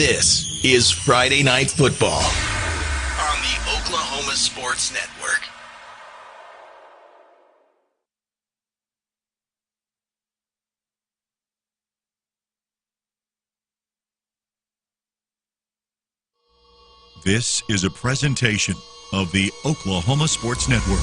This is Friday Night Football on the Oklahoma Sports Network. This is a presentation of the Oklahoma Sports Network.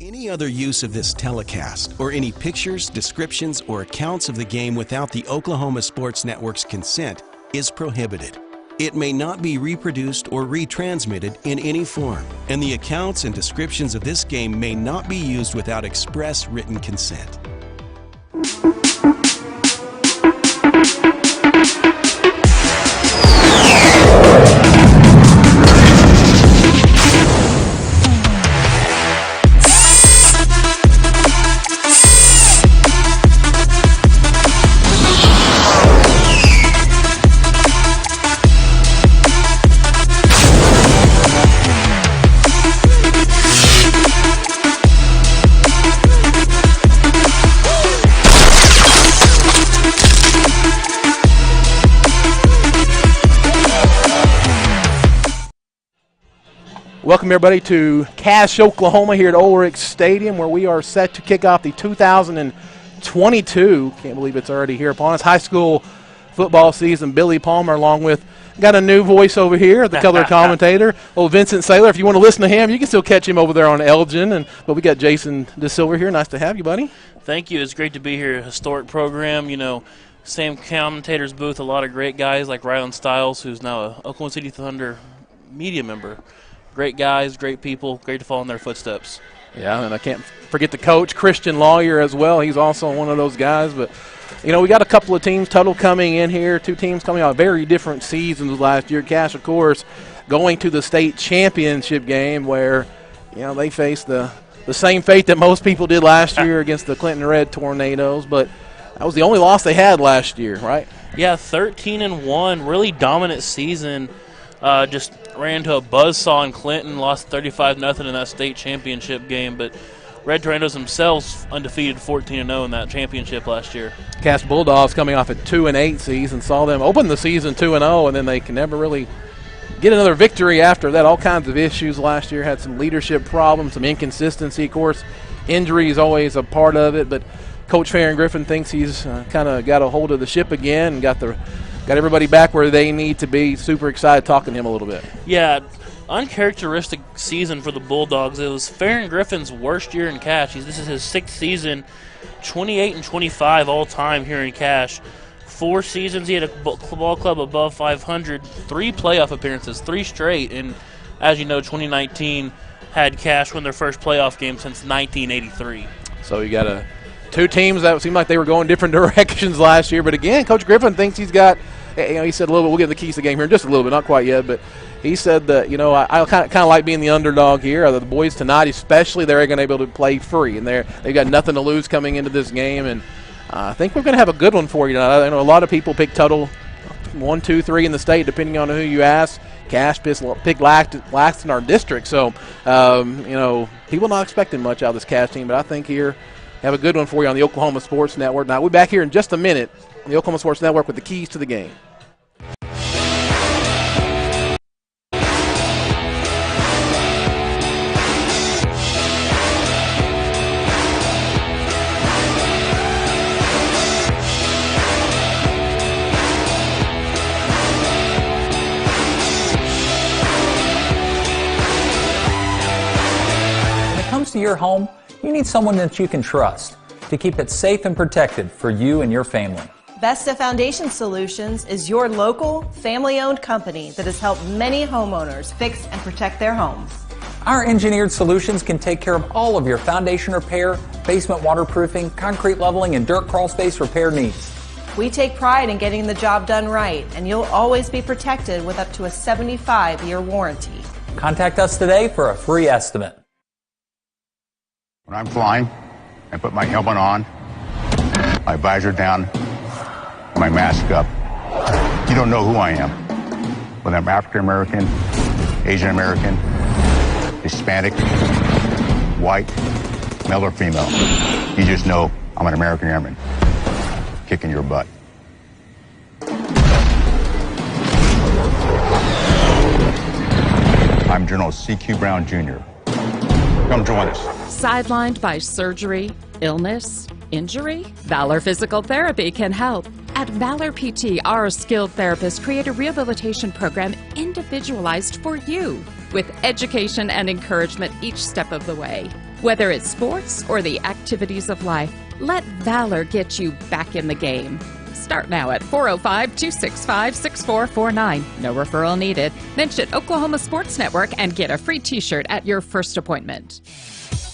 Any other use of this telecast, or any pictures, descriptions, or accounts of the game without the Oklahoma Sports Network's consent is prohibited. It may not be reproduced or retransmitted in any form, and the accounts and descriptions of this game may not be used without express written consent. Welcome everybody to Cache, Oklahoma here at Ulrich Stadium, where we are set to kick off the 2022, can't believe it's already here upon us, high school football season. Billy Palmer along with, got a new voice over here, the color commentator, old Vincent Saylor. If you want to listen to him, you can still catch him over there on Elgin. But we got Jason DeSilver here. Nice to have you, buddy. Thank you. It's great to be here. Historic program, you know, same commentator's booth, a lot of great guys like Rylan Stiles, who's now a Oklahoma City Thunder media member. Great guys, great people, great to follow in their footsteps. Yeah, and I can't forget the coach, Christian Lawyer, as well. He's also one of those guys. But, you know, we got a couple of teams, Tuttle coming in here, two teams coming out very different seasons last year. Cache, of course, going to the state championship game where, you know, they faced the same fate that most people did last year against the Clinton Red Tornadoes. But that was the only loss they had last year, right? Yeah, 13-1, really dominant season. Just ran into a buzzsaw in Clinton, lost 35-0 in that state championship game. But Red Tornadoes themselves undefeated 14-0 in that championship last year. Cache Bulldogs coming off a 2-8 season, saw them open the season 2-0, and then they can never really get another victory after that. All kinds of issues last year, had some leadership problems, some inconsistency. Of course, injury is always a part of it, but Coach Farron Griffin thinks he's kind of got a hold of the ship again and got everybody back where they need to be. Super excited talking to him a little bit. Yeah, uncharacteristic season for the Bulldogs. It was Farron Griffin's worst year in Cache. This is his sixth season, 28-25 all time here in Cache. 4 seasons he had a ball club above 500, 3 playoff appearances, 3 straight. And as you know, 2019 had Cache win their first playoff game since 1983. So you got two teams that seemed like they were going different directions last year. But again, Coach Griffin thinks he's got, you know, he said a little bit, we'll get the keys to the game here in just a little bit, not quite yet, but he said that, you know, I kind of like being the underdog here. The boys tonight especially, they're going to be able to play free, and they've got nothing to lose coming into this game. And I think we're going to have a good one for you tonight. I know a lot of people pick Tuttle 1, 2, 3 in the state, depending on who you ask. Cache picked last in our district. So, you know, people not expecting much out of this Cache team, but I think here, have a good one for you on the Oklahoma Sports Network. Now, we'll be back here in just a minute on the Oklahoma Sports Network with the keys to the game. When it comes to your home, you need someone that you can trust to keep it safe and protected for you and your family. Vesta Foundation Solutions is your local, family-owned company that has helped many homeowners fix and protect their homes. Our engineered solutions can take care of all of your foundation repair, basement waterproofing, concrete leveling, and dirt crawl space repair needs. We take pride in getting the job done right, and you'll always be protected with up to a 75-year warranty. Contact us today for a free estimate. When I'm flying, I put my helmet on, my visor down, my mask up. You don't know who I am. Whether I'm African American, Asian American, Hispanic, white, male or female. You just know I'm an American Airman kicking your butt. I'm General C.Q. Brown Jr. Come join us. Sidelined by surgery, illness, injury? Valor Physical Therapy can help. At Valor PT, our skilled therapists create a rehabilitation program individualized for you, with education and encouragement each step of the way. Whether it's sports or the activities of life, let Valor get you back in the game. Start now at 405-265-6449. No referral needed. Mention Oklahoma Sports Network and get a free t-shirt at your first appointment.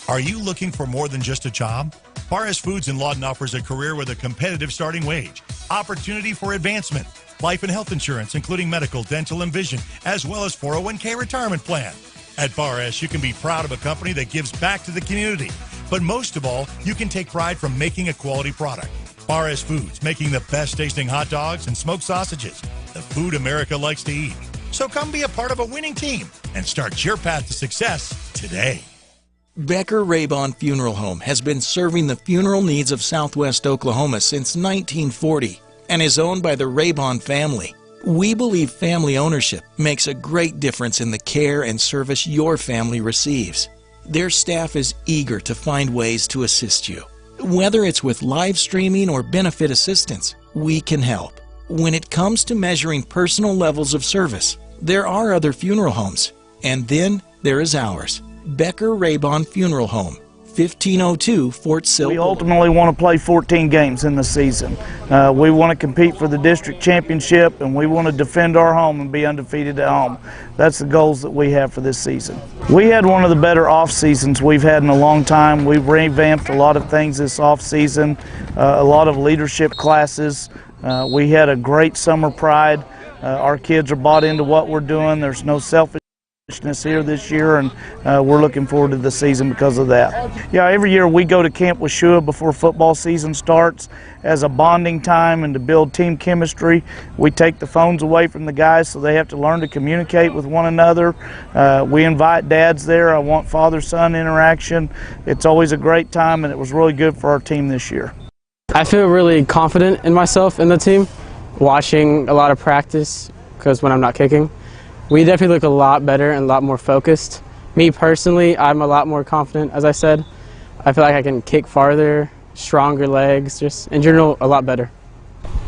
Are you looking for more than just a job? Forrest Foods in Lawton offers a career with a competitive starting wage, opportunity for advancement, life and health insurance, including medical, dental, and vision, as well as 401k retirement plan. At Forrest, you can be proud of a company that gives back to the community. But most of all, you can take pride from making a quality product. Forrest Foods, making the best tasting hot dogs and smoked sausages, the food America likes to eat. So come be a part of a winning team and start your path to success today. Becker Raybon Funeral Home has been serving the funeral needs of Southwest Oklahoma since 1940 and is owned by the Raybon family. We believe family ownership makes a great difference in the care and service your family receives. Their staff is eager to find ways to assist you. Whether it's with live streaming or benefit assistance, we can help. When it comes to measuring personal levels of service, there are other funeral homes, and then there is ours. Becker Raybon Funeral Home, 1502 Fort Sill. We ultimately want to play 14 games in the season. We want to compete for the district championship, and we want to defend our home and be undefeated at home. That's the goals that we have for this season. We had one of the better off seasons we've had in a long time. We've revamped a lot of things this off season, a lot of leadership classes. We had a great summer pride. Our kids are bought into what we're doing. There's no selfishness here this year, and we're looking forward to the season because of that. Yeah, every year we go to Camp with Shua before football season starts as a bonding time and to build team chemistry. We take the phones away from the guys so they have to learn to communicate with one another. We invite dads there. I want father-son interaction. It's always a great time, and it was really good for our team this year. I feel really confident in myself and the team, watching a lot of practice, because when I'm not kicking, we definitely look a lot better and a lot more focused. Me personally, I'm a lot more confident, as I said. I feel like I can kick farther, stronger legs, just in general, a lot better.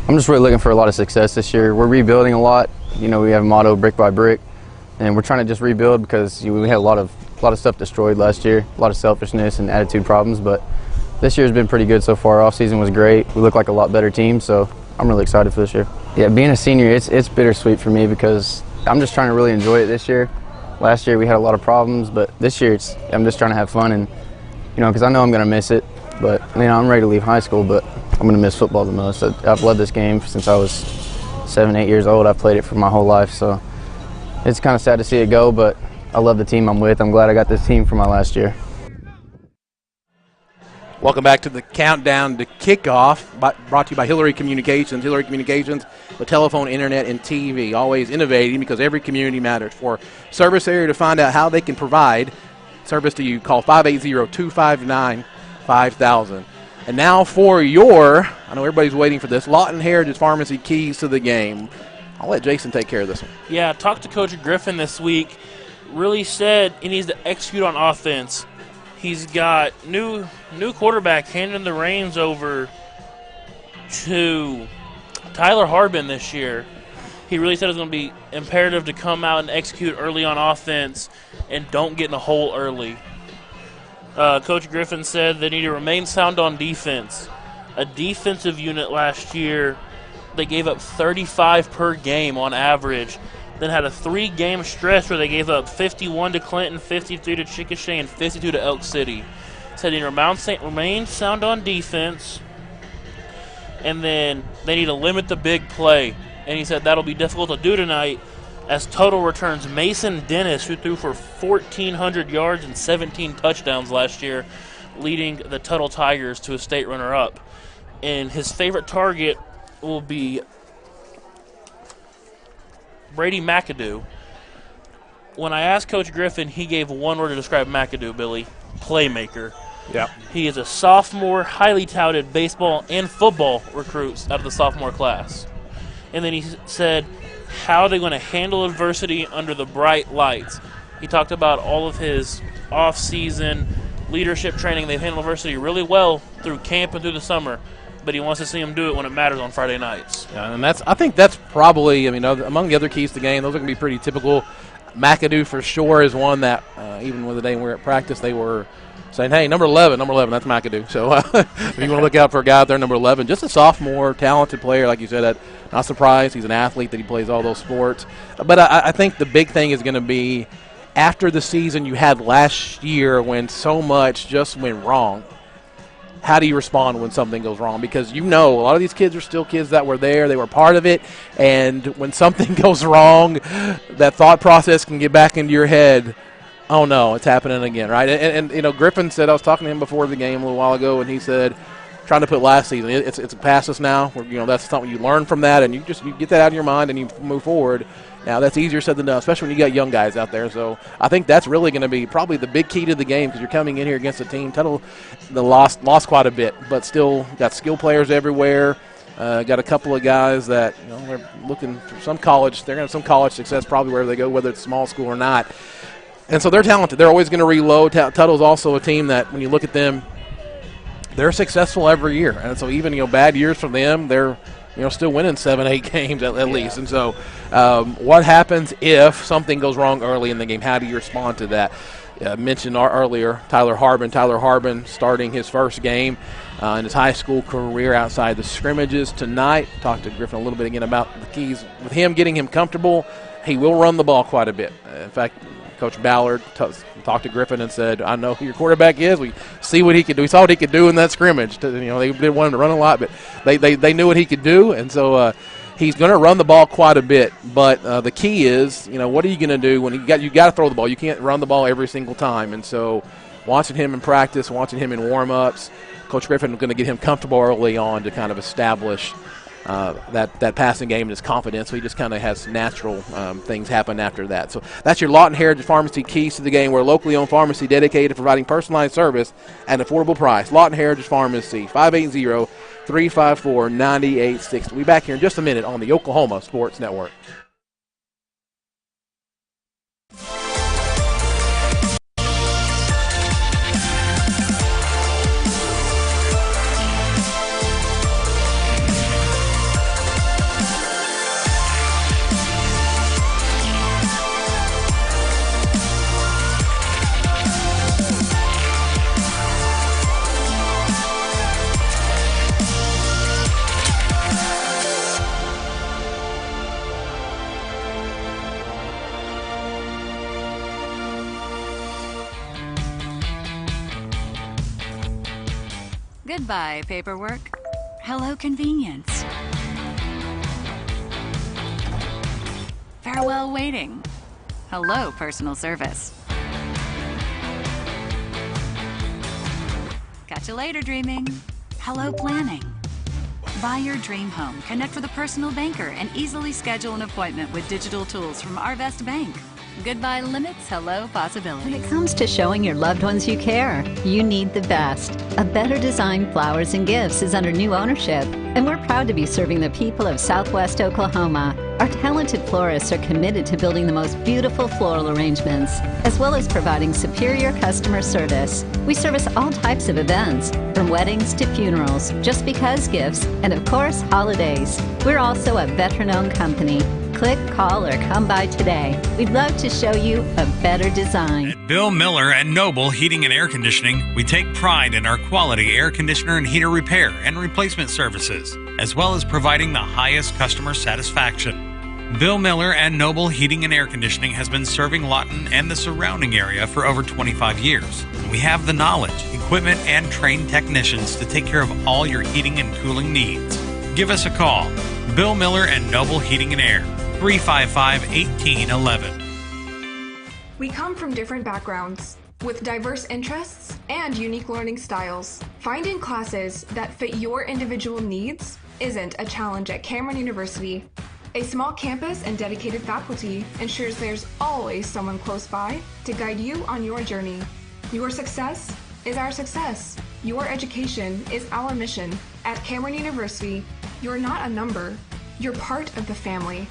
I'm just really looking for a lot of success this year. We're rebuilding a lot. You know, we have a motto, brick by brick, and we're trying to just rebuild because we had a lot of stuff destroyed last year, a lot of selfishness and attitude problems, but this year's been pretty good so far. Off season was great. We look like a lot better team, so I'm really excited for this year. Yeah, being a senior, it's bittersweet for me because I'm just trying to really enjoy it this year. Last year we had a lot of problems, but this year I'm just trying to have fun, and because I know I'm going to miss it. But I'm ready to leave high school, but I'm going to miss football the most. I've loved this game since I was 7, 8 years old. I've played it for my whole life, so it's kind of sad to see it go. But I love the team I'm with. I'm glad I got this team for my last year. Welcome back to the countdown to kickoff, brought to you by Hillary Communications. Hillary Communications, the telephone, internet, and TV, always innovating because every community matters. For service area to find out how they can provide service to you, call 580-259-5000. And now for I know everybody's waiting for this, Lawton Heritage Pharmacy keys to the game. I'll let Jason take care of this one. Yeah, talked to Coach Griffin this week. Really said he needs to execute on offense. He's got new quarterback handing the reins over to Tyler Harbin this year. He really said it's going to be imperative to come out and execute early on offense and don't get in a hole early. Coach Griffin said they need to remain sound on defense. A defensive unit last year, they gave up 35 per game on average. Then had a 3-game stretch where they gave up 51 to Clinton, 53 to Chickasha, and 52 to Elk City. Said they need to remain sound on defense, and then they need to limit the big play. And he said that'll be difficult to do tonight as Tuttle returns Mason Dennis, who threw for 1,400 yards and 17 touchdowns last year, leading the Tuttle Tigers to a state runner-up. And his favorite target will be Brady McAdoo. When I asked Coach Griffin, he gave one word to describe McAdoo, Billy: playmaker. Yeah. He is a sophomore, highly touted baseball and football recruits out of the sophomore class. And then he said, how are they going to handle adversity under the bright lights? He talked about all of his off-season leadership training. They've handled adversity really well through camp and through the summer, but he wants to see them do it when it matters on Friday nights. Yeah, and I think that's probably, among the other keys to the game, those are going to be pretty typical. McAdoo for sure is one that, even with the day we were at practice, they were saying, hey, number 11, that's McAdoo. So if you want to look out for a guy out there, number 11, just a sophomore, talented player, like you said, not surprised. He's an athlete that he plays all those sports. But I think the big thing is going to be after the season you had last year when so much just went wrong, how do you respond when something goes wrong? Because a lot of these kids are still kids that were there. They were part of it. And when something goes wrong, that thought process can get back into your head. Oh, no, it's happening again, right? And Griffin said, I was talking to him before the game a little while ago, and he said, trying to put last season, it's past us now. That's something you learn from that, and you get that out of your mind and you move forward. Now, that's easier said than done, especially when you got young guys out there. So I think that's really going to be probably the big key to the game because you're coming in here against a team. Tuttle lost quite a bit, but still got skill players everywhere. Got a couple of guys that they're looking for some college. They're going to have some college success probably wherever they go, whether it's small school or not. And so they're talented. They're always going to reload. Tuttle's also a team that when you look at them, they're successful every year. And so even bad years from them, they're still winning 7-8 games at least. And so what happens if something goes wrong early in the game? How do you respond to that? Mentioned earlier, Tyler Harbin starting his first game in his high school career outside the scrimmages tonight. Talked to Griffin a little bit again about the keys with him, getting him comfortable. He will run the ball quite a bit. In fact, Coach Ballard talked to Griffin and said, I know who your quarterback is. We see what he could do. We saw what he could do in that scrimmage. They didn't want him to run a lot, but they knew what he could do. And so he's going to run the ball quite a bit. But the key is, what are you going to do when you got to throw the ball? You can't run the ball every single time. And so watching him in practice, watching him in warm-ups, Coach Griffin is going to get him comfortable early on to kind of establish that passing game and his confidence. So he just kind of has natural things happen after that. So that's your Lawton Heritage Pharmacy keys to the game. We're a locally owned pharmacy dedicated to providing personalized service at an affordable price. Lawton Heritage Pharmacy, 580-354-9860. We'll be back here in just a minute on the Oklahoma Sports Network. Goodbye, paperwork. Hello, convenience. Farewell, waiting. Hello, personal service. Catch you later, dreaming. Hello, planning. Buy your dream home, connect with a personal banker, and easily schedule an appointment with digital tools from Arvest Bank. Goodbye limits, hello possibilities. When it comes to showing your loved ones you care, you need the best. A Better Design Flowers and Gifts is under new ownership, and we're proud to be serving the people of Southwest Oklahoma. Our talented florists are committed to building the most beautiful floral arrangements, as well as providing superior customer service. We service all types of events, from weddings to funerals, just because gifts, and of course, holidays. We're also a veteran-owned company. Click, call, or come by today. We'd love to show you a better design. At Bill Miller and Noble Heating and Air Conditioning, we take pride in our quality air conditioner and heater repair and replacement services, as well as providing the highest customer satisfaction. Bill Miller and Noble Heating and Air Conditioning has been serving Lawton and the surrounding area for over 25 years. We have the knowledge, equipment, and trained technicians to take care of all your heating and cooling needs. Give us a call. Bill Miller and Noble Heating and Air. 355-1811. We come from different backgrounds with diverse interests and unique learning styles. Finding classes that fit your individual needs isn't a challenge at Cameron University. A small campus and dedicated faculty ensures there's always someone close by to guide you on your journey. Your success is our success. Your education is our mission. At Cameron University, you're not a number, you're part of the family.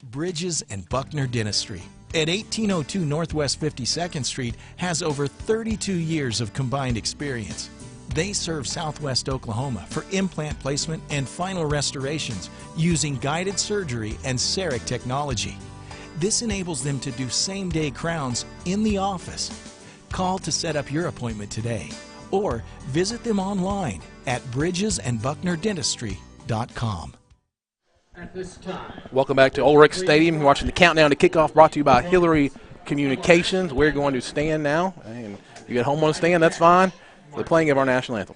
Bridges and Buckner Dentistry at 1802 Northwest 52nd Street has over 32 years of combined experience. They serve Southwest Oklahoma for implant placement and final restorations using guided surgery and CEREC technology. This enables them to do same-day crowns in the office. Call to set up your appointment today or visit them online at bridgesandbucknerdentistry.com. At this time. Welcome back to Ulrich Stadium. You're watching the Countdown to Kickoff, brought to you by Hillary Communications. We're going to stand now. And you get home on a stand, that's fine. For the playing of our national anthem.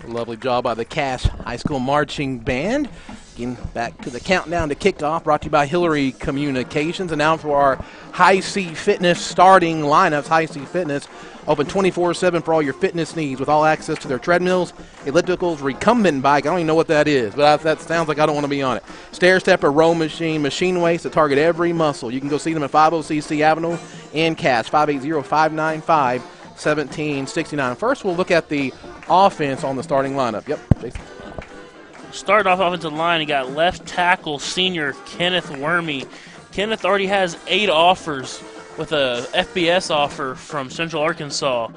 Lovely job by the Cass High School Marching Band. Getting back to the Countdown to Kickoff, brought to you by Hillary Communications. And now for our High C Fitness starting lineups. High C Fitness, open 24/7 for all your fitness needs with all access to their treadmills, ellipticals, recumbent bike. I don't even know what that is, but that sounds like I don't want to be on it. Stair stepper, row machine, machine weights that target every muscle. You can go see them at 50cc Avenue in Cass, 580-595-1769. First, we'll look at the offense on the starting lineup. Yep, Jason. Starting off offensive line, you got left tackle senior Kenneth Wormy. Kenneth already has 8 offers with a FBS offer from Central Arkansas.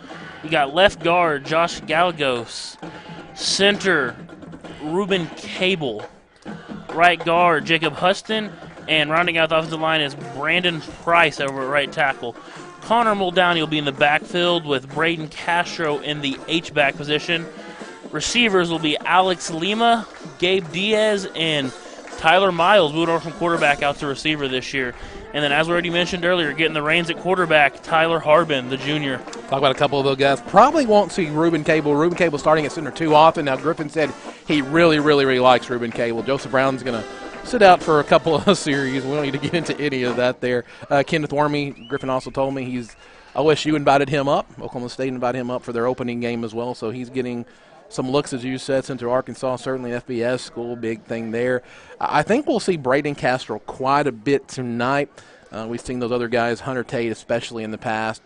You got left guard Josh Gallegos, center Ruben Cable, right guard Jacob Huston, and rounding out the offensive line is Brandon Price over at right tackle. Connor Muldowney will be in the backfield with Braden Castro in the H-back position. Receivers will be Alex Lima, Gabe Diaz, and Tyler Miles moving over from quarterback out to receiver this year. And then, as we already mentioned earlier, getting the reins at quarterback, Tyler Harbin, the junior. Talk about a couple of those guys. Probably won't see Ruben Cable. Ruben Cable starting at center too often. Now, Griffin said he really likes Ruben Cable. Joseph Brown's going to sit out for a couple of series. We don't need to get into any of that there. Kenneth Wormy, Griffin also told me OSU invited him up. Oklahoma State invited him up for their opening game as well, so he's getting some looks, as you said, Central Arkansas, certainly FBS school, big thing there. I think we'll see Braden Castro quite a bit tonight. We've seen those other guys, Hunter Tate especially in the past,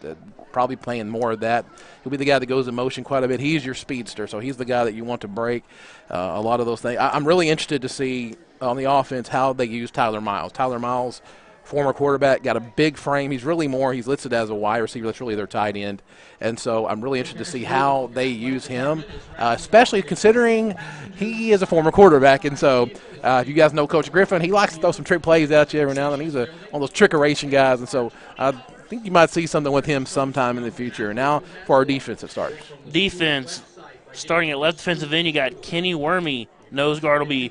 probably playing more of that. He'll be the guy that goes in motion quite a bit. He's your speedster, so he's the guy that you want to break a lot of those things. I'm really interested to see on the offense how they use Tyler Miles. Tyler Miles, former quarterback, got a big frame. He's listed as a wide receiver. That's really their tight end. And so I'm really interested to see how they use him, especially considering he is a former quarterback. And so if you guys know Coach Griffin, he likes to throw some trick plays at you every now and then. He's one of those trickeration guys. And so I think you might see something with him sometime in the future. Now for our defensive starters. Defense, starting at left defensive end, you got Kenny Wormy. Nose guard will be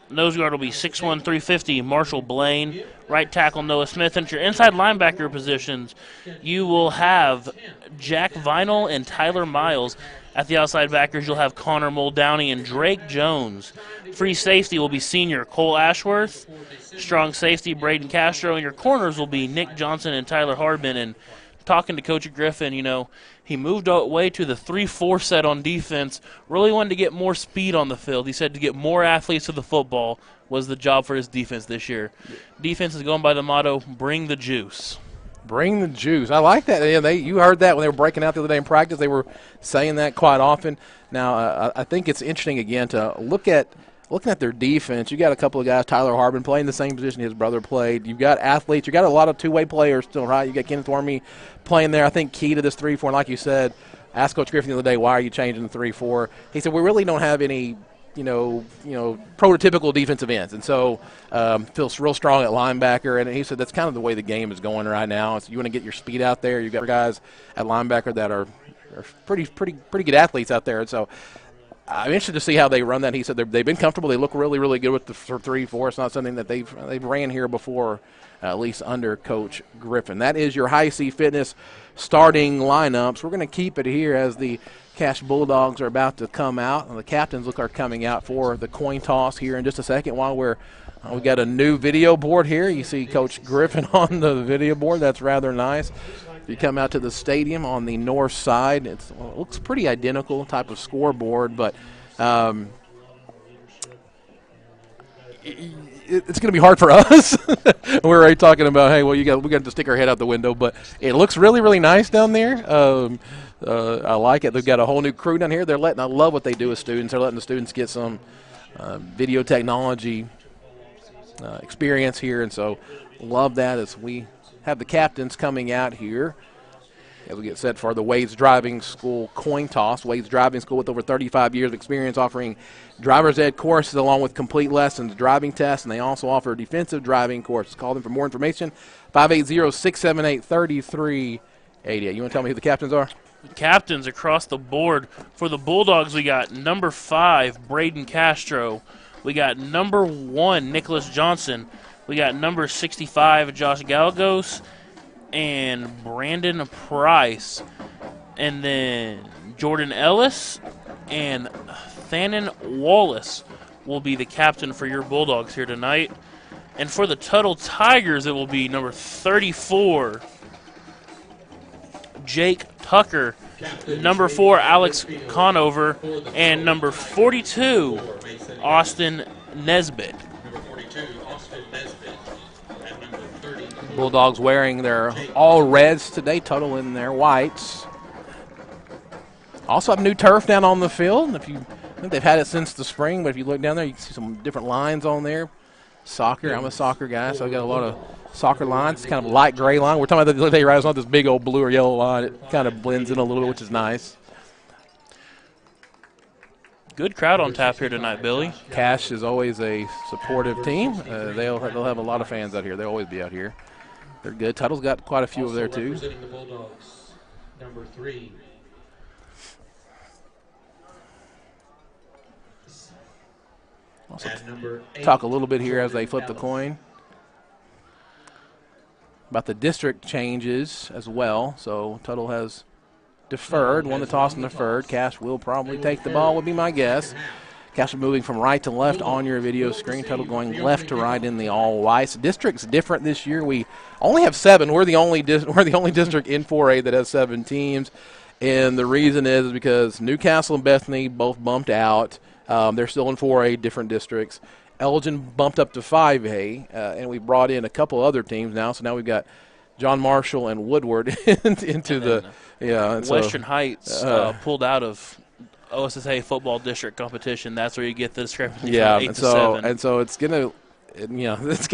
6'1", 350, Marshall Blaine. Right tackle, Noah Smith. And your inside linebacker positions, you will have Jack Vinal and Tyler Miles. At the outside backers, you'll have Connor Muldowney and Drake Jones. Free safety will be senior Cole Ashworth. Strong safety, Braden Castro. And your corners will be Nick Johnson and Tyler Harbin. And talking to Coach Griffin, he moved away to the 3-4 set on defense, really wanted to get more speed on the field. He said to get more athletes to the football was the job for his defense this year. Defense is going by the motto, bring the juice. Bring the juice. I like that. Yeah, you heard that when they were breaking out the other day in practice. They were saying that quite often. Now, I think it's interesting, again, to looking at their defense. You got a couple of guys, Tyler Harbin, playing the same position his brother played. You've got athletes. You got a lot of two-way players still, right? You got Kenneth Wormy playing there. I think key to this 3-4, and like you said, asked Coach Griffin the other day, why are you changing the 3-4? He said, we really don't have any prototypical defensive ends. And so feels real strong at linebacker. And he said that's kind of the way the game is going right now. So you want to get your speed out there. You've got guys at linebacker that are pretty good athletes out there. And so I'm interested to see how they run that. He said they've been comfortable. They look really, really good with the 3-4. It's not something that they've ran here before, at least under Coach Griffin. That is your High C Fitness starting lineups. We're going to keep it here as the Cache Bulldogs are about to come out, and the captains are coming out for the coin toss here in just a second. While we got a new video board here. You see Coach Griffin on the video board. That's rather nice. If you come out to the stadium on the north side, it looks pretty identical type of scoreboard, but it's going to be hard for us. We're already talking about, hey, well, we got to stick our head out the window, but it looks really, really nice down there. I like it. They've got a whole new crew down here. I love what they do with students. They're letting the students get some video technology experience here, and so love that as we have the captains coming out here as we get set for the Wade's Driving School coin toss. Wade's Driving School, with over 35 years of experience, offering driver's ed courses along with complete lessons, driving tests, and they also offer defensive driving courses. Call them for more information, 580-678-3388. You want to tell me who the captains are? Captains across the board. For the Bulldogs, we got number 5, Braden Castro. We got number 1, Nicholas Johnson. We got number 65, Josh Galgos, and Brandon Price. And then Jordan Ellis and Thanon Wallace will be the captain for your Bulldogs here tonight. And for the Tuttle Tigers, it will be number 34, Jake Tucker, number 4, Alex Conover, and number 42, Austin Nesbitt. Bulldogs wearing their all reds today, Tuttle in their whites. Also have new turf down on the field. I think they've had it since the spring, but if you look down there, you can see some different lines on there. Soccer, I'm a soccer guy, so I got a lot of soccer lines. It's kind of a light gray line. We're talking about the other day, right? It's not this big old blue or yellow line. It kind of blends in a little bit, which is nice. Good crowd on tap here tonight, Billy. Cache is always a supportive team. They'll have a lot of fans out here. They'll always be out here. They're good. Tuttle's got quite a few over there, too. Representing the Bulldogs, number 3. Also talk a little bit here as they flip the coin about the district changes as well. So Tuttle has deferred, won the toss and deferred. Cache will probably take the ball, would be my guess. Cache moving from right to left on your video screen. Tuttle going left to right in the all whites. District's different this year. We only have 7. We're the only district in 4A that has 7 teams, and the reason is because Newcastle and Bethany both bumped out. They're still in 4A, different districts. Elgin bumped up to 5A, and we brought in a couple other teams now. So now we've got John Marshall and Woodward into the Western Heights pulled out of OSSA football district competition. That's where you get the discrepancy from 8 to 7. And so it's gonna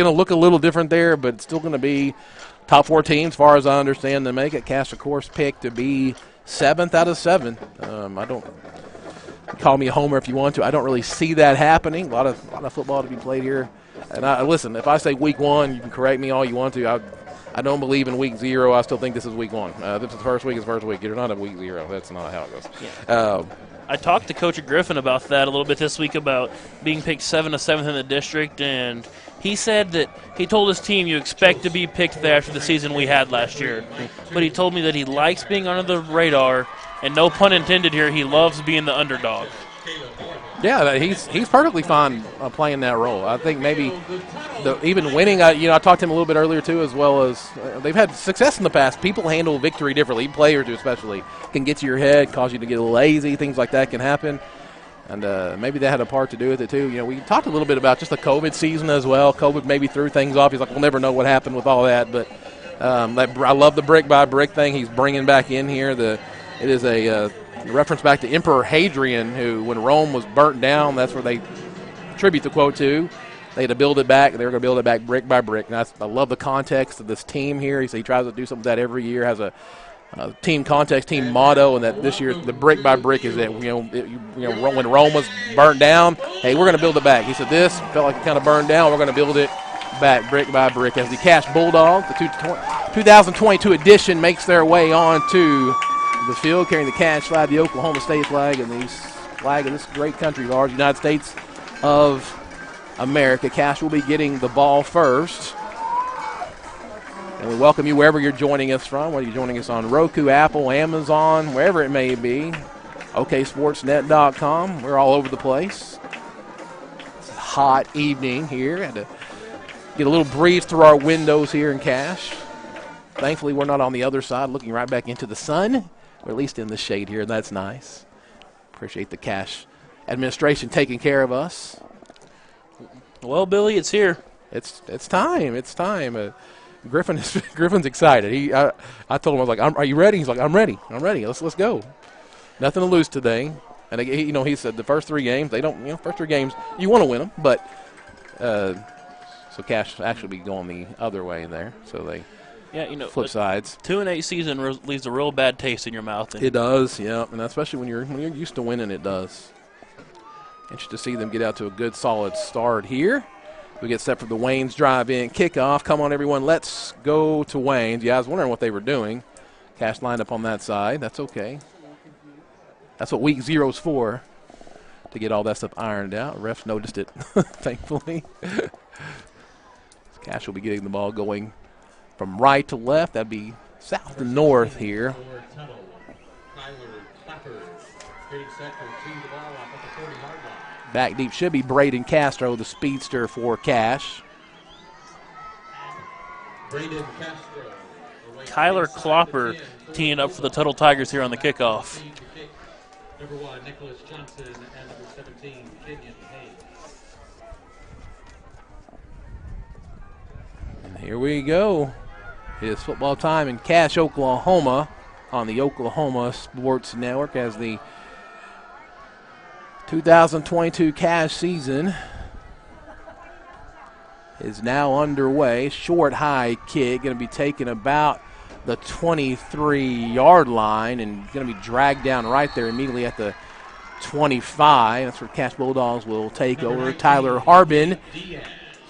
look a little different there, but it's still gonna be top 4 teams, as far as I understand, to make it. Cache, of course, picked to be 7th out of 7. I don't. Call me a homer if you want to. I don't really see that happening. A lot of football to be played here. And listen, if I say week 1, you can correct me all you want to. I don't believe in week 0. I still think this is week 1. This is the first week. It's first week. You're not at week 0. That's not how it goes. Yeah. I talked to Coach Griffin about that a little bit this week about being picked 7th to 7th in the district, and he said that he told his team you expect to be picked there after the season we had last year. But he told me that he likes being under the radar, and no pun intended here, he loves being the underdog. Yeah, he's perfectly fine playing that role. I think maybe even winning. I talked to him a little bit earlier too, as well as they've had success in the past. People handle victory differently. Players do, especially, can get to your head, cause you to get a little lazy. Things like that can happen, and maybe that had a part to do with it too. We talked a little bit about just the COVID season as well. COVID maybe threw things off. He's like, we'll never know what happened with all that, but I love the brick by brick thing he's bringing back in here. It is a reference back to Emperor Hadrian, who, when Rome was burnt down, that's where they attribute the quote to. They had to build it back. They were going to build it back brick by brick. And I love the context of this team here. He tries to do something like that every year, has a team context, team motto, and that this year the brick by brick is that, when Rome was burnt down, hey, we're going to build it back. He said this felt like it kind of burned down. We're going to build it back brick by brick. As the Cash Bulldogs, the 2022 edition, makes their way on to the field carrying the Cash flag, the Oklahoma State flag, and the flag of this great country of ours, United States of America. Cash will be getting the ball first. And we welcome you wherever you're joining us from, whether you're joining us on Roku, Apple, Amazon, wherever it may be. OKSportsNet.com. We're all over the place. It's a hot evening here. Had to get a little breeze through our windows here in Cash. Thankfully, we're not on the other side looking right back into the sun. Or at least in the shade here. That's nice. Appreciate the Cash administration taking care of us. Well, Billy, it's here. It's time. It's time. Griffin's excited. I told him, I was like, "Are you ready?" He's like, "I'm ready. I'm ready. Let's go." Nothing to lose today. And he said the first 3 games first 3 games you want to win them, but so Cash actually be going the other way there. So they. Yeah, flip sides. 2-8 season leaves a real bad taste in your mouth. It does, yeah, and especially when you're used to winning, it does. Interested to see them get out to a good, solid start here. We get set for the Wayne's drive-in kickoff. Come on, everyone, let's go to Wayne's. Yeah, I was wondering what they were doing. Cash lined up on that side. That's okay. That's what week 0's for, to get all that stuff ironed out. Refs noticed it, thankfully. Cash will be getting the ball going from right to left. That'd be south to north here. Back deep should be Braden Castro, the speedster for Cash. Kyler Klopper teeing up for the Tuttle Tigers here on the kickoff. Number 1, Nicholas Johnson, and number 17, Kenyon Hayes. And here we go. It's football time in Cash, Oklahoma, on the Oklahoma Sports Network, as the 2022 Cash season is now underway. Short high kick, going to be taken about the 23-yard line and going to be dragged down right there immediately at the 25. That's where Cash Bulldogs will take over. Tyler Harbin,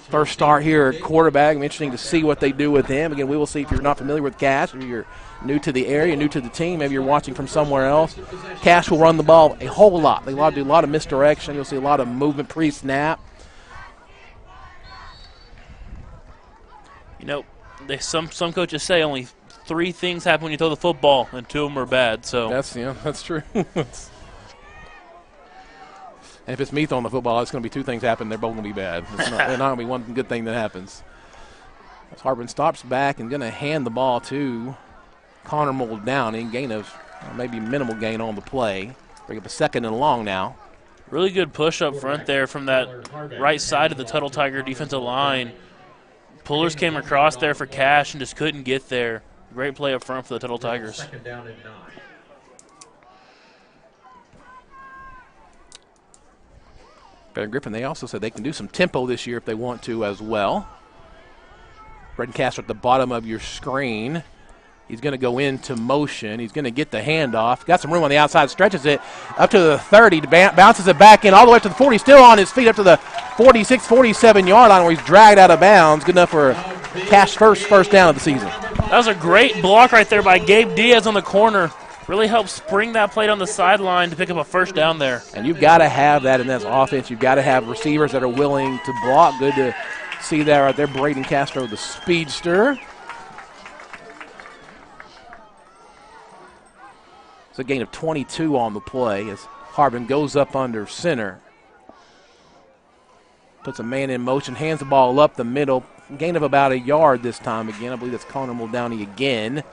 first start here at quarterback. I'm interesting to see what they do with him. Again, we will see if you're not familiar with Cash, if you're new to the area, new to the team, maybe you're watching from somewhere else. Cash will run the ball a whole lot. They do a lot of misdirection. You'll see a lot of movement pre-snap. Some coaches say only 3 things happen when you throw the football, and 2 of them are bad. So that's true. And if it's me throwing the football, it's going to be 2 things happen. They're both going to be bad. There's not going to be one good thing that happens. As Harbin stops back and going to hand the ball to Connor Muldowney. Gain of maybe minimal gain on the play. Bring up a 2nd and long now. Really good push up front there from that right side of the Tuttle Tiger defensive line. Pullers came across there for Cash and just couldn't get there. Great play up front for the Tuttle Tigers. 2nd down and 9. Barry Griffin, they also said they can do some tempo this year if they want to as well. Braden Castro at the bottom of your screen. He's going to go into motion. He's going to get the handoff. Got some room on the outside, stretches it up to the 30, bounces it back in all the way up to the 40, still on his feet up to the 46, 47-yard line where he's dragged out of bounds. Good enough for Cash first down of the season. That was a great block right there by Gabe Diaz on the corner. Really helped spring that plate on the sideline to pick up a first down there. And you've got to have that in this offense. You've got to have receivers that are willing to block. Good to see that right there. Braden Castro, the speedster. It's a gain of 22 on the play as Harbin goes up under center. Puts a man in motion, hands the ball up the middle. Gain of about a yard this time again. I believe that's Connor Muldowney again.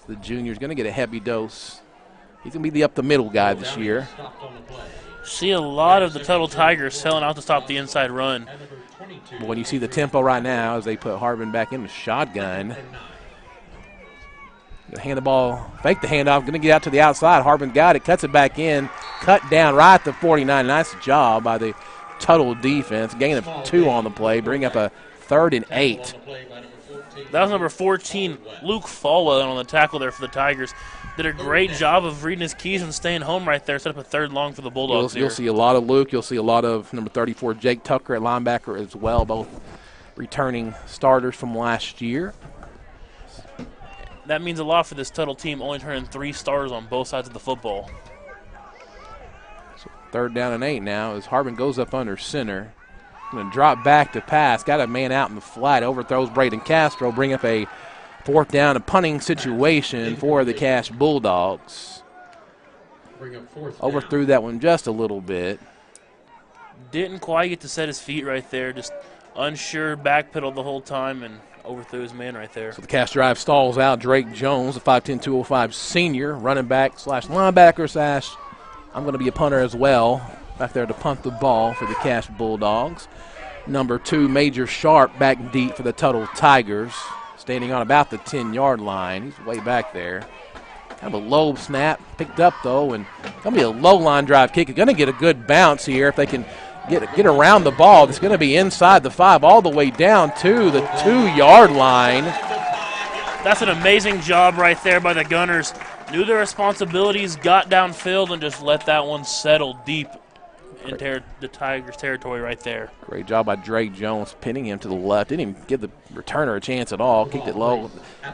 The junior's going to get a heavy dose. He's going to be the up-the-middle guy this year. See a lot of the Tuttle Tigers selling out to stop the inside run. When you see the tempo right now as they put Harbin back in the shotgun. Gonna hand the ball, fake the handoff, going to get out to the outside. Harbin got it, cuts it back in, cut down right at the 49. Nice job by the Tuttle defense. Gain of 2 on the play, bring up a 3rd and 8. That was number 14, Luke Falwell, on the tackle there for the Tigers. Did a great job of reading his keys and staying home right there. Set up a 3rd long for the Bulldogs. You'll see a lot of Luke. You'll see a lot of number 34, Jake Tucker at linebacker as well, both returning starters from last year. That means a lot for this Tuttle team, only turning 3 stars on both sides of the football. So 3rd down and 8 now as Harbin goes up under center. Going to drop back to pass. Got a man out in the flat. Overthrows Braden Castro. Bring up a 4th down and punting situation for the Cache Bulldogs. Overthrew that one just a little bit. Didn't quite get to set his feet right there. Just unsure, backpedaled the whole time and overthrew his man right there. So the Cache drive stalls out. Drake Jones, the 5'10", 205 senior, running back / linebacker / I'm going to be a punter as well. Back there to punt the ball for the Cache Bulldogs. Number 2, Major Sharp, back deep for the Tuttle Tigers. Standing on about the 10-yard line. He's way back there. Kind of a low snap. Picked up, though, and going to be a low line drive kick. It's going to get a good bounce here if they can get around the ball. It's going to be inside the 5 all the way down to the 2-yard line. That's an amazing job right there by the Gunners. Knew their responsibilities, got downfield, and just let that one settle deep into the Tigers' territory right there. Great job by Drake Jones, pinning him to the left. Didn't even give the returner a chance at all. Kicked it low.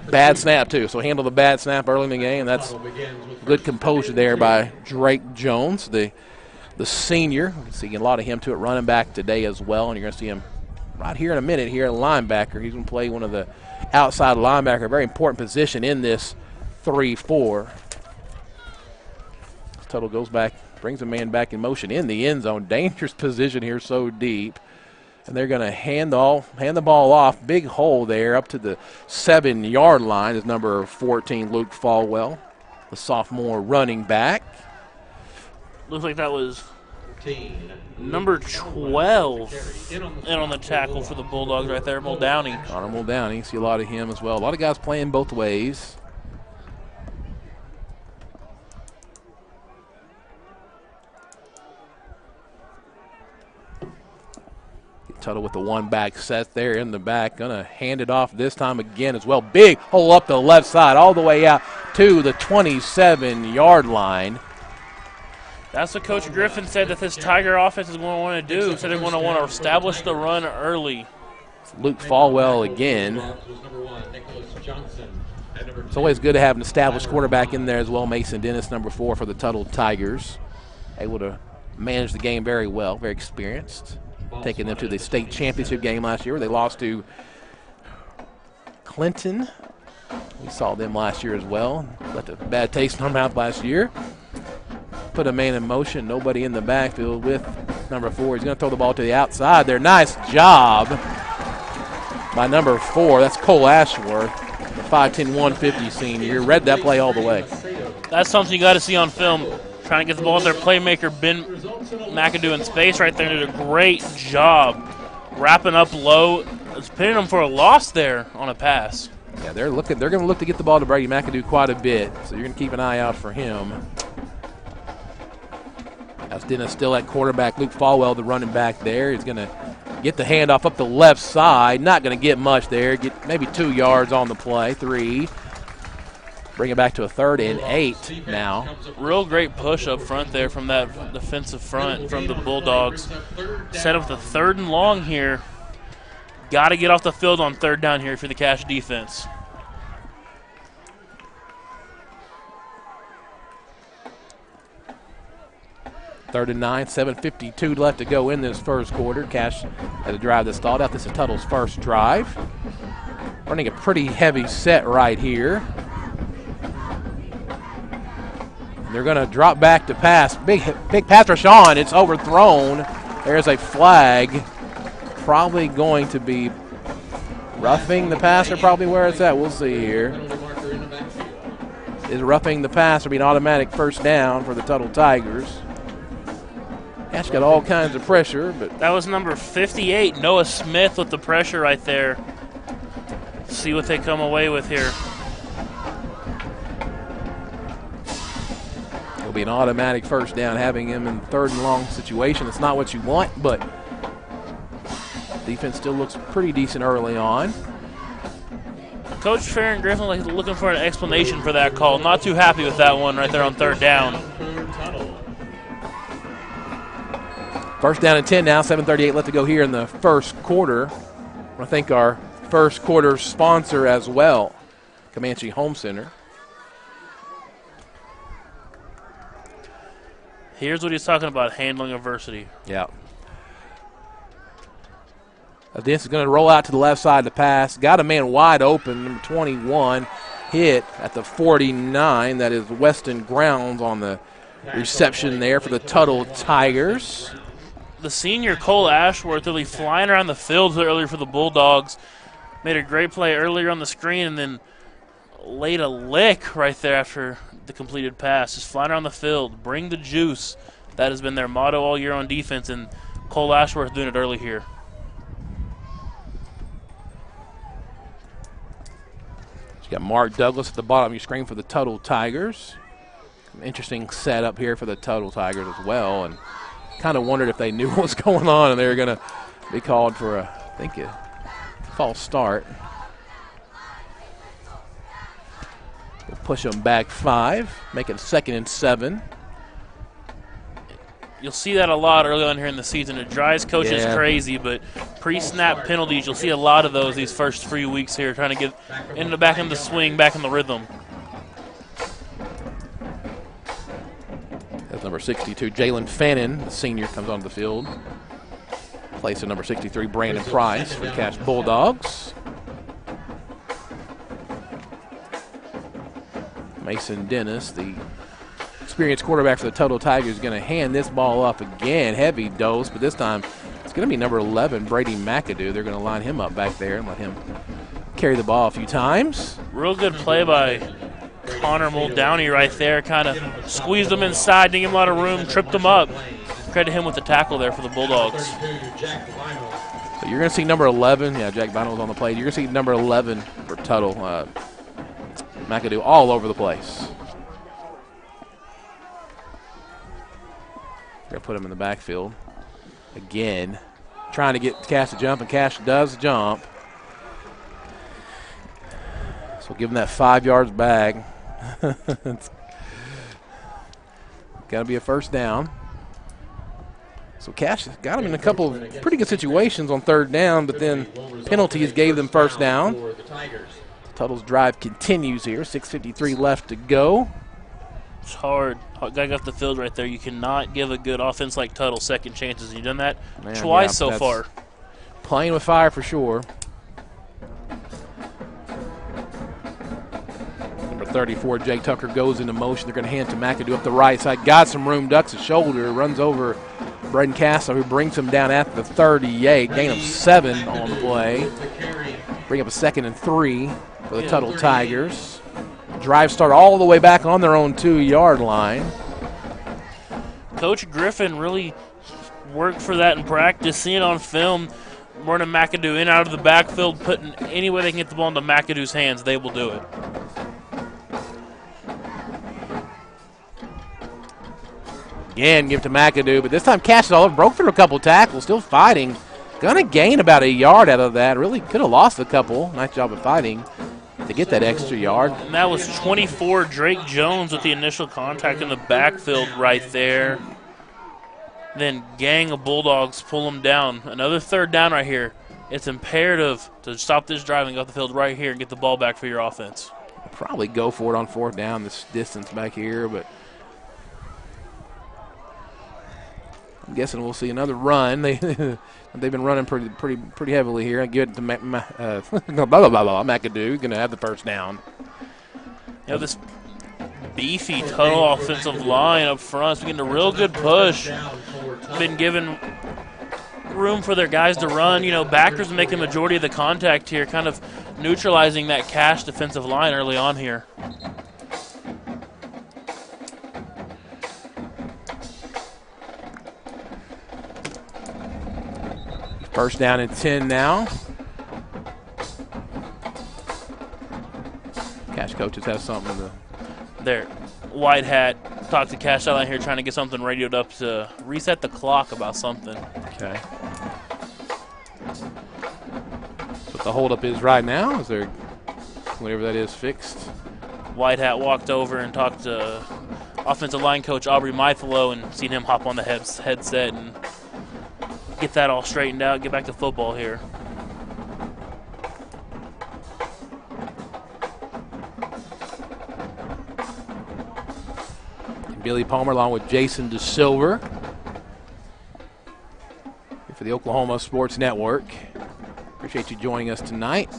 Bad snap, too. So handled the bad snap early in the game. That's good composure there by Drake Jones, the senior. Seeing a lot of him, too, at running back today as well. And you're going to see him right here in a minute here at linebacker. He's going to play one of the outside linebacker, a very important position in this 3-4. Tuttle goes back. Brings a man back in motion in the end zone. Dangerous position here, so deep. And they're going to hand the ball off. Big hole there up to the 7-yard line is number 14, Luke Falwell, the sophomore running back. Looks like that was number 12 in on the tackle for the Bulldogs right there, Muldowney. Connor Muldowney. See a lot of him as well. A lot of guys playing both ways. Tuttle with the one back set there in the back. Going to hand it off this time again as well. Big hole up the left side all the way out to the 27-yard line. That's what Coach Griffin said that this Tiger offense is going to want to do. He said they're going to want to establish the run early. Luke Falwell again. It's always good to have an established quarterback in there as well. Mason Dennis, number 4 for the Tuttle Tigers. Able to manage the game very well, very experienced. Taking them to the state championship game last year where they lost to Clinton. We saw them last year as well. Left a bad taste in our mouth last year. Put a man in motion, nobody in the backfield with number 4. He's going to throw the ball to the outside there. Nice job by number 4. That's Cole Ashworth, the 5'10", 150 senior. Read that play all the way. That's something you got to see on film. Trying to get the ball to their playmaker, Ben McAdoo, in space right there. Did a great job wrapping up low. It's pinning them for a loss there on a pass. Yeah, they're going to look to get the ball to Brady McAdoo quite a bit, so you're going to keep an eye out for him. That's Dennis still at quarterback. Luke Falwell, the running back there. He's going to get the handoff up the left side. Not going to get much there. Get maybe 2 yards on the play, 3. Bring it back to a 3rd and 8 now. Real great push up front there from that defensive front from the Bulldogs. Set up the 3rd and long here. Got to get off the field on 3rd down here for the Cache defense. Third and 9, 7:52 left to go in this first quarter. Cache had a drive that stalled out. This is Tuttle's first drive. Running a pretty heavy set right here. They're going to drop back to pass. Big pass rush on. It's overthrown There's a flag. Probably going to be roughing the passer, probably where it's at. We'll see here. Is roughing the passer be an automatic first down for the Tuttle Tigers? Cash got all kinds of pressure, but that was number 58, Noah Smith, with the pressure right there. See what they come away with here. It'll be an automatic first down, having him in third and long situation. It's not what you want, but defense still looks pretty decent early on. Coach Farron Griffin looking for an explanation for that call. Not too happy with that one right there on third down. First down and 10 now, 7:38 left to go here in the first quarter. I want to thank our first quarter sponsor as well, Comanche Home Center. Here's what he's talking about, handling adversity. Yeah. This is going to roll out to the left side of the pass. Got a man wide open, number 21, hit at the 49. That is Weston Grounds on the reception there for the Tuttle Tigers. The senior Cole Ashworth really flying around the field earlier for the Bulldogs. Made a great play earlier on the screen and then laid a lick right there after the completed pass. Just flying around the field. Bring the juice. That has been their motto all year on defense, and Cole Ashworth doing it early here. You got Mark Douglas at the bottom of your screen for the Tuttle Tigers. An interesting setup here for the Tuttle Tigers as well, and kind of wondered if they knew what was going on and they were going to be called for a false start. We'll push them back 5, make it 2nd and 7. You'll see that a lot early on here in the season. It drives coaches crazy, but pre-snap penalties, you'll see a lot of those these first 3 weeks here, trying to get back in the swing, back in the rhythm. That's number 62, Jalen Fannin, the senior, comes onto the field. Place of number 63, Brandon Price for the Cash Bulldogs. Mason Dennis, the experienced quarterback for the Tuttle Tigers, is going to hand this ball up again. Heavy dose, but this time it's going to be number 11, Brady McAdoo. They're going to line him up back there and let him carry the ball a few times. Real good play by Connor Muldowney right there. Kind of squeezed him inside, didn't give him a lot of room, tripped him up. Credit him with the tackle there for the Bulldogs. So you're going to see number 11. Yeah, Jack Vinal's on the play. You're going to see number 11 for Tuttle. McAdoo all over the place. Going to put him in the backfield again. Trying to get Cash to jump, and Cash does jump. So give him that 5 yards back. It's got to be a first down. So Cash got him in a couple of pretty good situations on third down, but then penalties gave them first down. Tuttle's drive continues here. 6:53 left to go. It's hard. Guy got the field right there. You cannot give a good offense like Tuttle second chances. You've done that twice so far. Playing with fire for sure. Number 34, Jake Tucker, goes into motion. They're going to hand to McAdoo up the right side. Got some room, ducks a shoulder, runs over Braden Castle, who brings him down at the 38. Gain of 7 on the play. Bring up a 2nd and 3 for the Tuttle Tigers. Drive start all the way back on their own 2-yard line. Coach Griffin really worked for that in practice. Seeing it on film, running McAdoo in and out of the backfield, putting any way they can get the ball into McAdoo's hands, they will do it. Again, give to McAdoo, but this time Cash all broke through a couple tackles, still fighting. Gonna gain about a yard out of that. Really could have lost a couple. Nice job of fighting to get that extra yard. And that was 24, Drake Jones with the initial contact in the backfield right there. Then gang of Bulldogs pull them down. Another third down right here. It's imperative to stop this drive and go up the field right here and get the ball back for your offense. Probably go for it on fourth down, this distance back here, but I'm guessing we'll see another run. They've been running pretty heavily here. I give it to McAdoo. Going to have the first down. You know, this beefy Tuttle offensive line up front is getting a real good push. Been given room for their guys to run. Backers make the majority of the contact here, kind of neutralizing that Cash defensive line early on here. First down and 10 now. Cash coaches have something to. There, White Hat talked to Cash out here trying to get something radioed up to reset the clock about something. Okay. That's what the holdup is right now. Is there whatever that is fixed? White Hat walked over and talked to offensive line coach Aubrey Mythelo and seen him hop on the headset and get that all straightened out, get back to football here. And Billy Palmer along with Jason DeSilver here for the Oklahoma Sports Network. Appreciate you joining us tonight.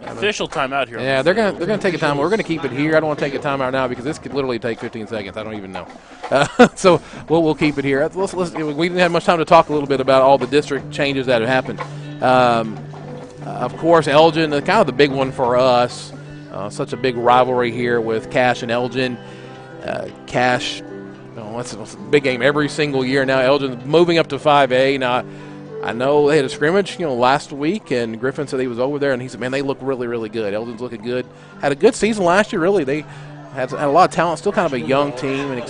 Official timeout here. Yeah, they're gonna take a time. We're gonna keep it here. I don't want to take a timeout now because this could literally take 15 seconds. I don't even know. So we'll keep it here. We didn't have much time to talk a little bit about all the district changes that have happened. Of course, Elgin, kind of the big one for us. Such a big rivalry here with Cash and Elgin. Cash, it's a big game every single year now. Elgin's moving up to 5A now. I know they had a scrimmage, last week, and Griffin said he was over there, and he said, man, they look really, really good. Elgin's looking good. Had a good season last year, really. They had a lot of talent, still kind of a young team, and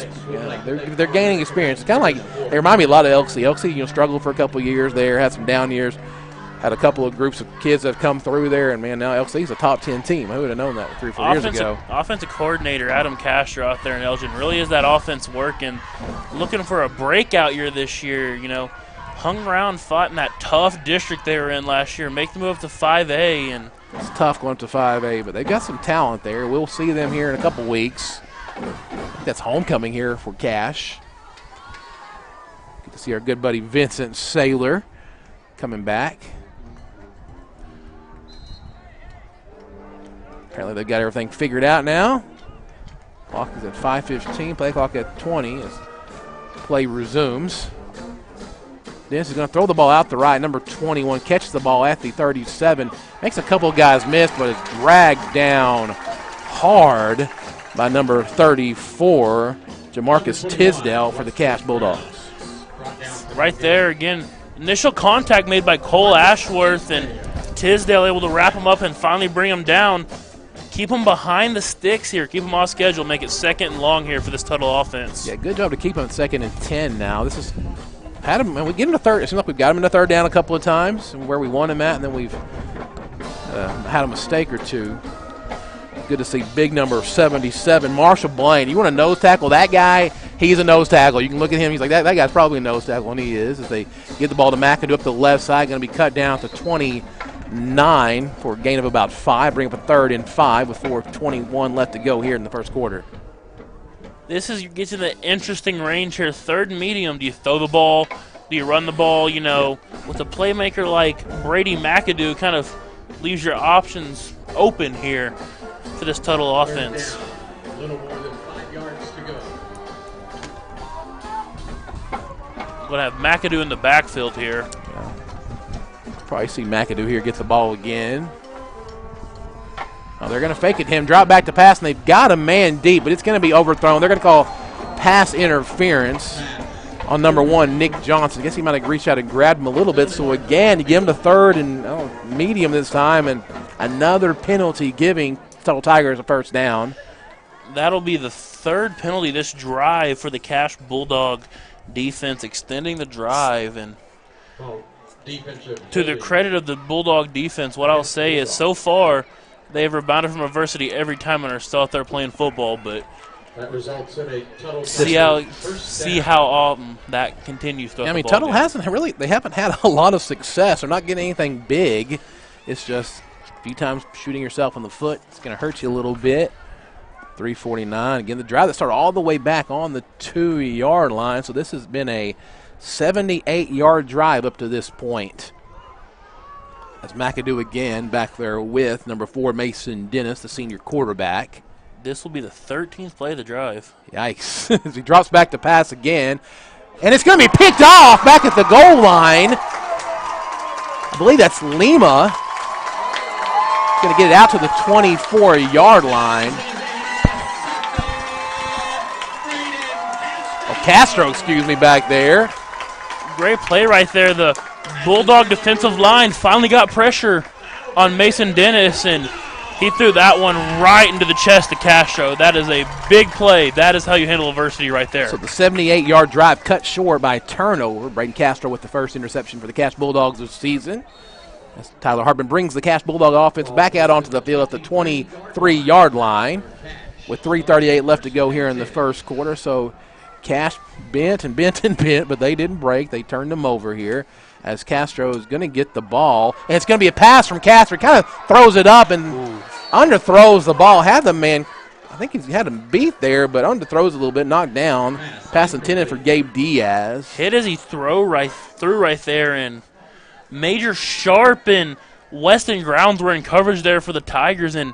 they're gaining experience. It's kind of like, they remind me a lot of Elksey. Elksey, struggled for a couple of years there, had some down years, had a couple of groups of kids that have come through there, and, man, now Elksey's a top 10 team. Who would have known that 3 or 4 years ago? Offensive coordinator Adam Castro out there in Elgin really is that offense working, looking for a breakout year this year, hung around, fought in that tough district they were in last year, make the move to 5A. And it's tough going up to 5A, but they've got some talent there. We'll see them here in a couple weeks. I think that's homecoming here for Cash. Get to see our good buddy Vincent Saylor coming back. Apparently they've got everything figured out now. Clock is at 5:15, play clock at 20 as play resumes. Dennis is going to throw the ball out the right. Number 21 catches the ball at the 37. Makes a couple of guys miss, but it's dragged down hard by number 34, Jamarcus Tisdale for the Cash Bulldogs. Right there again, initial contact made by Cole Ashworth, and Tisdale able to wrap him up and finally bring him down. Keep him behind the sticks here. Keep him off schedule. Make it 2nd and long here for this Tuttle offense. Yeah, good job to keep him at 2nd and 10 now. This is had him, and we get him to third. It seems like we've got him in the 3rd down a couple of times where we want him at, and then we've had a mistake or two. Good to see big number 77, Marshall Blaine. You want to nose tackle that guy? He's a nose tackle. You can look at him. He's like, that guy's probably a nose tackle, and he is. As they get the ball to McAdoo up the left side, going to be cut down to 29 for a gain of about 5. Bring up a 3rd and 5 with 4:21 left to go here in the first quarter. This gets in the interesting range here. 3rd and medium. Do you throw the ball? Do you run the ball? With a playmaker like Brady McAdoo, kind of leaves your options open here for this Tuttle offense. A little more than 5 yards to go. We'll have McAdoo in the backfield here. Yeah. Probably see McAdoo here get the ball again. Oh, they're going to fake it him, drop back to pass, and they've got a man deep, but it's going to be overthrown. They're going to call pass interference on number 1, Nick Johnson. I guess he might have reached out and grabbed him a little bit. So, again, you give him the 3rd and medium this time, and another penalty giving Tuttle Tigers a first down. That'll be the 3rd penalty this drive for the Cash Bulldog defense, extending the drive. And to the credit of the Bulldog defense, what I'll say is so far – they've rebounded from adversity every time and are still out there playing football, but that results in a Tuttle see how that continues. Tuttle they haven't had a lot of success. They're not getting anything big. It's just a few times shooting yourself in the foot. It's going to hurt you a little bit. 3:49. Again, the drive that started all the way back on the 2-yard line, so this has been a 78-yard drive up to this point. As McAdoo again back there with number 4, Mason Dennis, the senior quarterback. This will be the 13th play of the drive. Yikes. As he drops back to pass again. And it's going to be picked off back at the goal line. I believe that's Lima. Going to get it out to the 24-yard line. Oh, Castro, excuse me, back there. Great play right there. The Bulldog defensive line finally got pressure on Mason Dennis, and he threw that one right into the chest of Castro. That is a big play. That is how you handle adversity right there. So the 78-yard drive cut short by a turnover. Braden Castro with the first interception for the Cash Bulldogs this season. As Tyler Harbin brings the Cash Bulldog offense back out onto the field at the 23-yard line with 3:38 left to go here in the first quarter. So Cash bent and bent and bent, but they didn't break. They turned them over here as Castro is going to get the ball. And it's going to be a pass from Castro. He kind of throws it up and underthrows the ball. Had the man, I think he had him beat there, but underthrows a little bit, knocked down. Pass intended for Gabe Diaz. Hit as he threw right there, and Major Sharp and Weston Grounds were in coverage there for the Tigers. And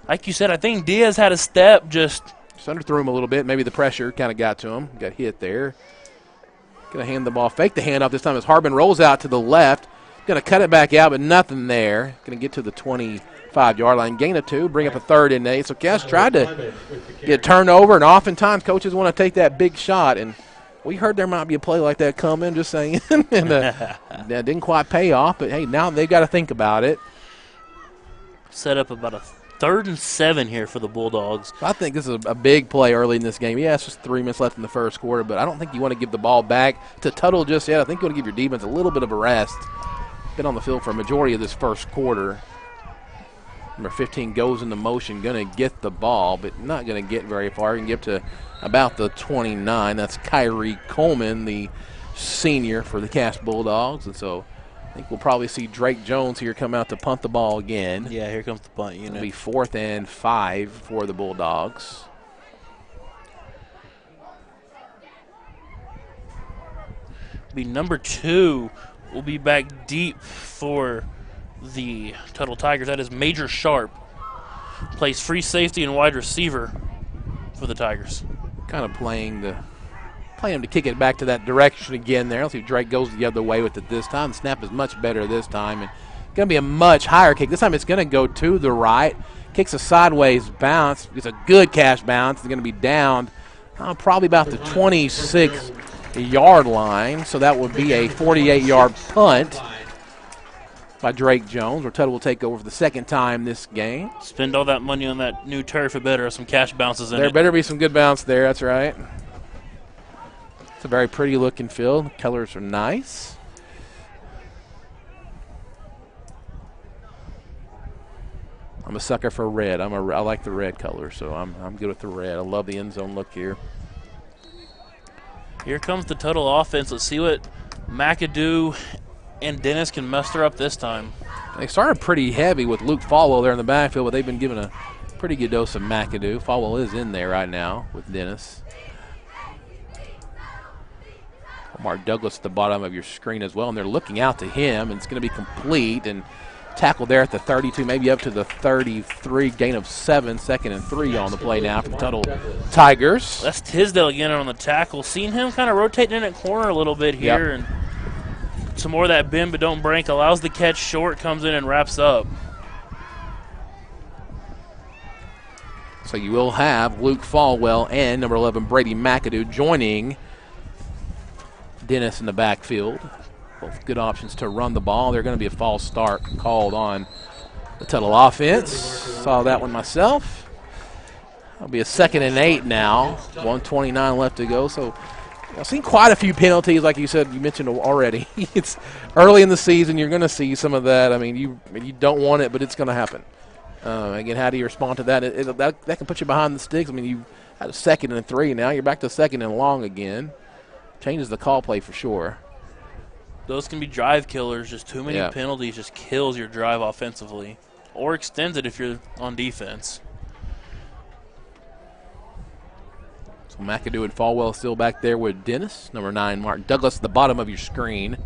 like you said, I think Diaz had a step, just underthrew him a little bit. Maybe the pressure kind of got to him. Got hit there. Going to hand the ball, fake the handoff this time as Harbin rolls out to the left. Going to cut it back out, but nothing there. Going to get to the 25-yard line. Gain of 2, bring up a 3rd and 8. So Cash tried to get turned over, and oftentimes coaches want to take that big shot. And we heard there might be a play like that coming, just saying. And that didn't quite pay off, but, hey, now they've got to think about it. Set up about a 3rd and 7 here for the Bulldogs. I think this is a big play early in this game. Yeah, it's just 3 minutes left in the first quarter, but I don't think you want to give the ball back to Tuttle just yet. I think you want to give your defense a little bit of a rest. Been on the field for a majority of this first quarter. Number 15 goes into motion, going to get the ball, but not going to get very far. He can get to about the 29. That's Kyrie Coleman, the senior for the Cash Bulldogs, and so I think we'll probably see Drake Jones here come out to punt the ball again. Yeah, here comes the punt unit. It'll be 4th and 5 for the Bulldogs. Be number 2 will be back deep for the Tuttle Tigers. That is Major Sharp. Plays free safety and wide receiver for the Tigers. Kind of playing him to kick it back to that direction again there. Let's see if Drake goes the other way with it this time. The snap is much better this time. And going to be a much higher kick. This time it's going to go to the right. Kicks a sideways bounce. It's a good Cash bounce. It's going to be down probably about the 26-yard line. So that would be a 48-yard punt by Drake Jones, where Tuttle will take over for the second time this game. Spend all that money on that new turf, it better have some Cash bounces in it. There better be some good bounce there, that's right. It's a very pretty looking field. The colors are nice. I'm a sucker for red. I like the red color, so I'm good with the red. I love the end zone look here. Here comes the Tuttle offense. Let's see what McAdoo and Dennis can muster up this time. They started pretty heavy with Luke Falwell there in the backfield, but they've been given a pretty good dose of McAdoo. Falwell is in there right now with Dennis. Mark Douglas at the bottom of your screen as well, and they're looking out to him, and it's going to be complete and tackled there at the 32, maybe up to the 33, gain of 7, 2nd and 3 on the play now for the Tuttle Tigers. That's Tisdale again on the tackle. Seen him kind of rotating in that corner a little bit here, and some more of that bend but don't break, allows the catch short, comes in and wraps up. So you will have Luke Falwell and number 11 Brady McAdoo joining Dennis in the backfield. Both good options to run the ball. They're going to be a false start called on the Tuttle offense. Saw that one myself. It'll be a 2nd and 8 now. 1:29 left to go. So I've seen quite a few penalties, like you said, you mentioned already. It's early in the season. You're going to see some of that. I mean, you don't want it, but it's going to happen. Again, how do you respond to that? That can put you behind the sticks. I mean, you had a 2nd and 3. Now you're back to 2nd and long again. Changes the call play for sure. Those can be drive killers. Just too many penalties just kills your drive offensively, or extends it if you're on defense. So McAdoo and Falwell still back there with Dennis. Number 9, Mark Douglas at the bottom of your screen.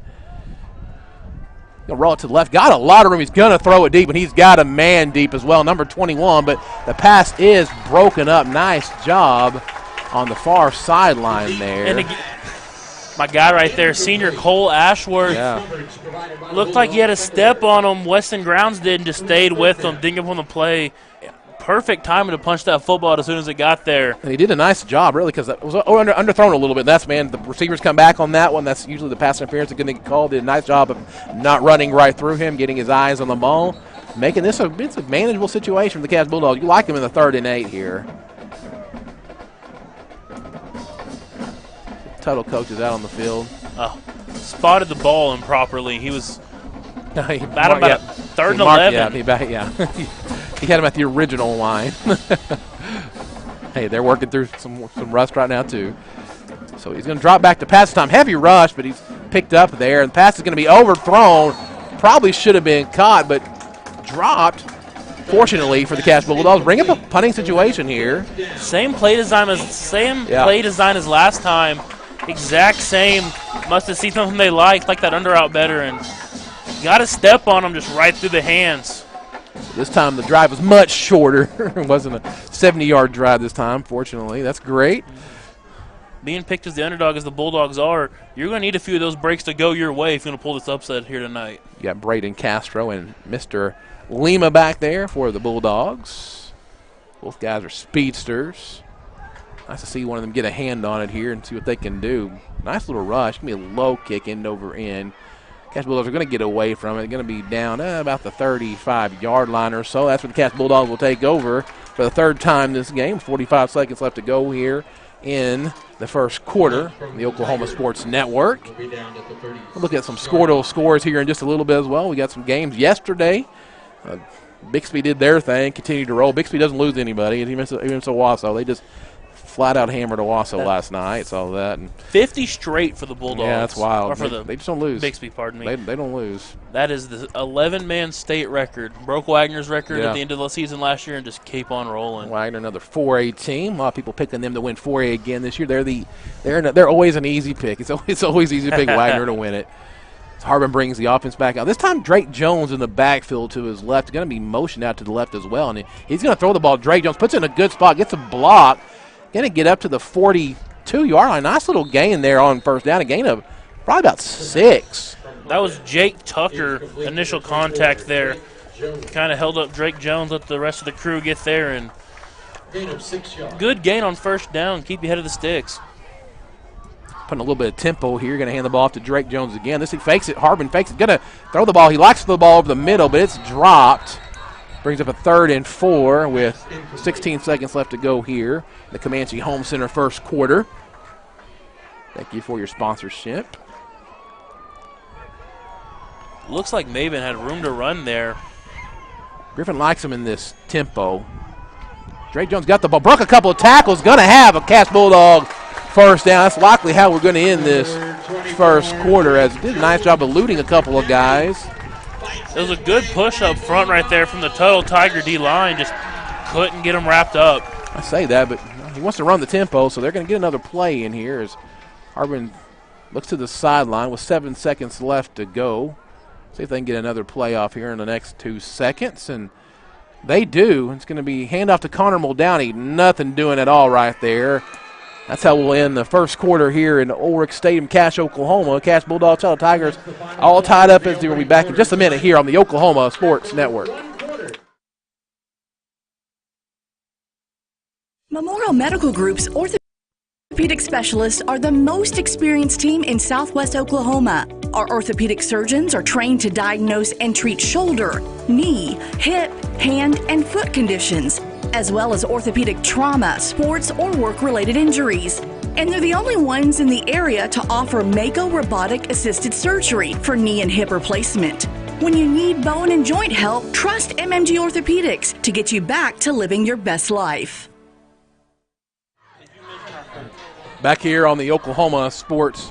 He'll roll it to the left. Got a lot of room. He's going to throw it deep, and he's got a man deep as well, number 21. But the pass is broken up. Nice job on the far sideline there. And my guy right there, senior Cole Ashworth, looked like he had a step on him. Weston Grounds did and just stayed with him, didn't give him the play. Perfect timing to punch that football as soon as it got there. And he did a nice job, really, because it was underthrown a little bit. That's, man, the receivers come back on that one. That's usually the pass interference that's going to get called. Did a nice job of not running right through him, getting his eyes on the ball, making this a manageable situation for the Cass Bulldogs. You like him in the 3rd and 8 here. Tuttle coach is out on the field. Spotted the ball improperly. He was about 3rd and 11. He had him at the original line. Hey, they're working through some rust right now, too. So he's going to drop back to pass time. Heavy rush, but he's picked up there. And the pass is going to be overthrown. Probably should have been caught, but dropped. Fortunately for the Cass Bulldogs, bring up a punting situation here. Same play design as last time. Exact same. Must have seen something they liked, like that under out better, and got a step on him just right through the hands. This time the drive was much shorter. It wasn't a 70-yard drive this time, fortunately. That's great. Being picked as the underdog as the Bulldogs are, you're going to need a few of those breaks to go your way if you're going to pull this upset here tonight. You got Braden Castro and Mr. Lima back there for the Bulldogs. Both guys are speedsters. Nice to see one of them get a hand on it here and see what they can do. Nice little rush. Going to be a low kick end over end. Cass Bulldogs are going to get away from it. Going to be down about the 35-yard line or so. That's when the Cass Bulldogs will take over for the 3rd time this game. 45 seconds left to go here in the 1st quarter. The Oklahoma Sports Network. We'll look at some Squirtle scores here in just a little bit as well. We got some games yesterday. Bixby did their thing, continued to roll. Bixby doesn't lose anybody. Even so Owasso, they just flat-out hammered Owasso last night. Saw that. And 50 straight for the Bulldogs. Yeah, that's wild. Or for they just don't lose. Bixby, pardon me. They don't lose. That is the 11-man state record. Broke Wagner's record at the end of the season last year and just keep on rolling. Wagner, another 4A team. A lot of people picking them to win 4A again this year. They're always an easy pick. It's always easy to pick Wagner to win it. Harbin brings the offense back out. This time Drake Jones in the backfield to his left. Going to be motioned out to the left as well. And he's going to throw the ball. Drake Jones puts it in a good spot, gets a block. Going to get up to the 42-yard line. Nice little gain there on 1st down. A gain of probably about 6. That was Jake Tucker, initial contact there. Kind of held up Drake Jones, let the rest of the crew get there. And good gain on 1st down. Keep you ahead of the sticks. Putting a little bit of tempo here. Going to hand the ball off to Drake Jones again. This he fakes it. Harbin fakes it. Going to throw the ball. He likes to throw the ball over the middle, but it's dropped. Brings up a 3rd and 4 with 16 seconds left to go here. The Comanche Home Center 1st quarter. Thank you for your sponsorship. Looks like Maven had room to run there. Griffin likes him in this tempo. Drake Jones got the ball. Broke a couple of tackles. Going to have a Cass Bulldog 1st down. That's likely how we're going to end this 1st quarter, as he did a nice job of eluding a couple of guys. It was a good push up front right there from the Tuttle Tiger D-line. Just couldn't get him wrapped up. I say that, but he wants to run the tempo, so they're going to get another play in here as Harbin looks to the sideline with 7 seconds left to go. See if they can get another play off here in the next 2 seconds, and they do. It's going to be handoff to Connor Muldowney. Nothing doing at all right there. That's how we'll end the 1st quarter here in Ulrich Stadium, Cache, Oklahoma. Cache Bulldogs, Tuttle Tigers all tied up as we'll be back in just a minute here on the Oklahoma Sports Network. Memorial Medical Group's orthopedic specialists are the most experienced team in Southwest Oklahoma. Our orthopedic surgeons are trained to diagnose and treat shoulder, knee, hip, hand, and foot conditions, as well as orthopedic trauma, sports, or work-related injuries. And they're the only ones in the area to offer Mako robotic-assisted surgery for knee and hip replacement. When you need bone and joint help, trust MMG Orthopedics to get you back to living your best life. Back here on the Oklahoma Sports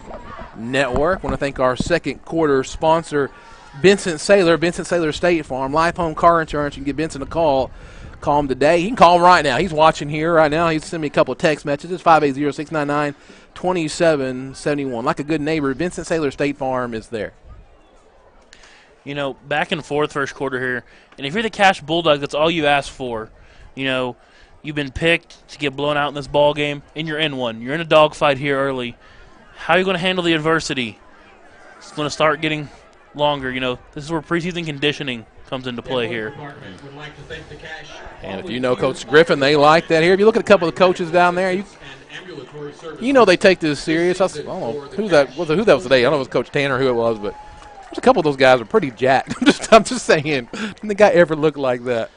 Network, I want to thank our 2nd quarter sponsor, Benson Saylor State Farm, Life Home Car Insurance. You can give Benson a call. Call him today. He can call him right now. He's watching here right now. He's sending me a couple of text messages. 580-699-2771. Like a good neighbor, Vincent Saylor State Farm is there. You know, back and forth first quarter here. And if you're the Cash Bulldogs, that's all you ask for. You know, you've been picked to get blown out in this ball game, and you're in one. You're in a dogfight here early. How are you going to handle the adversity? It's going to start getting longer. You know, this is where preseason conditioning comes into play here. And if you know Coach Griffin, they like that here. If you look at a couple of the coaches down there, you know they take this serious. I don't know who that was today. I don't know if it was Coach Tanner or who it was, but there's a couple of those guys are pretty jacked. I'm just saying. Didn't the guy ever look like that?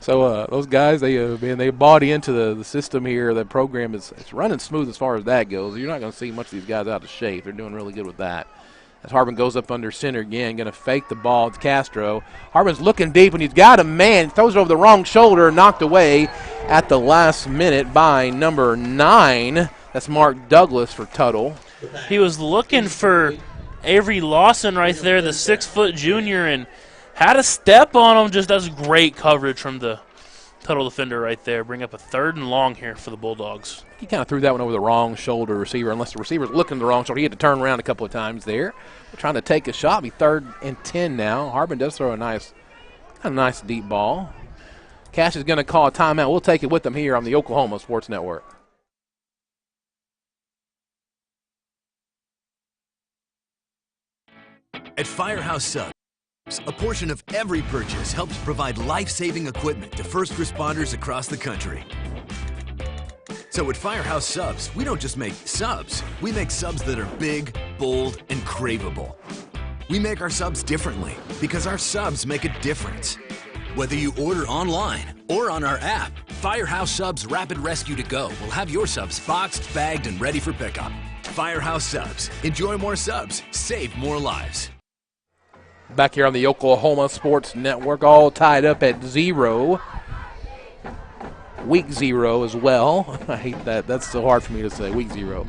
So those guys, they bought into the system here. The program it's running smooth as far as that goes. You're not going to see much of these guys out of shape. They're doing really good with that. As Harbin goes up under center again, going to fake the ball to Castro. Harbin's looking deep, and he's got a man. Throws it over the wrong shoulder, knocked away at the last minute by number 9. That's Mark Douglas for Tuttle. He was looking for Avery Lawson right there, the 6-foot junior, and had a step on him. Just that's great coverage from the Tuttle defender right there. Bring up a 3rd and long here for the Bulldogs. He kind of threw that one over the wrong shoulder receiver, unless the receiver's looking the wrong shoulder. He had to turn around a couple of times there. Trying to take a shot. Be 3rd and 10 now. Harbin does throw a nice deep ball. Cash is going to call a timeout. We'll take it with them here on the Oklahoma Sports Network. At Firehouse Subs, a portion of every purchase helps provide life-saving equipment to first responders across the country. So at Firehouse Subs, we don't just make subs. We make subs that are big, bold, and craveable. We make our subs differently because our subs make a difference. Whether you order online or on our app, Firehouse Subs Rapid Rescue to Go will have your subs boxed, bagged, and ready for pickup. Firehouse Subs. Enjoy more subs. Save more lives. Back here on the Oklahoma Sports Network, all tied up at 0. Week 0 as well. I hate that. That's so hard for me to say, week 0.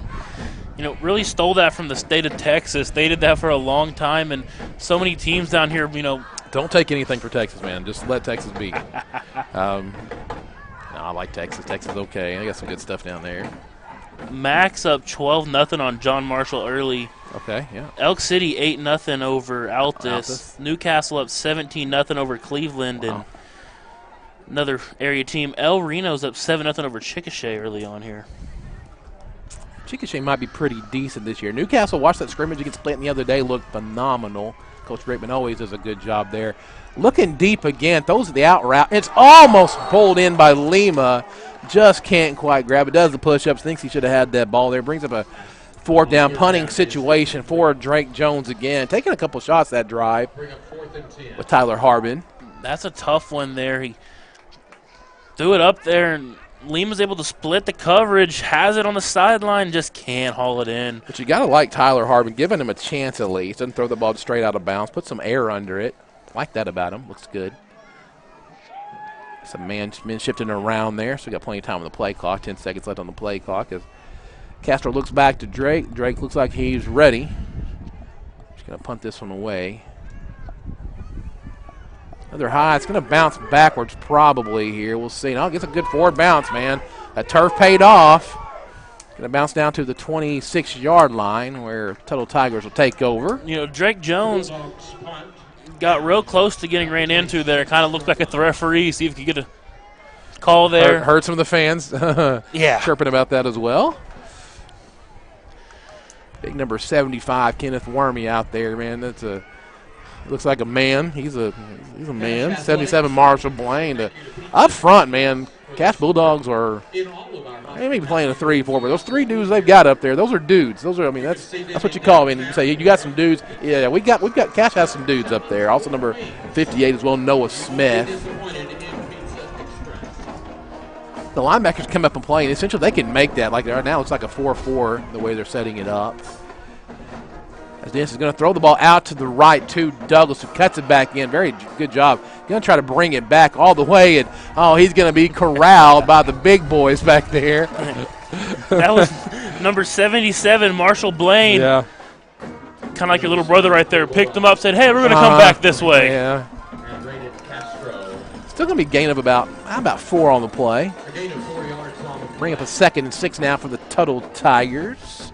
You know, really stole that from the state of Texas. They did that for a long time, and so many teams down here, you know. Don't take anything for Texas, man. Just let Texas be. No, I like Texas. Texas is okay. I got some good stuff down there. Max up 12-0 on John Marshall early. Okay, yeah. Elk City 8-0 over Altus. Newcastle up 17-0 over Cleveland. Wow. And another area team, El Reno's up 7-0 over Chickasha early on here. Chickasha might be pretty decent this year. Newcastle watched that scrimmage against Clinton the other day, looked phenomenal. Coach Brakeman always does a good job there. Looking deep again, throws the out route. It's almost pulled in by Lima. Just can't quite grab it. Does the push-ups. Thinks he should have had that ball there. Brings up a 4th down punting situation for Drake Jones again. Taking a couple shots that drive with Tyler Harbin. That's a tough one there. He threw it up there, and Lima's able to split the coverage, has it on the sideline, just can't haul it in. But you got to like Tyler Harbin, giving him a chance at least. Doesn't throw the ball straight out of bounds. Put some air under it. Like that about him. Looks good. Some men shifting around there, so we got plenty of time on the play clock. 10 seconds left on the play clock as Castro looks back to Drake. Drake looks like he's ready. Just going to punt this one away. Another high. It's going to bounce backwards probably here. We'll see. No, it gets a good forward bounce, man. That turf paid off. Going to bounce down to the 26-yard line where Tuttle Tigers will take over. You know, Drake Jones got real close to getting ran into there. Kind of looked back at the referee, see if he could get a call there. Heard some of the fans chirping about that as well. Big number 75, Kenneth Wormy out there, man. That's looks like a man. He's a man. 77, Marshall Blaine. Up front, man, Cash Bulldogs are they may be playing a 3-4, but those 3 dudes they've got up there, those are dudes. Those are, I mean, that's what you call. I mean, you say you got some dudes. Yeah, we've got Cash has some dudes up there. Also number 58 as well, Noah Smith. The linebackers come up and play, and essentially they can make that. Like right now, it's like a 4-4 the way they're setting it up. As Dennis is going to throw the ball out to the right to Douglas, who cuts it back in. Very good job. Going to try to bring it back all the way, and he's going to be corralled by the big boys back there. That was number 77, Marshall Blaine. Yeah. Kind of like your little brother right there. Picked him up, said, hey, we're going to come back this way. Yeah. Still going to be gain of about 4 on the play. Bring up a 2nd and 6 now for the Tuttle Tigers.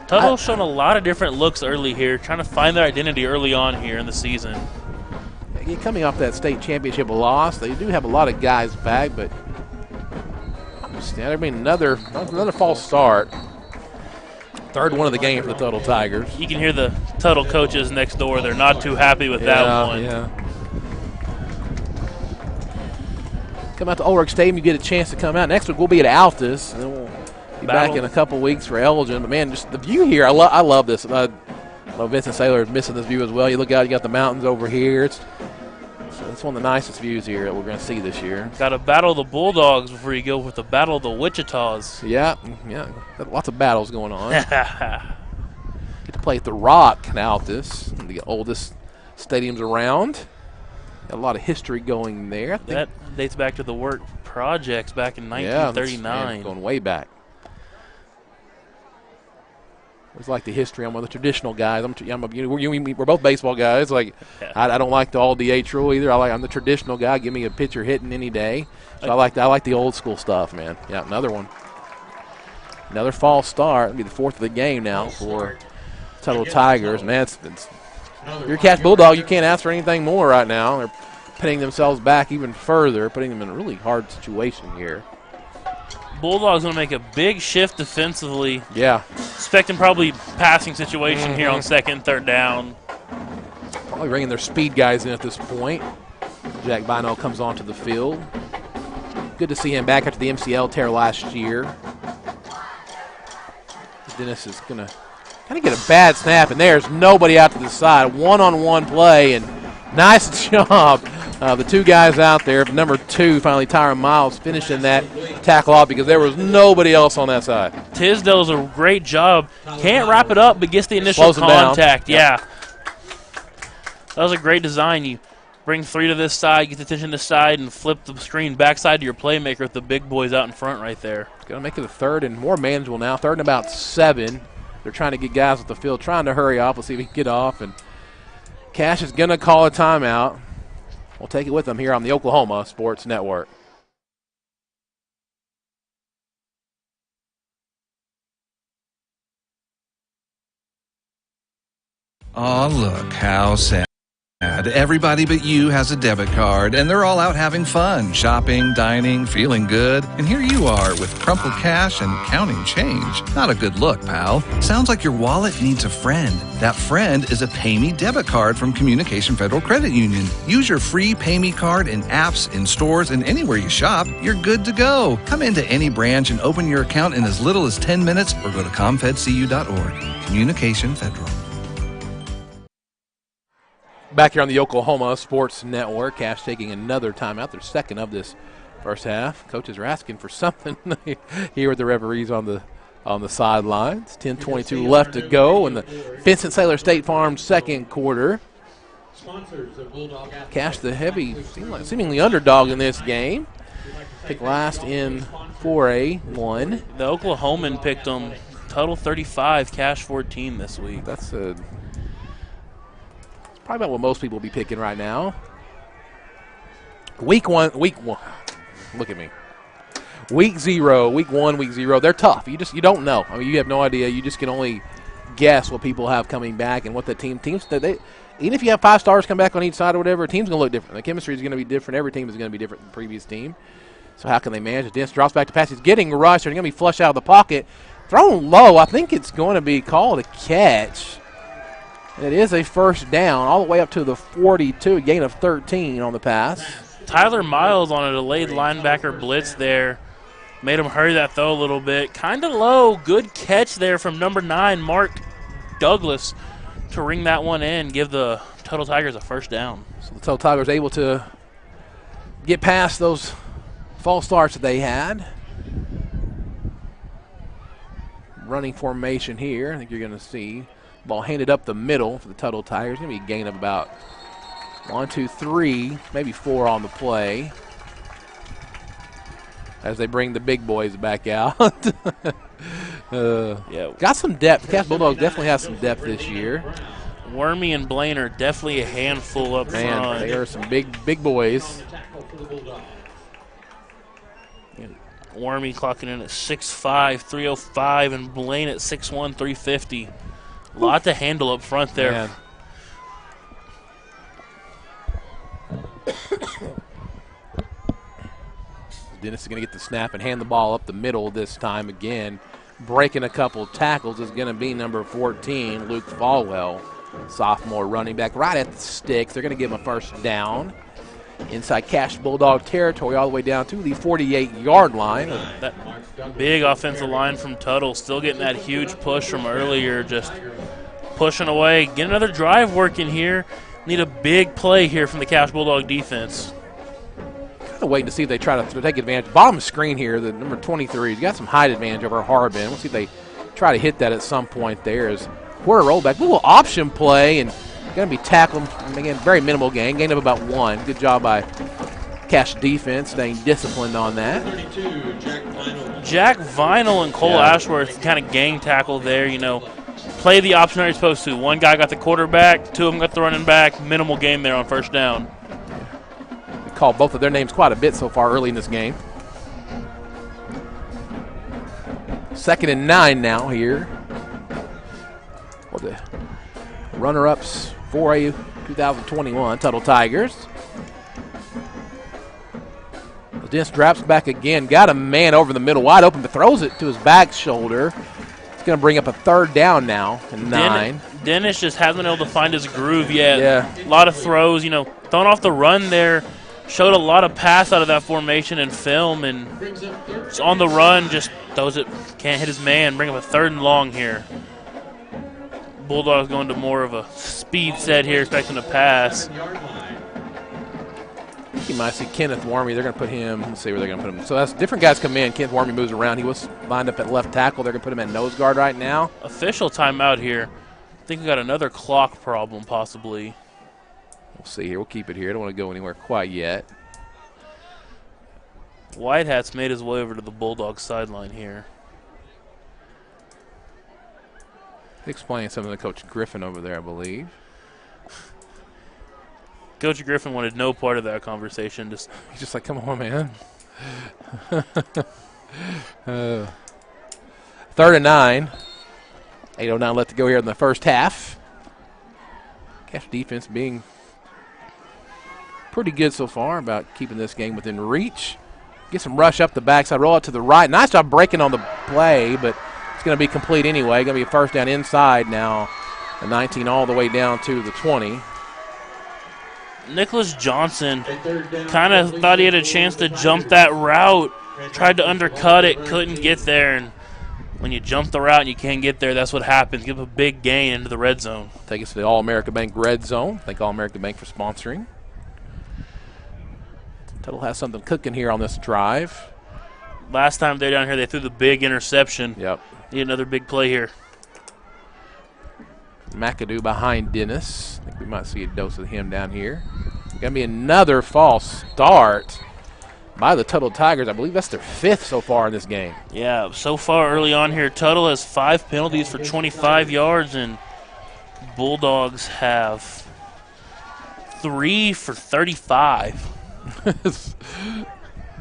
Tuttle's shown a lot of different looks early here, trying to find their identity early on here in the season. Again, coming off that state championship loss, they do have a lot of guys back, but I mean, another false start. Third one of the game for the Tuttle Tigers. You can hear the Tuttle coaches next door. They're not too happy with that one. Yeah. Come out to Ulrich Stadium, you get a chance to come out. Next week we'll be at Altus, and then we'll be back in a couple weeks for Elgin. But man, just the view here, I love this. I know Vincent Saylor is missing this view as well. You look out, you got the mountains over here. It's one of the nicest views here that we're going to see this year. Got to battle the Bulldogs before you go with the battle of the Wichitas. Yeah, got lots of battles going on. Get to play at the Rock in Altus, the oldest stadiums around. Got a lot of history going there. That dates back to the work projects back in 1939. Yeah, going way back. It's like the history. I'm one of the traditional guys. We're both baseball guys. Like, yeah. I don't like the all DH rule either. I'm the traditional guy. Give me a pitcher hitting any day. So I like the old school stuff, man. Yeah, another one. Another false start. It'll be the fourth of the game now for Tuttle Tigers. Man, your Cash Bulldog, you can't ask for anything more right now. They're pinning themselves back even further, putting them in a really hard situation here. Bulldogs going to make a big shift defensively. Yeah. Expecting probably passing situation here on second, third down. Probably bringing their speed guys in at this point. Jack Bino comes onto the field. Good to see him back after the MCL tear last year. Dennis is going to kind of get a bad snap, and there's nobody out to the side. One-on-one play, and nice job. The two guys out there, number 2, finally Tyron Miles, finishing that tackle off because there was nobody else on that side. Tisdale's a great job. Can't wrap it up, but gets the initial contact. Yeah. That was a great design. You bring 3 to this side, get the attention to this side, and flip the screen backside to your playmaker with the big boys out in front right there. It's going to make it a third and more manageable now. Third and about 7. They're trying to get guys off the field, trying to hurry up. Let's see if he can get off. And Cash is going to call a timeout. We'll take it with them here on the Oklahoma Sports Network. Oh, look, how sad. Everybody but you has a debit card, and they're all out having fun, shopping, dining, feeling good. And here you are with crumpled cash and counting change. Not a good look, pal. Sounds like your wallet needs a friend. That friend is a PayMe debit card from Communication Federal Credit Union. Use your free PayMe card in apps, in stores, and anywhere you shop. You're good to go. Come into any branch and open your account in as little as 10 minutes or go to comfedcu.org. Communication Federal. Back here on the Oklahoma Sports Network, Cash taking another timeout, their second of this first half. Coaches are asking for something here with the referees on the sidelines. 10:22 left to go in the Vincent Saylor State Farm second quarter. Cash the heavy, seemingly underdog in this game. Picked last in 4A1. The Oklahoman picked them. Total 35, Cash 14 this week. That's probably about what most people will be picking right now. Week one. Look at me. Week 1, they're tough. You don't know. I mean, you have no idea. You just can only guess what people have coming back and what the teams. Even if you have 5 stars come back on each side or whatever, a team's going to look different. The chemistry is going to be different. Every team is going to be different than the previous team. So how can they manage it? Dennis drops back to pass. He's getting rushed. They're going to be flushed out of the pocket. Thrown low. I think it's going to be called a catch. It is a first down all the way up to the 42, a gain of 13 on the pass. Tyler Miles on a delayed linebacker blitz there. Made him hurry that throw a little bit. Kind of low. Good catch there from number 9, Mark Douglas, to ring that one in, give the Tuttle Tigers a first down. So the Tuttle Tigers able to get past those false starts that they had. Running formation here. I think you're going to see ball handed up the middle for the Tuttle Tigers. Going to be a gain of about 1, 2, 3, maybe 4 on the play as they bring the big boys back out. Got some depth. Cass Bulldogs definitely has some depth this year. Wormy and Blaine are definitely a handful up front. They are some big boys. Wormy clocking in at 6'5", 305, and Blaine at 6'1", 350. A lot to handle up front there. Man. Dennis is going to get the snap and hand the ball up the middle this time again. Breaking a couple tackles is going to be number 14, Luke Falwell, sophomore running back, right at the sticks. They're going to give him a first down. Inside Cash Bulldog territory all the way down to the 48-yard line. That big offensive line from Tuttle still getting that huge push from earlier, just pushing away. Get another drive working here. Need a big play here from the Cash Bulldog defense. Kind of waiting to see if they try to take advantage. Bottom screen here, the number 23, he's got some height advantage over Harbin. We'll see if they try to hit that at some point there. As quarter rollback, little option play, and going to be tackled. Again, very minimal gain of about 1. Good job by Cash defense, staying disciplined on that. 32, Jack Vinyl and Cole Ashworth kind of gang tackle there, you know. Play the option how you're supposed to. One guy got the quarterback, 2 of them got the running back. Minimal gain there on first down. We called both of their names quite a bit so far early in this game. 2nd and 9 now here. For the runner-ups 4A 2021 Tuttle Tigers. Dennis drops back again. Got a man over the middle, wide open, but throws it to his back shoulder. It's going to bring up a 3rd down now and 9. Dennis just hasn't been able to find his groove yet. Yeah. A lot of throws, you know, throwing off the run there. Showed a lot of pass out of that formation and film, and on the run just throws it, can't hit his man. Bring up a 3rd and long here. Bulldogs going to more of a speed set here, expecting a pass. You might see Kenneth Wormy. They're going to put him. Let's see where they're going to put him. So that's different guys come in. Kenneth Wormy moves around. He was lined up at left tackle. They're going to put him at nose guard right now. Official timeout here. I think we got another clock problem possibly. We'll see here. We'll keep it here. I don't want to go anywhere quite yet. Whitehat's made his way over to the Bulldogs sideline here. Explaining something to Coach Griffin over there, I believe. Coach Griffin wanted no part of that conversation. He's just like, come on, man. 3rd and 9. 8:09 left to go here in the first half. Cash defense being pretty good so far about keeping this game within reach. Get some rush up the backside, roll it to the right. Nice job breaking on the play, but it's going to be complete anyway. Going to be a first down inside now. The 19 all the way down to the 20. Nicholas Johnson kind of thought he had a chance to jump that route. Tried to undercut it, couldn't get there. And when you jump the route and you can't get there, that's what happens. Give a big gain into the red zone. Take us to the All-America Bank red zone. Thank All-America Bank for sponsoring. Tuttle has something cooking here on this drive. Last time they're down here, they threw the big interception. Yep. Need another big play here. McAdoo behind Dennis. I think we might see a dose of him down here. Going to be another false start by the Tuttle Tigers. I believe that's their 5th so far in this game. Yeah, so far early on here, Tuttle has 5 penalties for 25 yards, and Bulldogs have 3 for 35.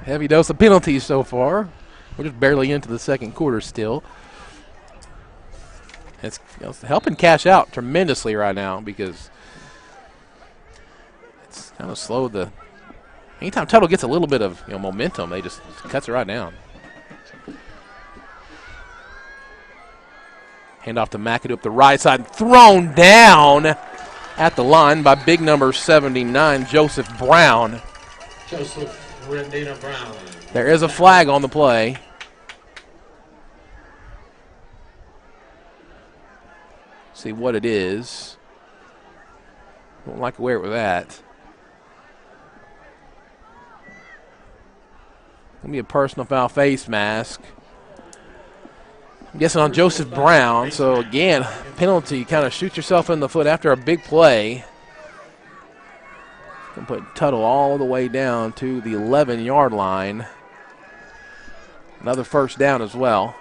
Heavy dose of penalties so far. We're just barely into the second quarter still. It's helping Cash out tremendously right now because it's kind of slowed the. Anytime Tuttle gets a little bit of momentum, they just cuts it right down. Hand off to McAdoo up the right side, thrown down at the line by big number 79, Joseph Brown. Joseph Rendina Brown. There is a flag on the play. See what it is. Don't like where it was at. Gonna be a personal foul face mask. I'm guessing on Joseph Brown. So again, penalty. Kind of shoot yourself in the foot after a big play. Gonna put Tuttle all the way down to the 11-yard line. Another first down as well.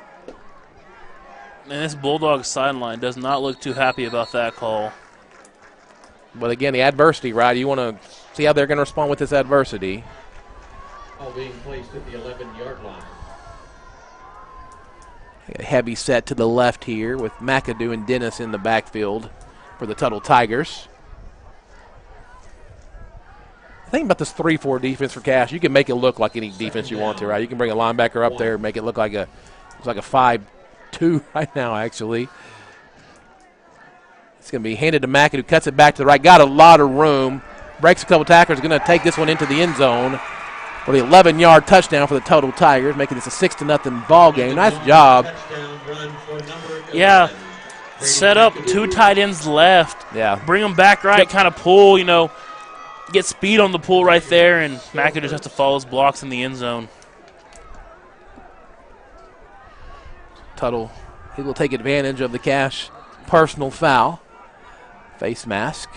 And this Bulldogs sideline does not look too happy about that call. But again, the adversity, right? You want to see how they're going to respond with this adversity. All being placed at the 11-yard line. A heavy set to the left here with McAdoo and Dennis in the backfield for the Tuttle Tigers. The thing about this 3-4 defense for Cash, you can make it look like any defense you want to, right? You can bring a linebacker up there and make it look like a 5-2 right now, actually. It's going to be handed to McAdoo, cuts it back to the right, got a lot of room, breaks a couple tackles, going to take this one into the end zone for the 11-yard touchdown for the Tuttle Tigers, making this a 6-0 ball game. Nice job. Yeah, set up 2 tight ends left. Yeah. Bring them back right, kind of pull, get speed on the pull right there, and McAdoo just has to follow his blocks in the end zone. Tuttle, he will take advantage of the Cash personal foul. Face mask.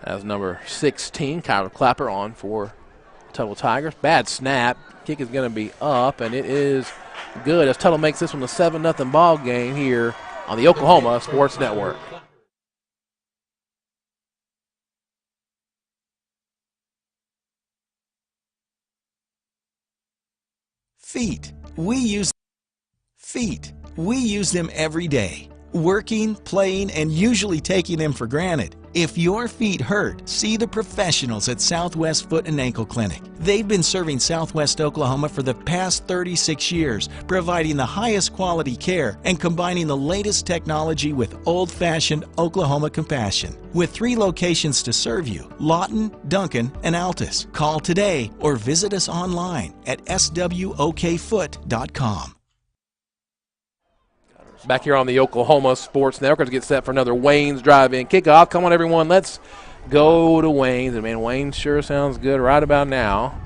As number 16, Kyler Clapper, on for Tuttle Tigers. Bad snap. Kick is going to be up, and it is good as Tuttle makes this one a 7-0 ball game here on the Oklahoma Sports Network. Feet. We use them every day. Working, playing, and usually taking them for granted. If your feet hurt, see the professionals at Southwest Foot and Ankle Clinic. They've been serving Southwest Oklahoma for the past 36 years, providing the highest quality care and combining the latest technology with old-fashioned Oklahoma compassion. With 3 locations to serve you, Lawton, Duncan, and Altus. Call today or visit us online at swokfoot.com. Back here on the Oklahoma Sports Network to get set for another Wayne's Drive-In Kickoff. Come on, everyone, let's go to Wayne's. And, man, Wayne sure sounds good right about now.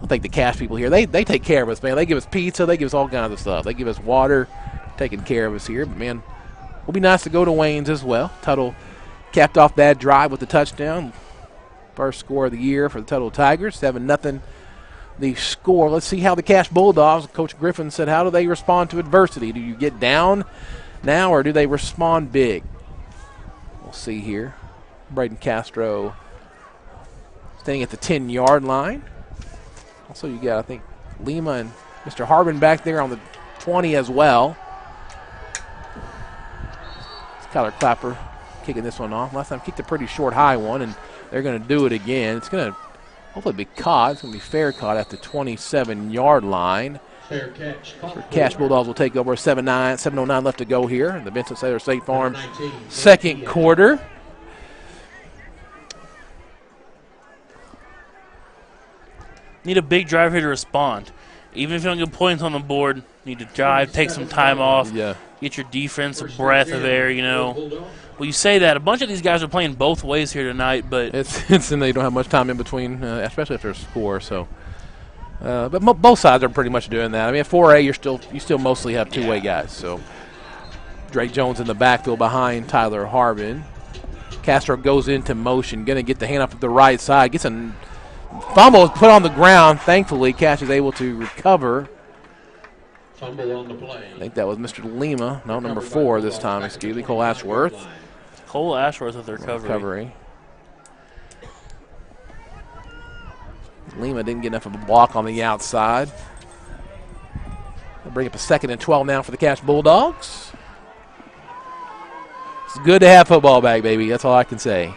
I think the Cash people here, they take care of us, man. They give us pizza. They give us all kinds of stuff. They give us water, taking care of us here. But, man, it'll be nice to go to Wayne's as well. Tuttle capped off that drive with the touchdown. First score of the year for the Tuttle Tigers, 7-0. The score. Let's see how the Cash Bulldogs, Coach Griffin said, how do they respond to adversity? Do you get down now or do they respond big? We'll see here. Braden Castro standing at the 10-yard line. Also, you got, I think, Lima and Mr. Harbin back there on the 20 as well. It's Kyler Clapper kicking this one off. Last time kicked a pretty short high one, and they're going to do it again. It's going to hopefully be caught. It's going to be fair caught at the 27-yard line. Fair catch. For Cash Bulldogs will take over. 7:09 left to go here in the Vincent Saylor State Farm second quarter. Need a big drive here to respond. Even if you don't get points on the board, need to drive, take some time off, get your defense a breath of air, Well, you say that. A bunch of these guys are playing both ways here tonight, but it's and they don't have much time in between, especially if there's a score. So, but both sides are pretty much doing that. I mean, at 4A, you still mostly have two-way guys. So, Drake Jones in the backfield behind Tyler Harbin. Castro goes into motion, going to get the handoff to the right side. Gets a fumble put on the ground. Thankfully, Cash is able to recover. Fumble on the play. I think that was Mr. Lima. No, number 4 this time. Excuse me, Cole Ashworth. Cole Ashworth with the recovery. Lima didn't get enough of a block on the outside. They'll bring up a 2nd and 12 now for the Cash Bulldogs. It's good to have football back, baby. That's all I can say.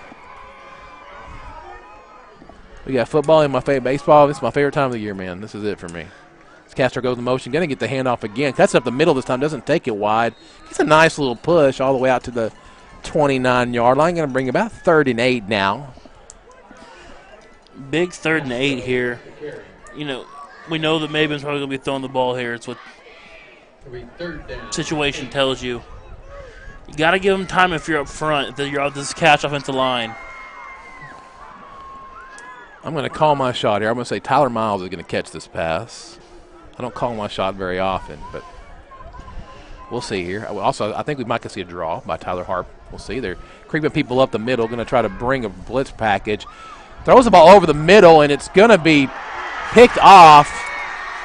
We got football and my favorite baseball. This is my favorite time of the year, man. This is it for me. As Castro goes in motion, going to get the handoff again. Cuts up the middle this time, doesn't take it wide. Gets a nice little push all the way out to the 29-yard line. Going to bring about 3rd and 8 now. Big 3rd and 8 here. We know that Maben's probably going to be throwing the ball here. It's what situation tells you. You got to give them time if you're up front, if you're out this Cash offensive line. I'm going to call my shot here. I'm going to say Tyler Miles is going to catch this pass. I don't call my shot very often, but we'll see here. Also, I think we might see a draw by Tyler Harp. We'll see. They're creeping people up the middle, going to try to bring a blitz package. Throws the ball over the middle, and it's going to be picked off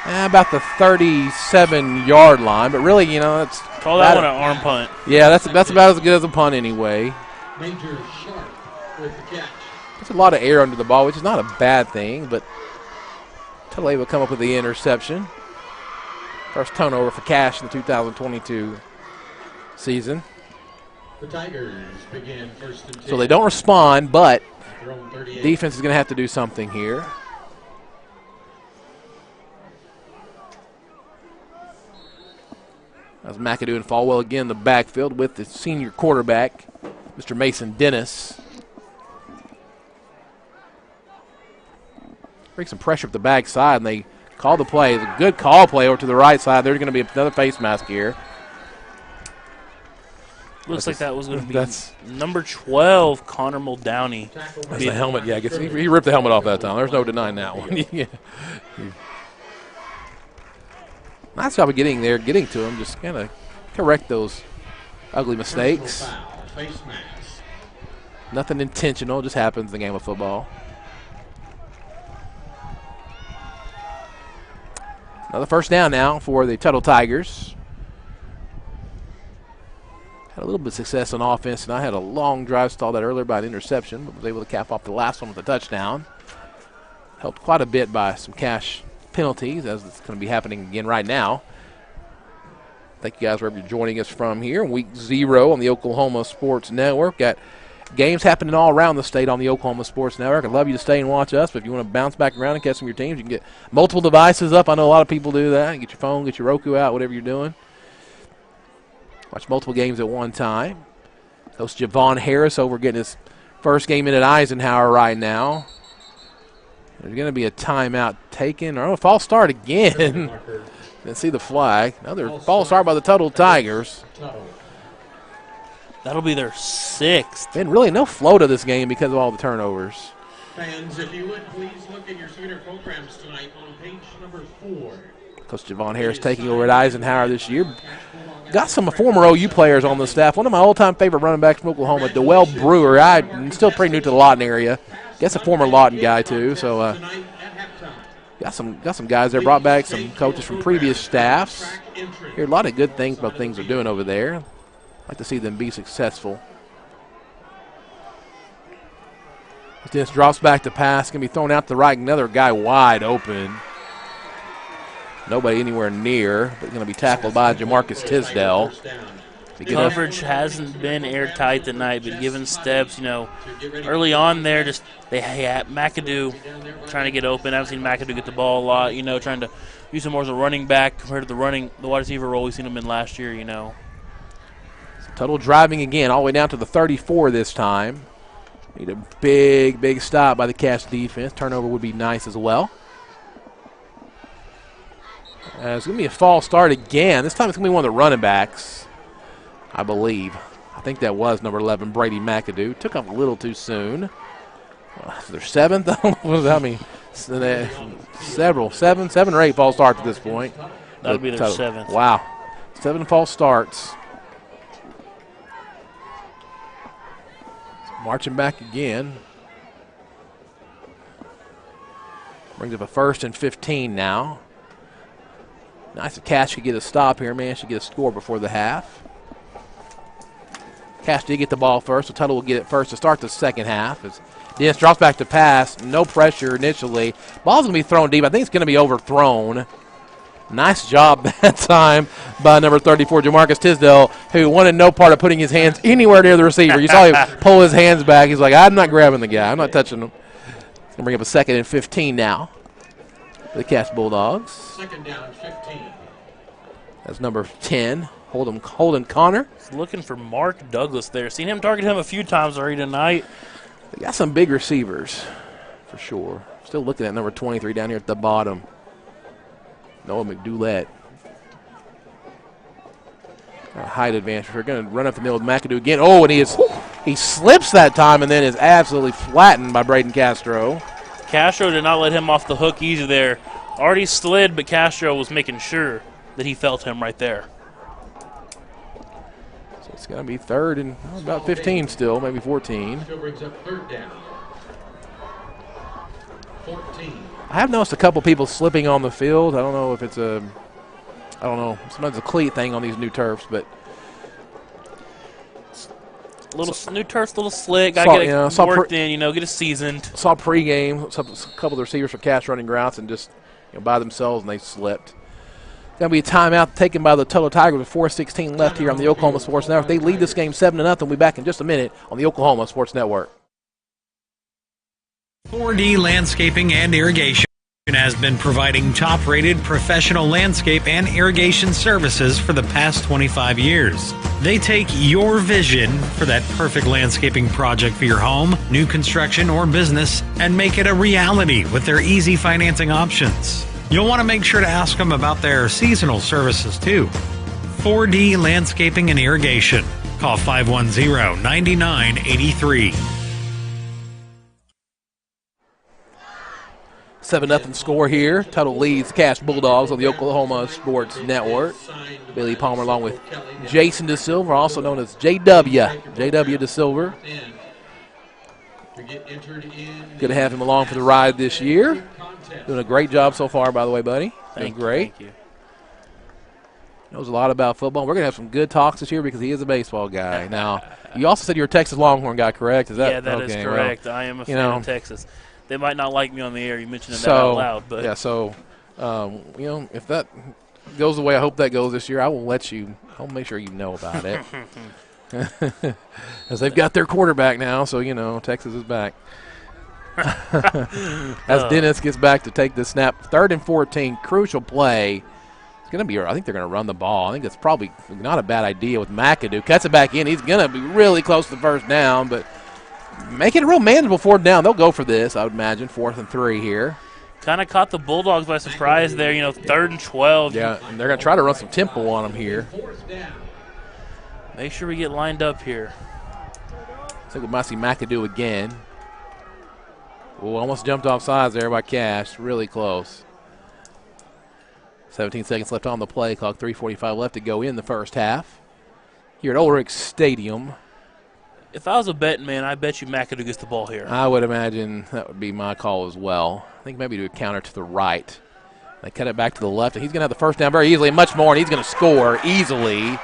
about the 37-yard line. But really, it's call that one an arm punt. Yeah, that's about as good as a punt anyway. Major Sharp with the catch. There's a lot of air under the ball, which is not a bad thing, but Tuttle able to come up with the interception. First turnover for Cash in the 2022 season. The Tigers begin first and 10. So they don't respond, but defense is going to have to do something here. As McAdoo and Falwell again in the backfield with the senior quarterback, Mr. Mason Dennis. Bring some pressure up the backside, and they call the play. It's a good call play over to the right side. There's going to be another face mask here. Looks like that was going to be number 12, Connor Muldowney. That's the helmet. Yeah, he ripped the helmet off that time. There's no denying that one. Yeah. Nice job of getting to him, just kind of correct those ugly mistakes. Nothing intentional, just happens in the game of football. Another first down now for the Tuttle Tigers. Had a little bit of success on offense, and I had a long drive stalled out earlier by an interception, but was able to cap off the last one with a touchdown. Helped quite a bit by some Cash penalties, as it's going to be happening again right now. Thank you guys wherever you're joining us from here. Week 0 on the Oklahoma Sports Network. Got games happening all around the state on the Oklahoma Sports Network. I'd love you to stay and watch us, but if you want to bounce back around and catch some of your teams, you can get multiple devices up. I know a lot of people do that. Get your phone, get your Roku out, whatever you're doing. Watch multiple games at one time. Coach Javon Harris over getting his first game in at Eisenhower right now. There's going to be a timeout taken. Or a false start again. Didn't see the flag. Another false start by the Tuttle Tigers. That'll be their 6th. Been really no flow to this game because of all the turnovers. Fans, if you would please look at your senior programs tonight on page number 4. Coach Javon Harris taking over at Eisenhower this year. Got some former OU players on the staff. One of my all-time favorite running backs from Oklahoma, Dewell Brewer. I'm still pretty new to the Lawton area. Guess a former Lawton guy too. So got some guys there. Brought back some coaches from previous staffs. Hear a lot of good things about things they're doing over there. Like to see them be successful. Dennis drops back to pass. Going to be thrown out to the right. Another guy wide open. Nobody anywhere near, but going to be tackled by Jamarcus Tisdale. Coverage hasn't been airtight tonight, but given steps, early on there, just they had McAdoo trying to get open. I haven't seen McAdoo get the ball a lot, trying to use him more as a running back compared to the wide receiver role we've seen him in last year, So Tuttle driving again, all the way down to the 34 this time. Need a big stop by the Cash defense. Turnover would be nice as well. It's going to be a false start again. This time it's going to be one of the running backs, I believe. I think that was number 11, Brady McAdoo. Took off a little too soon. Their 7th? I mean, seven or 8 false starts at this point. That would be their 7th. Wow. 7 false starts. Marching back again. Brings up a 1st and 15 now. Nice if Cash could get a stop here. Man, should get a score before the half. Cash did get the ball first, so Tuttle will get it first to start the second half. As Dennis drops back to pass. No pressure initially. Ball's going to be thrown deep. I think it's going to be overthrown. Nice job that time by number 34, Jamarcus Tisdale, who wanted no part of putting his hands anywhere near the receiver. You saw him pull his hands back. He's like, I'm not grabbing the guy. I'm not touching him. It's going to bring up a 2nd and 15 now. The Cash Bulldogs. 2nd down, 15. That's number 10, Holden Connor. He's looking for Mark Douglas there. Seen him target him a few times already tonight. They got some big receivers, for sure. Still looking at number 23 down here at the bottom. Noah McDoulette. A height advantage. We're going to run up the middle with McAdoo again. Oh, and he slips that time and then is absolutely flattened by Braden Castro. Castro did not let him off the hook easy there. Already slid, but Castro was making sure that he felt him right there. So it's going to be 3rd and about 15 still, maybe 14. Still brings up 3rd down. 14. I have noticed a couple people slipping on the field. I don't know if it's sometimes a cleat thing on these new turfs, but new turf's a little slick. Got to get it worked in, get it seasoned. Saw pregame, a couple of the receivers for Cash running routes and just by themselves, and they slipped. Going to be a timeout taken by the Tuttle Tigers with 4:16 left here on the Oklahoma Sports Network. They lead this game 7-0. We'll be back in just a minute on the Oklahoma Sports Network. 4D Landscaping and Irrigation has been providing top-rated professional landscape and irrigation services for the past 25 years. They take your vision for that perfect landscaping project for your home, new construction, or business and make it a reality with their easy financing options. You'll want to make sure to ask them about their seasonal services too. 4D Landscaping and Irrigation. Call 510-9983. 7-0 score here. Tuttle leads Cash Bulldogs on the Oklahoma Sports Network. Billy Palmer along with Jason DeSilver, also known as JW DeSilver. Good to have him along for the ride this year. Doing a great job so far, by the way, buddy. Thank you. Knows a lot about football. We're going to have some good talks this year because he is a baseball guy. Now, you also said you're a Texas Longhorn guy, correct? Yeah, that is correct. Well, I am a fan of Texas. They might not like me on the air. You mentioned that out loud. But yeah, so, if that goes the way I hope that goes this year, I will let you – I'll make sure you know about it. As they've got their quarterback now, so, Texas is back. As Dennis gets back to take the snap. 3rd and 14, crucial play. It's going to be – I think they're going to run the ball. I think that's probably not a bad idea with McAdoo. Cuts it back in. He's going to be really close to the first down, but make it a real manageable 4th down. They'll go for this, I would imagine, 4th and 3 here. Kind of caught the Bulldogs by surprise there, 3rd and 12. Yeah, and they're going to try to run some tempo on them here. Make sure we get lined up here. I think we might see McAdoo again. Oh, almost jumped off sides there by Cash. Really close. 17 seconds left on the play clock. 3:45 left to go in the first half. Here at Ulrich Stadium. If I was a betting man, I bet you McAdoo gets the ball here. I would imagine that would be my call as well. I think maybe do a counter to the right. They cut it back to the left, and he's going to have the first down very easily, and much more, and he's going to score easily.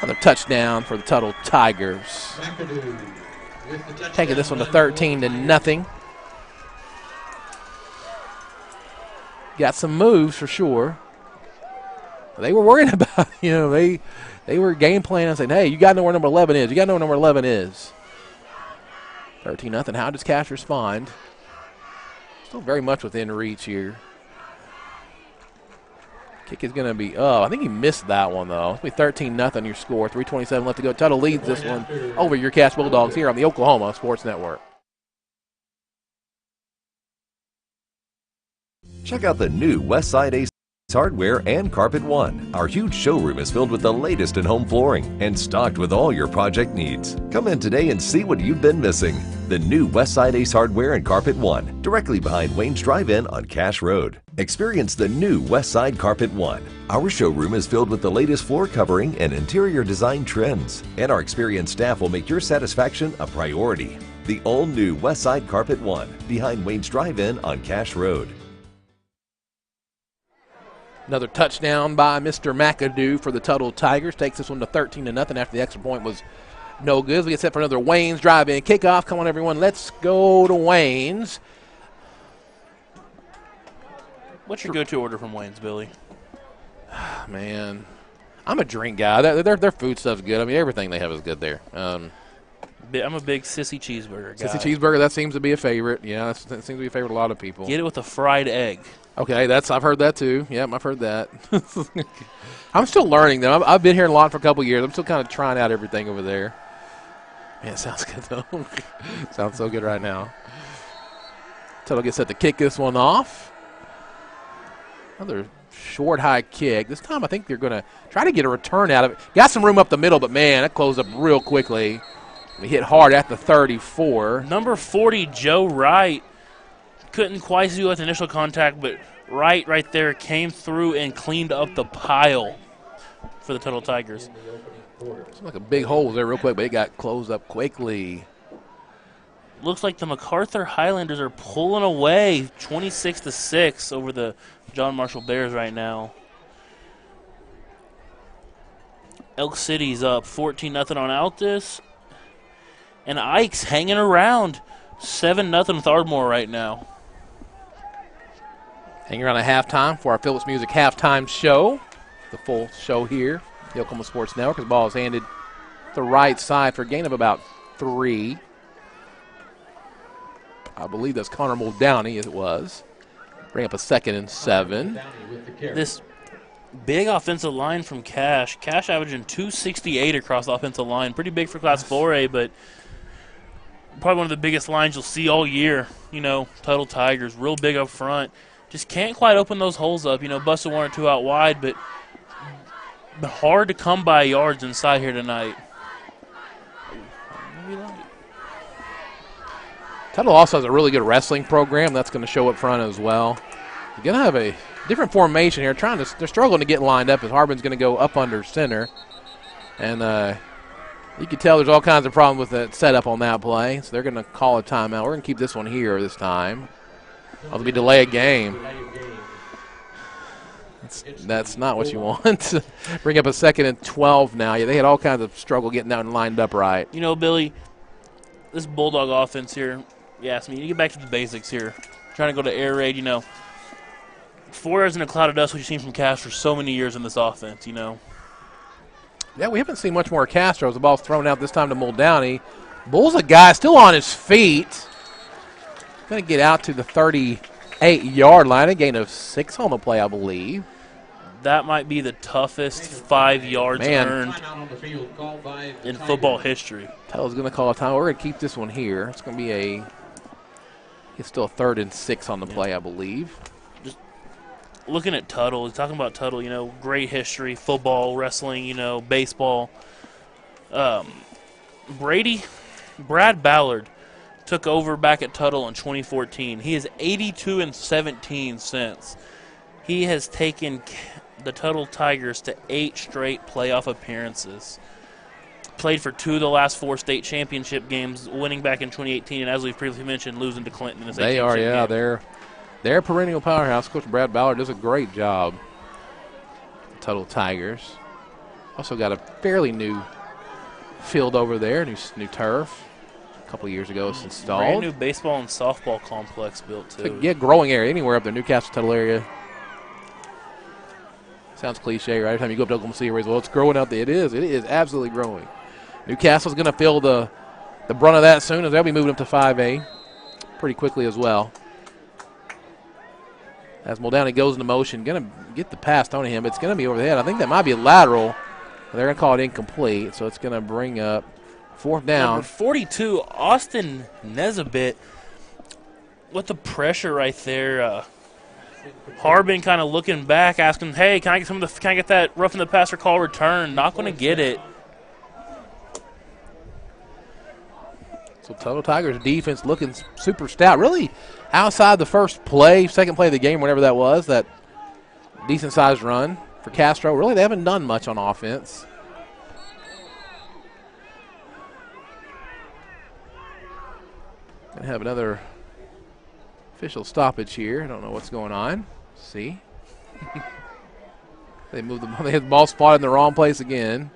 Another touchdown for the Tuttle Tigers. Taking this one to 13-0. Got some moves for sure. They were worried about, they were game planning and saying, hey, you got to know where number 11 is. You got to know where number 11 is. 13-0. How does Cash respond? Still very much within reach here. Kick is going to be, I think he missed that one, though. It's going to be 13-0 your score. 3:27 left to go. Tuttle leads this one over your Cash Bulldogs here on the Oklahoma Sports Network. Check out the new Westside Ace Hardware and Carpet One. Our huge showroom is filled with the latest in home flooring and stocked with all your project needs. Come in today and see what you've been missing. The new Westside Ace Hardware and Carpet One, directly behind Wayne's Drive-In on Cash Road. Experience the new Westside Carpet One. Our showroom is filled with the latest floor covering and interior design trends, and our experienced staff will make your satisfaction a priority. The all-new Westside Carpet One, behind Wayne's Drive-In on Cash Road. Another touchdown by Mr. McAdoo for the Tuttle Tigers. Takes this one to 13-0 after the extra point was no good. We get set for another Wayne's drive-in kickoff. Come on, everyone. Let's go to Wayne's. What's your go-to order from Wayne's, Billy? Man, I'm a drink guy. Their food stuff's good. I mean, everything they have is good there. I'm a big sissy cheeseburger guy. Sissy cheeseburger, that seems to be a favorite. Yeah, that seems to be a favorite of a lot of people. Get it with a fried egg. Okay, I've heard that too. Yep, I've heard that. I'm still learning though. I've been here in Lawton for a couple years. I'm still kind of trying out everything over there. Man, it sounds good though. Sounds so good right now. Tuttle gets set to kick this one off. Another short high kick. This time I think they're going to try to get a return out of it. Got some room up the middle, but man, that closed up real quickly. We hit hard at the 34. Number 40, Joe Wright. Couldn't quite do with initial contact, but right there came through and cleaned up the pile for the Tuttle Tigers. It's like a big hole there real quick, but it got closed up quickly. Looks like the MacArthur Highlanders are pulling away 26-6 over the John Marshall Bears right now. Elk City's up 14-0 on Altus. And Ike's hanging around 7-0 with Ardmore right now. Hang around at halftime for our Phillips Music halftime show. The full show here, the Oklahoma Sports Network. The ball is handed to the right side for a gain of about 3. I believe that's Connor Muldowney, as it was. Bring up a 2nd and 7. This big offensive line from Cash. Cash averaging 268 across the offensive line. Pretty big for Class 4A, but probably one of the biggest lines you'll see all year. Tuttle Tigers, real big up front. Just can't quite open those holes up. Busted 1 or 2 out wide, but hard to come by yards inside here tonight. Tuttle also has a really good wrestling program. That's going to show up front as well. They're going to have a different formation here. They're struggling to get lined up as Harbin's going to go up under center. And you can tell there's all kinds of problems with the setup on that play. So they're going to call a timeout. We're going to keep this one here this time. It'll be delay a game. That's not what you want. Bring up a 2nd and 12 now. Yeah, they had all kinds of struggle getting out and lined up right. Billy, this Bulldog offense here, you asked me, you get back to the basics here. Trying to go to air raid, 4 yards in a cloud of dust, what you've seen from Cash for so many years in this offense, Yeah, we haven't seen much more of Castro. The ball's thrown out this time to Muldowney. Bull's a guy still on his feet. Going to get out to the 38-yard line. A gain of 6 on the play, I believe. That might be the toughest 5 yards earned in football history. Tuttle's going to call a time. We're going to keep this one here. It's going to be it's still a 3rd and 6 on the play, I believe. Just looking at Tuttle, talking about Tuttle, great history, football, wrestling, baseball. Brad Ballard took over back at Tuttle in 2014. He is 82 and 17 since. He has taken the Tuttle Tigers to 8 straight playoff appearances. Played for 2 of the last 4 state championship games, winning back in 2018, and as we've previously mentioned, losing to Clinton in the state championship game. They're a perennial powerhouse. Coach Brad Ballard does a great job. Tuttle Tigers. Also got a fairly new field over there, new turf. A couple of years ago it's installed. Brand new baseball and softball complex built too. Yeah, growing area anywhere up there, Newcastle, Tuttle area. Sounds cliche, right? Every time you go up to Oklahoma City, well, it's growing out there. It is absolutely growing. Newcastle's going to feel the brunt of that soon, as they'll be moving up to 5A pretty quickly as well. As Muldowney goes into motion, going to get the pass on him. It's going to be over the head. I think that might be a lateral. They're going to call it incomplete, so it's going to bring up 4th down. Number 42, Austin Nezabit, with the pressure right there. Harbin kind of looking back, asking, "Hey, can I get that roughing the passer call return?" Not going to get it. So Tuttle Tigers defense looking super stout. Really outside the first play, second play of the game, whatever that was, that decent-sized run for Castro. Really, they haven't done much on offense. Going to have another official stoppage here. I don't know what's going on. See? They moved they had the ball spotted in the wrong place again.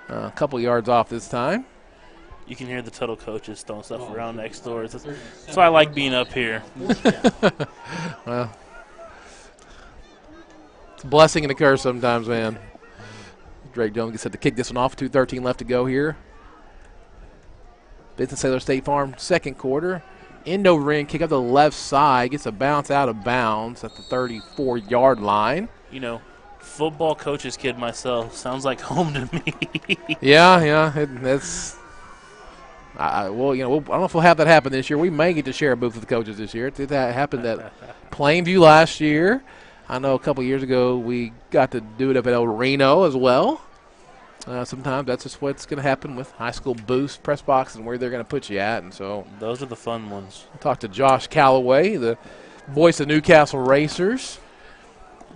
A couple yards off this time. You can hear the Tuttle coaches throwing stuff around next door. That's why I like being up here. Well, it's a blessing and a curse sometimes, man. Drake Jones gets set to kick this one off. 2:13 left to go here. Winston-Salem State Farm, second quarter. End over end, kick up the left side. Gets a bounce out of bounds at the 34-yard line. Football coach's kid myself. Sounds like home to me. Yeah. That's. I don't know if we'll have that happen this year. We may get to share a booth with the coaches this year. It happened at Plainview last year. I know a couple years ago we got to do it up at El Reno as well. Sometimes that's just what's going to happen with high school booths, press boxes, and where they're going to put you at. And so those are the fun ones. I talked to Josh Calloway, the voice of Newcastle Racers,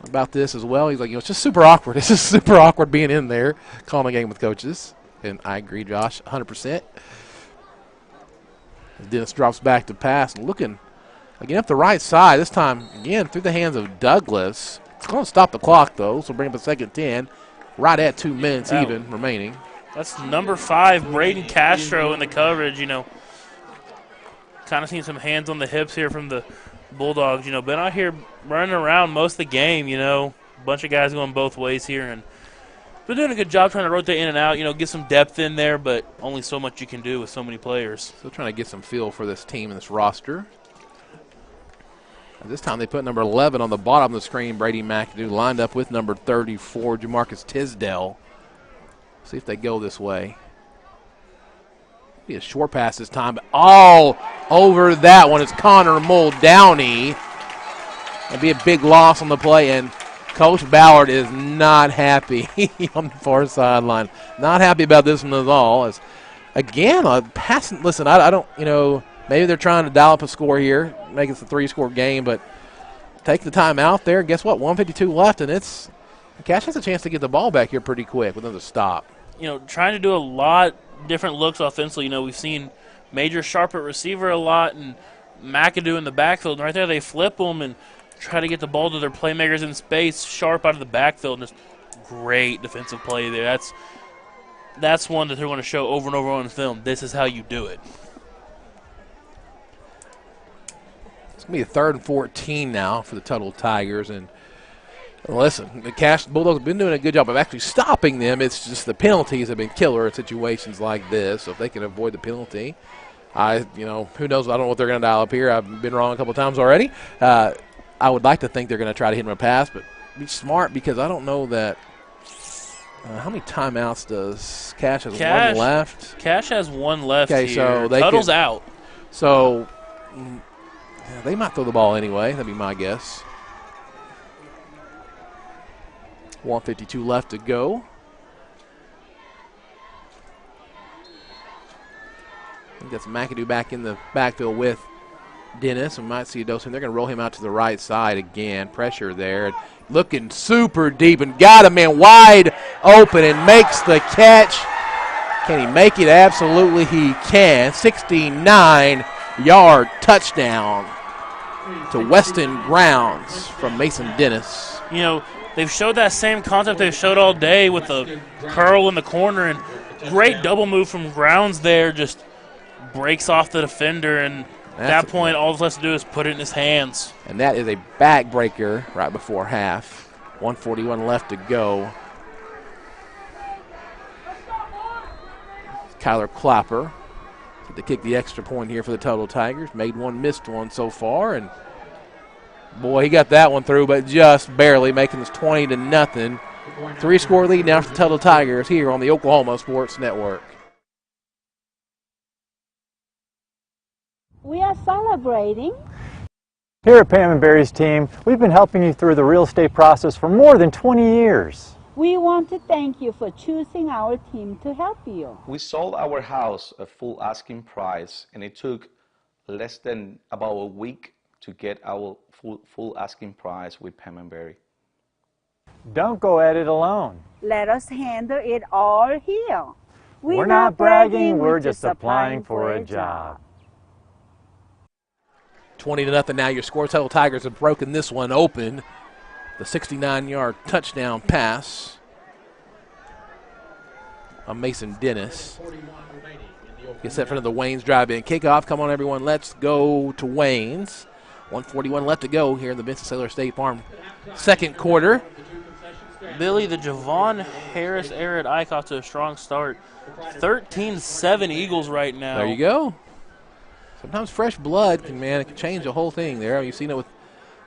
about this as well. He's like, it's just super awkward. It's just super awkward being in there calling a game with coaches. And I agree, Josh, 100%. Dennis drops back to pass and looking again up the right side. This time, again, through the hands of Douglas. It's going to stop the clock, though, so bring up a 2nd 10. Right at 2 minutes even remaining. That's number 5, Braden Castro in the coverage, Kind of seeing some hands on the hips here from the Bulldogs, been out here running around most of the game, a bunch of guys going both ways here, and been doing a good job trying to rotate in and out, get some depth in there, but only so much you can do with so many players. Still trying to get some feel for this team and this roster. This time they put number 11 on the bottom of the screen, Brady McAdoo, lined up with number 34, Jamarcus Tisdale. See if they go this way. Be a short pass this time, but all over that one is Connor Muldowney. It'd be a big loss on the play, and Coach Ballard is not happy on the far sideline. Not happy about this one at all. As again, a passing. Listen, I don't. Maybe they're trying to dial up a score here, make it a 3-score game, but take the time out there. Guess what? 1:52 left, and Cash has a chance to get the ball back here pretty quick with another stop. Trying to do a lot different looks offensively. We've seen Major Sharp at receiver a lot, and McAdoo in the backfield. And right there, they flip them and try to get the ball to their playmakers in space. Sharp out of the backfield, and just great defensive play there. That's one that they're going to show over and over on film. This is how you do it. It's going to be a 3rd and 14 now for the Tuttle Tigers. And listen, the Cash Bulldogs have been doing a good job of actually stopping them. It's just the penalties have been killer in situations like this. So if they can avoid the penalty, who knows? I don't know what they're going to dial up here. I've been wrong a couple times already. I would like to think they're going to try to hit him a pass, but be smart because I don't know that. How many timeouts does Cash has? One left. Cash has one left. Okay, here. so Tuttle's out. So they might throw the ball anyway. That'd be my guess. 1:52 left to go. I think that's McAdoo back in the backfield with Dennis. We might see Dawson. They're going to roll him out to the right side again. Pressure there. Looking super deep and got a man wide open and makes the catch. Can he make it? Absolutely he can. 69-yard touchdown to Weston Grounds from Mason Dennis. They've showed that same concept they've showed all day with the curl in the corner, and great double move from Grounds there. Just breaks off the defender, and at that point, all that's left to do is put it in his hands. And that is a backbreaker right before half. 1:41 left to go. Kyler Clapper to kick the extra point here for the Tuttle Tigers. Made one, missed one so far, and boy, he got that one through, but just barely, making this 20-0. 3-score lead now for the Tuttle Tigers here on the Oklahoma Sports Network. We are celebrating. Here at Pam and Barry's team, we've been helping you through the real estate process for more than 20 years. We want to thank you for choosing our team to help you. We sold our house at full asking price, and it took less than about a week to get our full asking price with Pam and Barry. Don't go at it alone. Let us handle it all here. We're not bragging, we're just applying for a job. 20-0 now. Your score. Tuttle Tigers have broken this one open. The 69-yard touchdown pass on Mason Dennis. Get set for the Wayne's drive-in kickoff. Come on, everyone. Let's go to Wayne's. 1:41 left to go here in the Benson-Sailor State Farm second quarter. Billy, the Javon Harris era at Icon to a strong start. 13-7 Eagles right now. There you go. Sometimes fresh blood can change the whole thing there. You've seen it with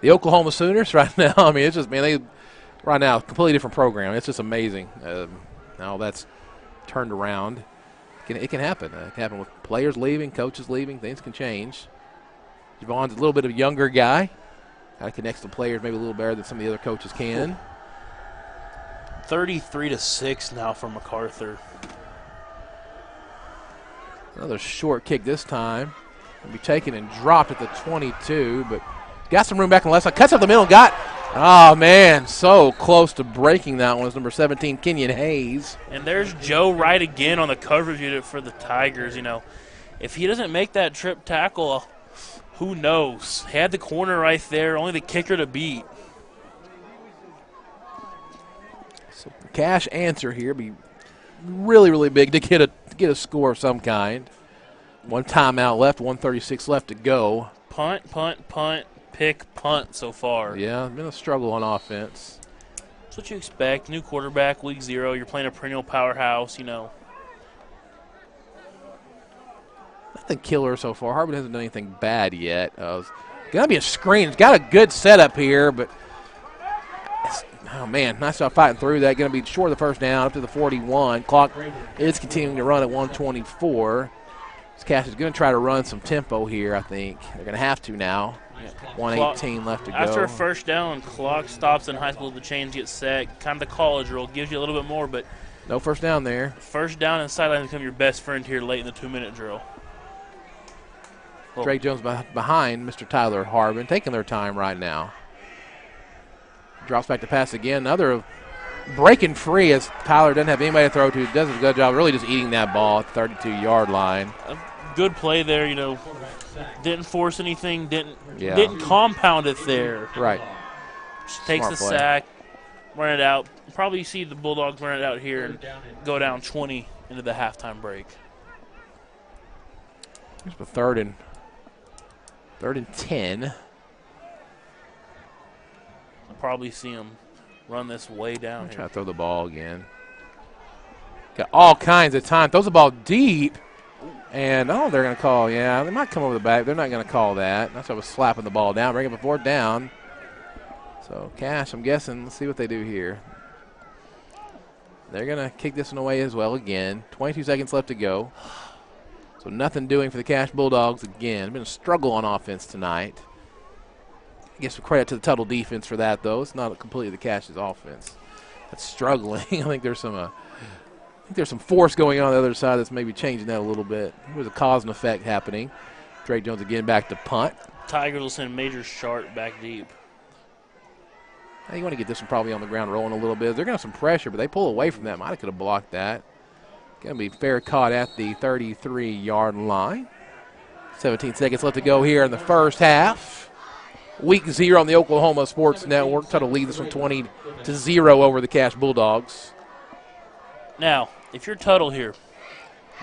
the Oklahoma Sooners right now. I mean, it's just, they right now, completely different program. It's just amazing. Now that's turned around. It can happen. It can happen with players leaving, coaches leaving. Things can change. Javon's a little bit of a younger guy. Kind of connects to players maybe a little better than some of the other coaches can. 33-6 now for MacArthur. Another short kick this time. Will be taken and dropped at the 22, but got some room back on the left side. Cuts up the middle, oh man, so close to breaking that one. Is number 17, Kenyon Hayes. And there's Joe Wright again on the coverage unit for the Tigers. If he doesn't make that trip tackle, who knows? He had the corner right there, only the kicker to beat. So Cash answer here be really, really big to get a score of some kind. One timeout left, 1:36 left to go. Punt, punt, punt, pick, punt so far. Yeah, been a struggle on offense. That's what you expect. New quarterback, week 0. You're playing a perennial powerhouse, you know. Nothing killer so far. Harbin hasn't done anything bad yet. It's going to be a screen. It's got a good setup here, but oh, man, nice job fighting through that. Going to be short of the first down up to the 41. Clock is continuing to run at 1:24. This Cash is going to try to run some tempo here, I think. They're going to have to now. 1:18 left to go. After a first down, clock stops in high school. The chains get set. Kind of the college rule. Gives you a little bit more, but no first down there. First down and sideline become your best friend here late in the 2-minute drill. Drake Jones behind Mr. Tyler Harbin, taking their time right now. Drops back to pass again. Another breaking free as Tyler doesn't have anybody to throw to. Does a good job really just eating that ball at the 32-yard line. A good play there, you know. Didn't force anything, didn't compound it there. Right. Just takes the sack, run it out. Probably see the Bulldogs run it out here and go down 20 into the halftime break. Here's the third and 10. I'll probably see him run this way down here. Try to throw the ball again. Got all kinds of time. Throws the ball deep. And, they're going to call, they might come over the back. They're not going to call that. That's why I was slapping the ball down, bring up a 4th down. So, Cash, I'm guessing, let's see what they do here. They're going to kick this one away as well again. 22 seconds left to go. So, nothing doing for the Cash Bulldogs again. Been a struggle on offense tonight. I guess credit to the Tuttle defense for that, though. It's not completely the Cash's offense that's struggling. I think there's some force going on the other side that's maybe changing that a little bit. There's a cause and effect happening. Drake Jones again back to punt. Tigers will send Major Sharp back deep. Now you want to get this one probably on the ground rolling a little bit. They're going to have some pressure, but they pull away from that. Might have could have blocked that. Going to be fair caught at the 33-yard line. 17 seconds left to go here in the first half. Week 0 on the Oklahoma Sports Network. Tuttle lead this one 20-0 over the Cash Bulldogs. Now, if you're Tuttle here,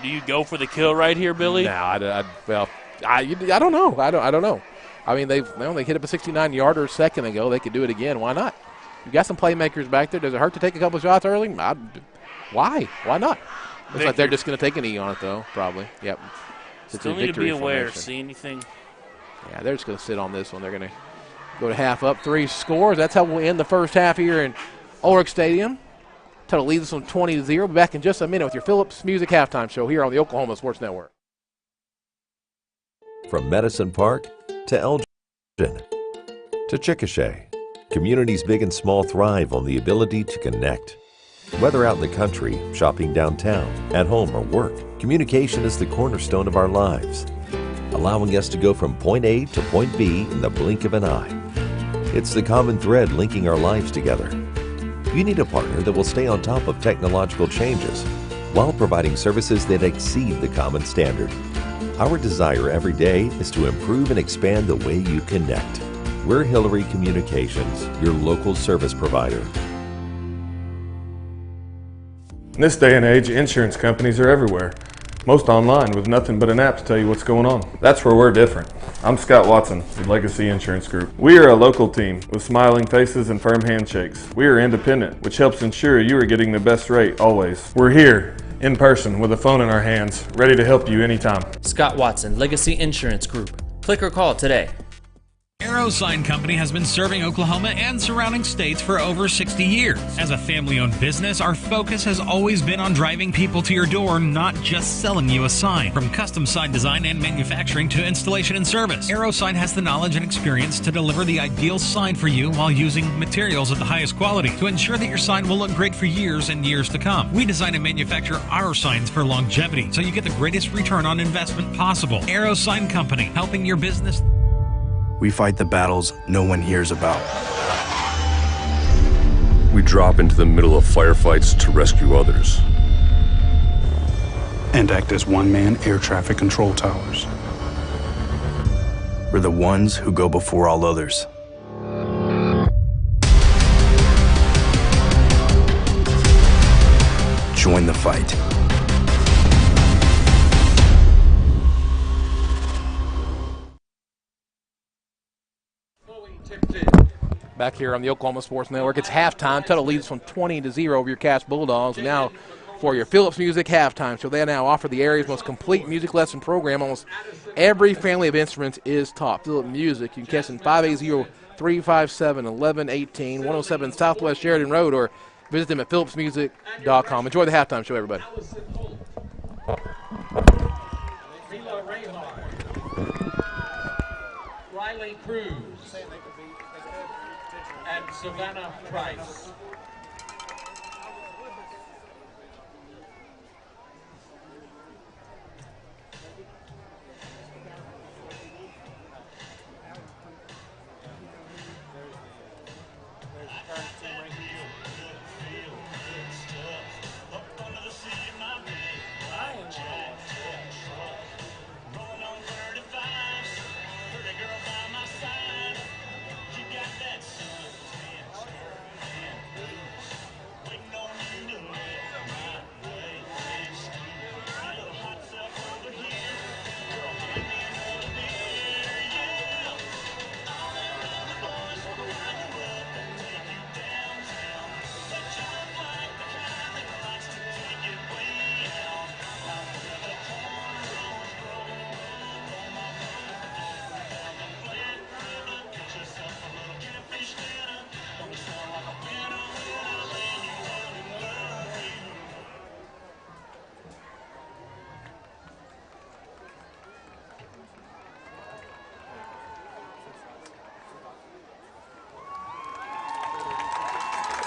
do you go for the kill right here, Billy? No, I don't know. I don't know. I mean, they only hit up a 69-yarder a second ago. They could do it again. Why not? You got some playmakers back there. Does it hurt to take a couple of shots early? Why? Why not? Looks like they're just going to take an E on it, though, probably. Yep. Still need to be aware. See anything? Yeah, they're just going to sit on this one. They're going to go to half up, 3 scores. That's how we'll end the first half here in Ulrich Stadium. Tuttle leads us on 20-0. Be back in just a minute with your Phillips Music Halftime Show here on the Oklahoma Sports Network. From Medicine Park to Elgin to Chickasha, communities big and small thrive on the ability to connect. Whether out in the country, shopping downtown, at home, or work, communication is the cornerstone of our lives, allowing us to go from point A to point B in the blink of an eye. It's the common thread linking our lives together. You need a partner that will stay on top of technological changes while providing services that exceed the common standard. Our desire every day is to improve and expand the way you connect. We're Hillary Communications, your local service provider. In this day and age, insurance companies are everywhere. Most online with nothing but an app to tell you what's going on. That's where we're different. I'm Scott Watson with Legacy Insurance Group. We are a local team with smiling faces and firm handshakes. We are independent, which helps ensure you are getting the best rate always. We're here in person with a phone in our hands, ready to help you anytime. Scott Watson, Legacy Insurance Group. Click or call today. Arrow Sign Company has been serving Oklahoma and surrounding states for over 60 years. As a family-owned business, our focus has always been on driving people to your door, not just selling you a sign. From custom sign design and manufacturing to installation and service, Arrow Sign has the knowledge and experience to deliver the ideal sign for you while using materials of the highest quality to ensure that your sign will look great for years and years to come. We design and manufacture our signs for longevity, so you get the greatest return on investment possible. Arrow Sign Company, helping your business. We fight the battles no one hears about. We drop into the middle of firefights to rescue others. And act as one-man air traffic control towers. We're the ones who go before all others. Join the fight. back here on the Oklahoma Sports Network. It's halftime. Tuttle leads from 20-0 over your Cache Bulldogs. And now for your Phillips Music Halftime Show. They now offer the area's most complete music lesson program. Almost every family of instruments is taught. Phillips Music, you can catch in 580-357-1118, 107 Southwest Sheridan Road, or visit them at phillipsmusic.com. Enjoy the halftime show, everybody. Riley Cruz and Savannah Price.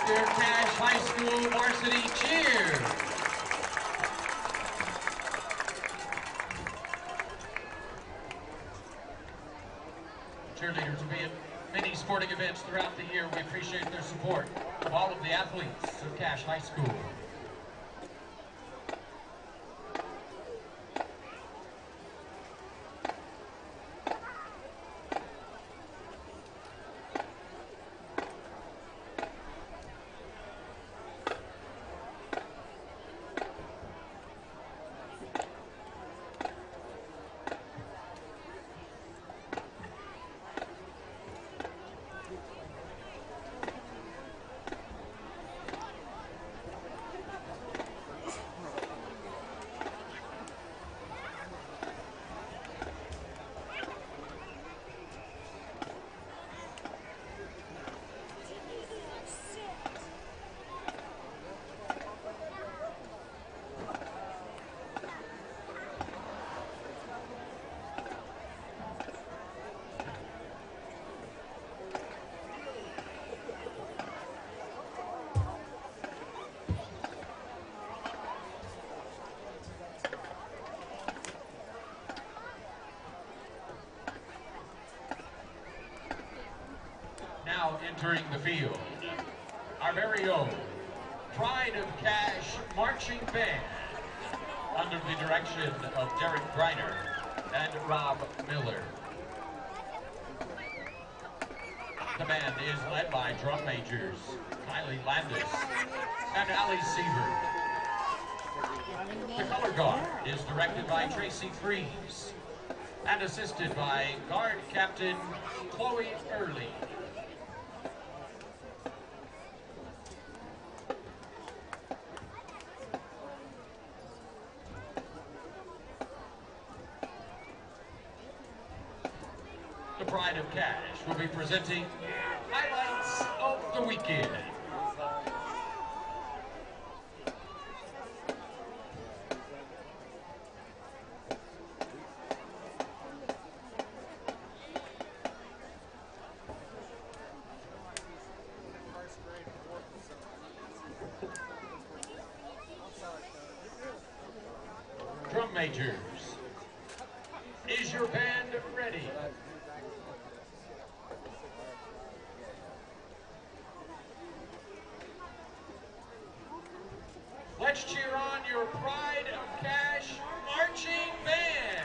Your Cache High School varsity cheer. Cheerleaders will be at many sporting events throughout the year. We appreciate their support of all of the athletes of Cache High School. Now entering the field, our very own Pride of Cache Marching Band, under the direction of Derek Greiner and Rob Miller. The band is led by drum majors Kylie Landis and Ali Siebert. The color guard is directed by Tracy Freeze and assisted by guard captain Chloe Early. The Pride of Cache will be presenting highlights of the weekend. Drum majors, is your band ready? Let's cheer on your Pride of Cache Marching Band.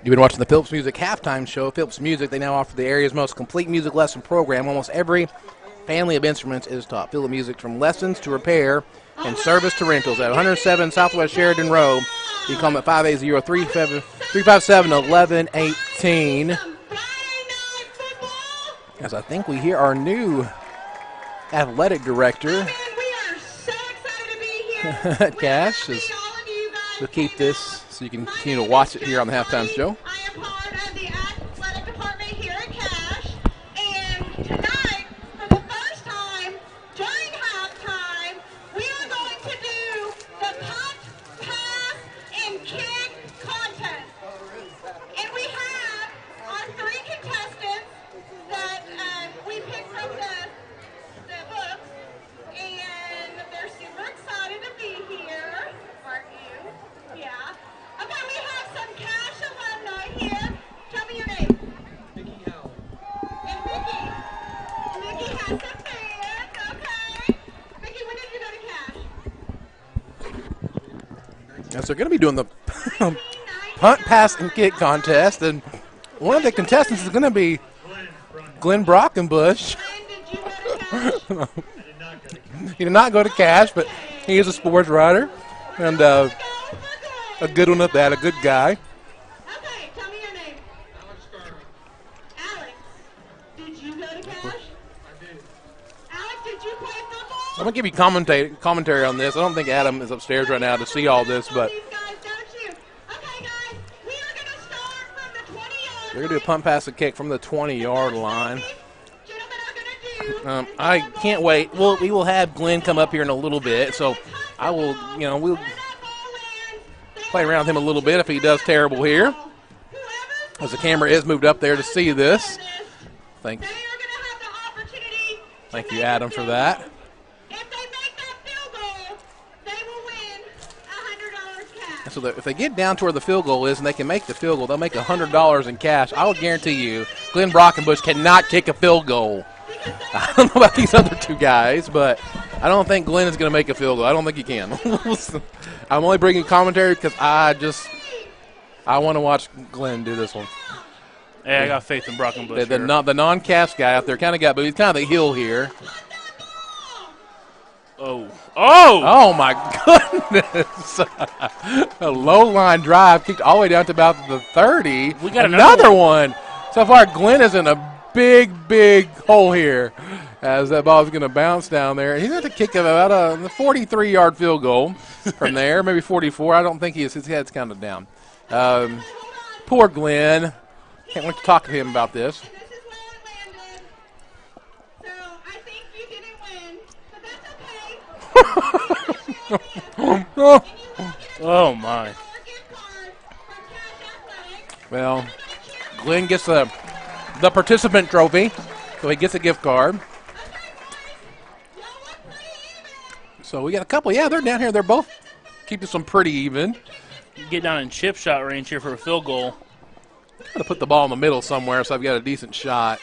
You've been watching the Phillips Music Halftime Show. Phillips Music, they now offer the area's most complete music lesson program. Almost every family of instruments is taught. Phillips Music, from lessons to repair and service to rentals at 107 Southwest Sheridan Road. You can call them at 580-357-1118. As I think we hear our new athletic director, Cash, we'll keep this so you can continue to watch it here on the Halftime Show. I am part of the athletic department here at Cash, and tonight, for the first time during halftime, we are going to do the punt, pass, and kick contest. And we have our 3 contestants that we picked from the books, and they're super excited to be here, aren't you? Yeah. Okay, we have some Cash alumni here. Tell me your name. Mickey Howell. And Mickey. Mickey has some fans, okay. Mickey, when did you go to Cash? Yes, they're going to be doing the punt, pass, and kick contest, and one of the contestants is going to be Glenn Brockenbush. He did not go to Cash, but he is a sports writer, and a good one at that, a good guy. Okay, tell me your name. Alex, did you go to Cash? I did. Alex, did you play football? I'm going to give you commentary on this. I don't think Adam is upstairs right now to see all this, but they're going to do a punt, pass, and kick from the 20-yard line. I can't wait. We will have Glenn come up here in a little bit, so I will, we'll play around with him a little bit if he does terrible here. As the camera is moved up there to see this. Thank you, Adam, for that. So that if they get down to where the field goal is and they can make the field goal, they'll make $100 in cash. I will guarantee you Glenn Brockenbush cannot kick a field goal. I don't know about these other 2 guys, but I don't think Glenn is going to make a field goal. I don't think he can. I'm only bringing commentary because I want to watch Glenn do this one. Yeah, I got faith in Brockenbush. The non-cast guy out there kind of but he's kind of the heel here. Oh my goodness. A low line drive kicked all the way down to about the 30. We got another one. So far, Glenn is in a big hole here as that ball is going to bounce down there. He's going to kick about a 43-yard field goal from there, maybe 44. I don't think his head's kind of down. Poor Glenn. Can't wait to talk to him about this. Oh my. Well, Glenn gets the participant trophy, so he gets a gift card. So we got a couple. Yeah, they're down here. They're both keeping some pretty even. Get down in chip shot range here for a field goal. Got to put the ball in the middle somewhere so I've got a decent shot.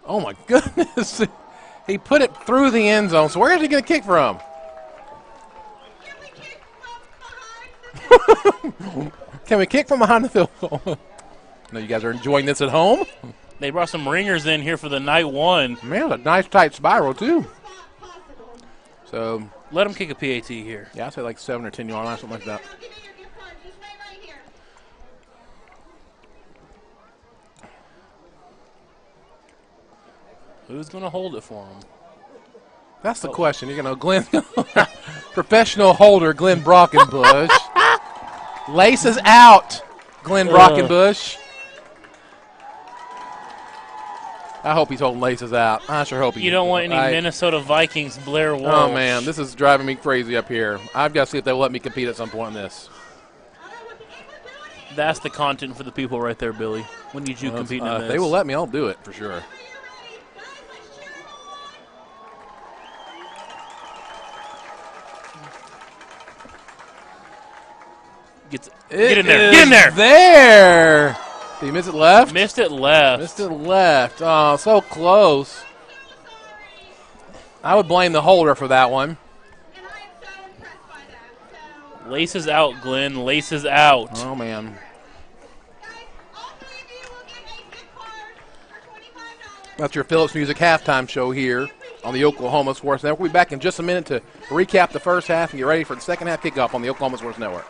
Oh my goodness. He put it through the end zone. So where is he going to kick from? Can we kick from behind the field goal? I know you guys are enjoying this at home. They brought some ringers in here for the night one. Man, a nice tight spiral too. So let him kick a PAT here. Yeah, I'd say like 7 or 10 yard line, something like that. Who's going to hold it for him? That's the question. You're going to Glenn, professional holder Glenn Brockenbush. Laces out, Glenn Brockenbush. I hope he's holding laces out. I sure hope he. You don't want any Minnesota Vikings Blair Walsh. Oh, man, this is driving me crazy up here. I've got to see if they'll let me compete at some point in this. That's the content for the people right there, Billy. When did you compete in this? If they will let me, I'll do it for sure. Get in there. Get in there. There. Did he miss it left? Missed it left. Missed it left. Oh, so close. I would blame the holder for that one. Laces out, Glenn. Laces out. Oh, man. That's your Phillips Music halftime show here on the Oklahoma Sports Network. We'll be back in just a minute to recap the first half and get ready for the second half kickoff on the Oklahoma Sports Network.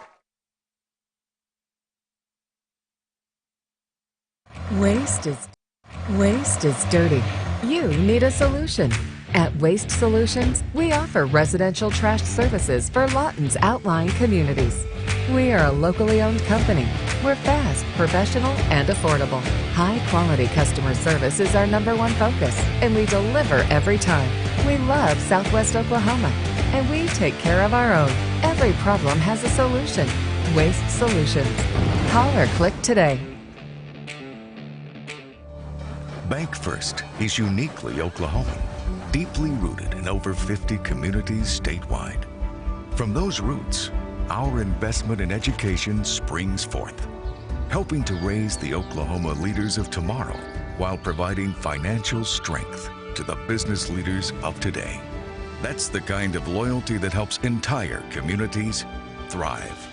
Waste is dirty. You need a solution. At Waste Solutions, we offer residential trash services for Lawton's outlying communities. We are a locally owned company. We're fast, professional, and affordable. High-quality customer service is our #1 focus, and we deliver every time. We love Southwest Oklahoma, and we take care of our own. Every problem has a solution. Waste Solutions. Call or click today. Bank First is uniquely Oklahoman, deeply rooted in over 50 communities statewide. From those roots, our investment in education springs forth, helping to raise the Oklahoma leaders of tomorrow while providing financial strength to the business leaders of today. That's the kind of loyalty that helps entire communities thrive.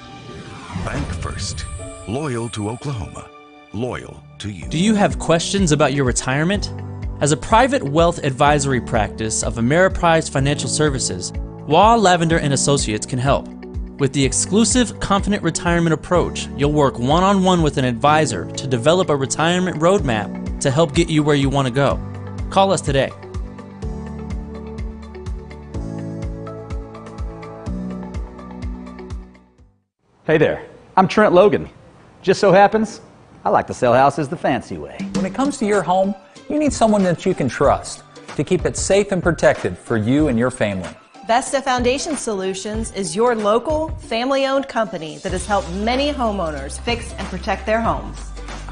Bank First, loyal to Oklahoma, loyal to you. Do you have questions about your retirement? As a private wealth advisory practice of Ameriprise Financial Services, Waugh, Lavender & Associates can help. With the exclusive Confident Retirement approach, you'll work one-on-one with an advisor to develop a retirement roadmap to help get you where you want to go. Call us today. Hey there, I'm Trent Logan. Just so happens, I like to sell houses the fancy way. When it comes to your home, you need someone that you can trust to keep it safe and protected for you and your family. Vesta Foundation Solutions is your local, family-owned company that has helped many homeowners fix and protect their homes.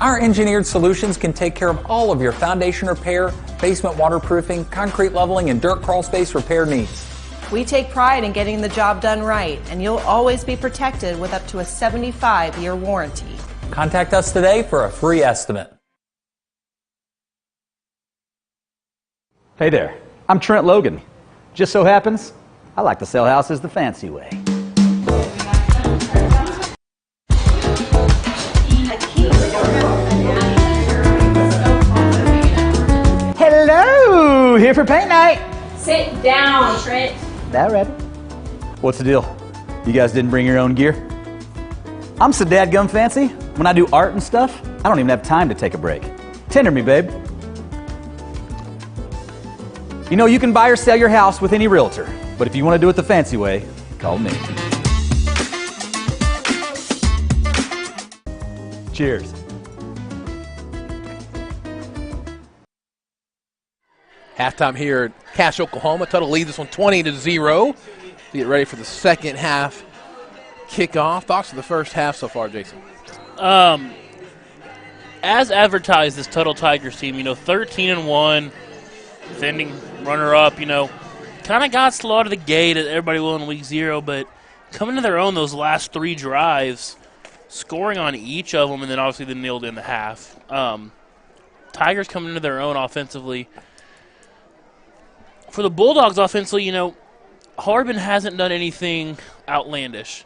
Our engineered solutions can take care of all of your foundation repair, basement waterproofing, concrete leveling, and dirt crawl space repair needs. We take pride in getting the job done right, and you'll always be protected with up to a 75-year warranty. Contact us today for a free estimate. Hey there, I'm Trent Logan. Just so happens, I like to sell houses the fancy way. Hello, here for paint night. Sit down, Trent. That ready? What's the deal? You guys didn't bring your own gear? I'm so dadgum fancy. When I do art and stuff, I don't even have time to take a break. Tender me, babe. You know, you can buy or sell your house with any realtor, but if you want to do it the fancy way, call me. Cheers. Halftime here at Cache, Oklahoma. Tuttle leads this one 20-0. Get ready for the second half kickoff. Thoughts of the first half so far, Jason? As advertised, this Tuttle Tigers team, 13-1, defending runner-up, kind of got slow out of the gate. Everybody will in week 0, but coming to their own those last 3 drives, scoring on each of them, and then obviously they nailed in the half. Tigers coming into their own offensively. For the Bulldogs offensively, Harbin hasn't done anything outlandish.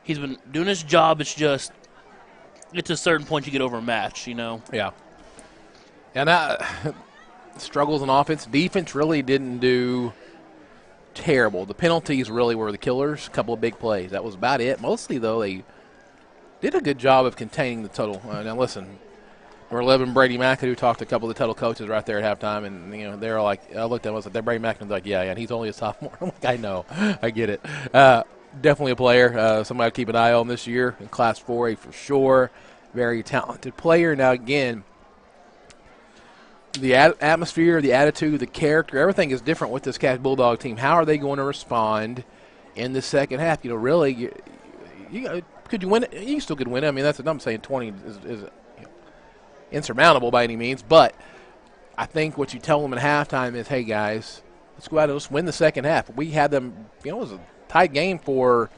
He's been doing his job. It's just, it's a certain point you get overmatched, Yeah. And struggles on offense. Defense really didn't do terrible. The penalties really were the killers. A couple of big plays. That was about it. Mostly, though, they did a good job of containing the Tuttle. Now, listen, number 11, Brady McAdoo, talked to a couple of the Tuttle coaches right there at halftime, and, they're like, I looked at them, I was like, Brady McAdoo's like, yeah, and he's only a sophomore. I'm like, I know. I get it. Definitely a player. Somebody to keep an eye on this year in Class 4A for sure. Very talented player. Now, again, the atmosphere, the attitude, the character, everything is different with this Cache Bulldog team. How are they going to respond in the second half? Really, could you win it? You still could win it. I mean, that's what I'm saying. 20 is insurmountable by any means, but I think what you tell them at halftime is, hey, guys, let's go out and let's win the second half. We had them, it was a tight game for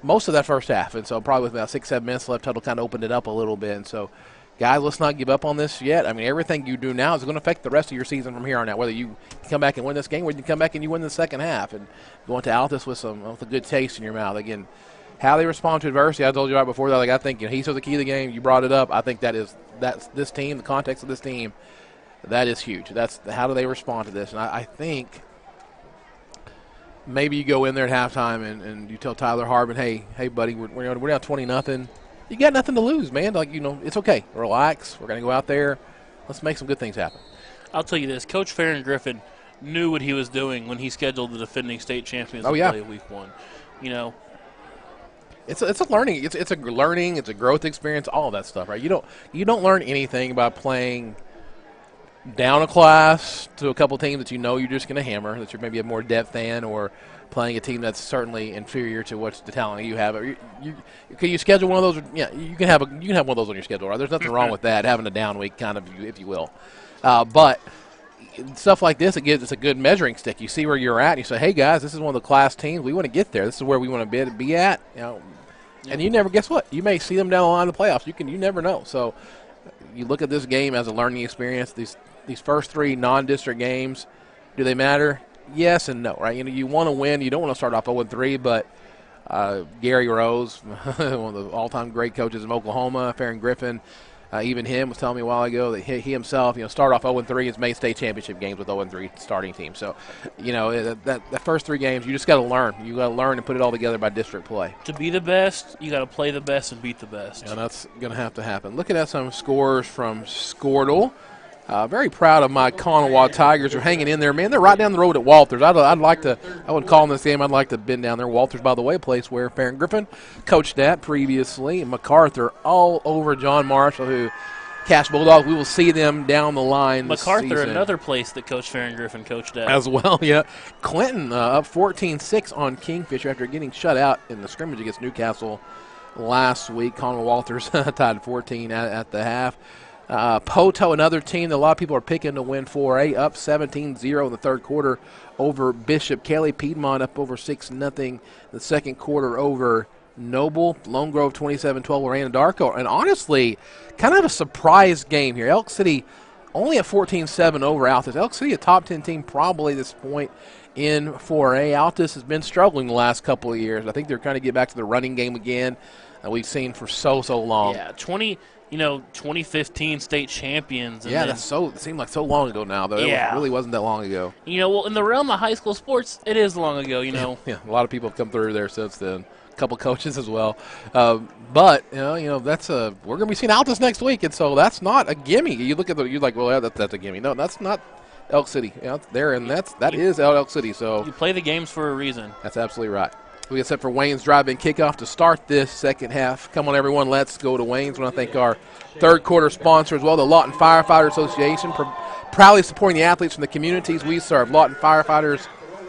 most of that first half, and so probably with about 6-7 minutes left, Tuttle kind of opened it up a little bit. And so, guys, let's not give up on this yet. I mean, everything you do now is going to affect the rest of your season from here on out, whether you come back and win this game or you come back and you win the second half. And going to Altus with a good taste in your mouth. Again, how they respond to adversity, I told you right before that, I think he's the key of the game. You brought it up. I think that's this team, the context of this team, That is huge. That's how do they respond to this? And I think maybe you go in there at halftime and you tell Tyler Harbin, hey, buddy, we're down 20-0. You got nothing to lose, man. Like, it's okay. Relax. We're going to go out there. Let's make some good things happen. I'll tell you this. Coach Farron Griffin knew what he was doing when he scheduled the defending state champions to play week 1. It's a learning. It's a learning. It's a growth experience. All of that stuff, right? You don't learn anything by playing down a class to a couple teams that you're just going to hammer, that you're maybe have more depth in, or playing a team that's certainly inferior to what's the talent you have. Can you schedule one of those? Yeah, you can have one of those on your schedule, right? There's nothing wrong with that, having a down week, kind of, if you will. But stuff like this, it's a good measuring stick. You see where you're at, and you say, hey, guys, this is one of the class teams. We want to get there. This is where we want to be at. And you never, guess what? You may see them down the line of the playoffs. You never know. So you look at this game as a learning experience. These first 3 non-district games, do they matter? Yes and no, right? You want to win. You don't want to start off 0-3, but Gary Rose, one of the all-time great coaches in Oklahoma, Farron Griffin, even him was telling me a while ago that he himself, start off 0-3 has made state championship games with 0-3 starting teams. So, that first 3 games, you just got to learn. You got to learn and put it all together by district play. To be the best, you got to play the best and beat the best. And that's going to happen. Looking at some scores from Squirtle. Very proud of my Kanawha Tigers. Are hanging in there, man. They're right down the road at Walters. I would call them this game. I'd like to have been down there. Walters, by the way, a place where Farron Griffin coached at previously. And MacArthur all over John Marshall, who Cash Bulldogs. We will see them down the line this MacArthur, season. another place that Coach Farron Griffin coached at. As well, yeah. Clinton up 14-6 on Kingfisher after getting shut out in the scrimmage against Newcastle last week. Conway Walters tied 14 at the half. Poto, another team that a lot of people are picking to win 4A, up 17-0 in the third quarter over Bishop. Kelly Piedmont up over 6-0 in the second quarter over Noble. Lone Grove 27-12 Lorena Darko. And honestly, kind of a surprise game here. Elk City only at 14-7 over Altus. Elk City, a top 10 team probably at this point in 4A. Altus has been struggling the last couple of years. I think they're trying to get back to the running game again that we've seen for so long. Yeah, 2015 state champions. And it seemed like so long ago now, though. It really wasn't that long ago. Well, in the realm of high school sports, it is long ago, Yeah, a lot of people have come through there since then. A couple coaches as well. But, that's we're going to be seeing Altus next week, and so that's not a gimme. You look at you're like, well, yeah, that's a gimme. No, that's not Elk City. It's there, and that is Elk City. So you play the games for a reason. That's absolutely right. We get set for Wayne's drive-in kickoff to start this second half. Come on, everyone, let's go to Wayne's. I want to thank our third quarter sponsor as well, the Lawton Firefighter Association, proudly supporting the athletes from the communities we serve. Lawton Firefighters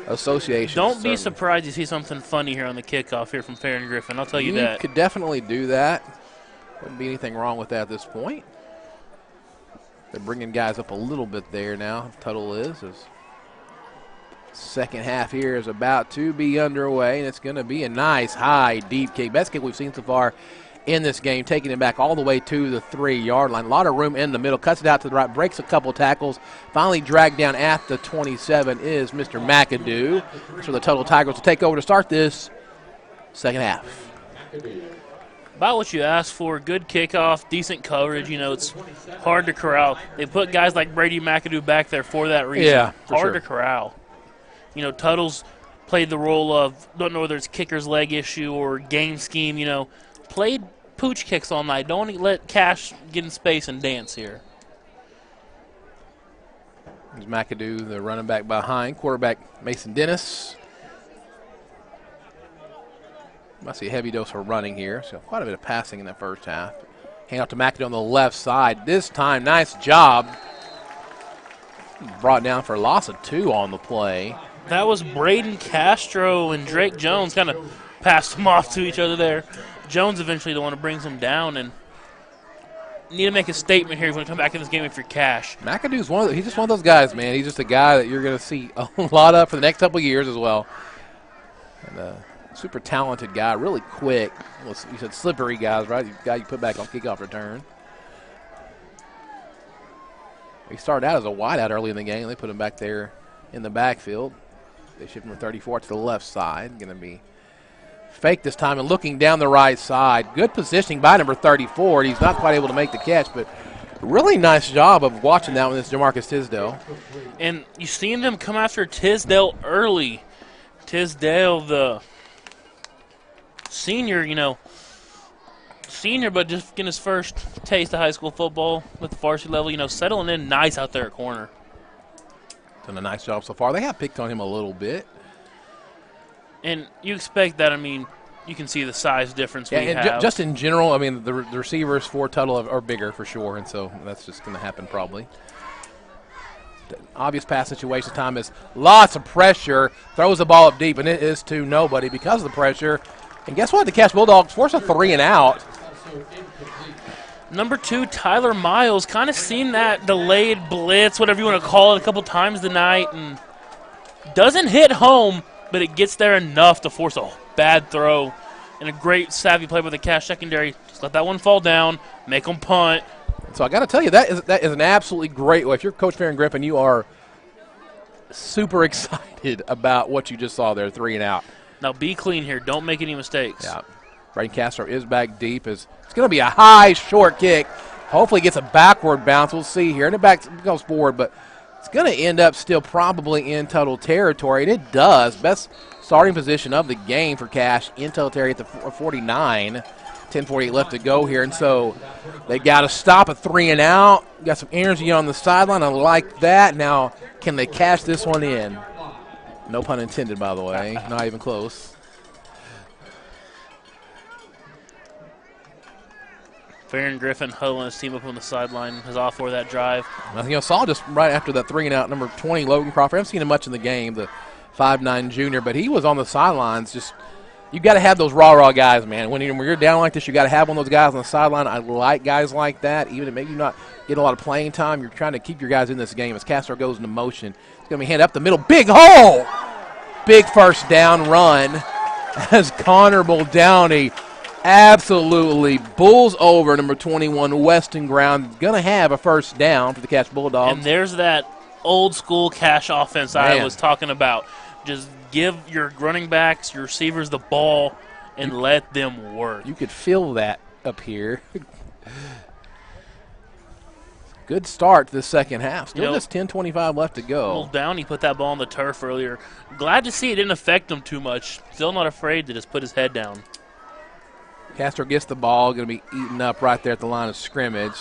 Association. Don't be surprised you see something funny here on the kickoff here from Farron Griffin. I'll tell you that. You could definitely do that. Wouldn't be anything wrong with that at this point. They're bringing guys up a little bit there now. Tuttle is. Second half here is about to be underway, and it's going to be a nice, high, deep kick. Best kick we've seen so far in this game, taking it back all the way to the 3-yard line. A lot of room in the middle, cuts it out to the right, breaks a couple tackles, finally dragged down at the 27 is Mr. McAdoo. So the Tuttle Tigers will take over to start this second half. About what you asked for, good kickoff, decent coverage. It's hard to corral. They put guys like Brady McAdoo back there for that reason. Yeah, hard to corral. Tuttle's played the role of, don't know whether it's kicker's leg issue or game scheme, played pooch kicks all night. Don't let Cash get in space and dance here. There's McAdoo, the running back behind. Quarterback Mason Dennis. Must see a heavy dose of running here, so quite a bit of passing in that first half. Hand out to McAdoo on the left side. This time, nice job. Brought down for a loss of 2 on the play. That was Braden Castro and Drake Jones kind of passed them off to each other there. Jones eventually the one who brings him down, and need to make a statement here if you want to come back in this game if you're Cash. McAdoo's he's just one of those guys, man. He's just a guy that you're going to see a lot of for the next couple of years as well. And super talented guy, really quick. Well, you said slippery guys, right? Guy you put back on kickoff return. He started out as a wideout early in the game. They put him back there in the backfield. They shift him from 34 to the left side. Going to be fake this time and looking down the right side. Good positioning by number 34. He's not quite able to make the catch, but Really nice job of watching that one. This Jamarcus Tisdale. And you've seen them come after Tisdale early. Tisdale, the senior, but just getting his first taste of high school football with the varsity level, settling in nice out there at corner. Done a nice job so far. They have picked on him a little bit. And you expect that, you can see the size difference we have. Just in general, the receivers for Tuttle are bigger for sure, and so that's just going to happen probably. The obvious pass situation time is lots of pressure, throws the ball up deep, and it is to nobody because of the pressure. And guess what? The Cache Bulldogs force a 3 and out. Number 2, Tyler Miles, kind of seen that delayed blitz, whatever you want to call it, a couple times tonight, and doesn't hit home, but it gets there enough to force a bad throw. And a great savvy play by the Cache secondary. Just let that one fall down, make them punt. So I got to tell you, that is an absolutely great way. If you're Coach Farron Griffin, you are super excited about what you just saw there, 3 and out. Now be clean here. Don't make any mistakes. Yeah. Braden Castro is back deep. It's going to be a high, short kick. Hopefully gets a backward bounce. We'll see here. And it goes forward, but it's going to end up still probably in Tuttle territory, and it does. Best starting position of the game for Cache in Tuttle territory at the 49. 10:48 left to go here, and so they got to stop a 3 and out. Got some energy on the sideline. I like that. Now, can they cash this one in? No pun intended, by the way. Not even close. Farron Griffin huddling his team up on the sideline, is off for that drive. I saw just right after that 3 and out, number 20, Logan Crawford. I haven't seen him much in the game, the 5'9" junior, but he was on the sidelines. Just you got to have those raw guys, man. When you're down like this, you got to have one of those guys on the sideline. I like guys like that, even if maybe you're not getting a lot of playing time. You're trying to keep your guys in this game. As Castro goes into motion, it's going to be handed up the middle. Big hole! Big first down run as Connor Boldowney absolutely bulls over number 21, Weston Ground. Going to have a first down for the Cache Bulldogs. And there's that old school Cache offense I was talking about. Just give your running backs, your receivers the ball, and let them work. You could feel that up here. Good start to the second half. Still just 10:25 left to go. Well, Downey put that ball on the turf earlier. Glad to see it didn't affect him too much. Still not afraid to just put his head down. Castro gets the ball, going to be eaten up right there at the line of scrimmage.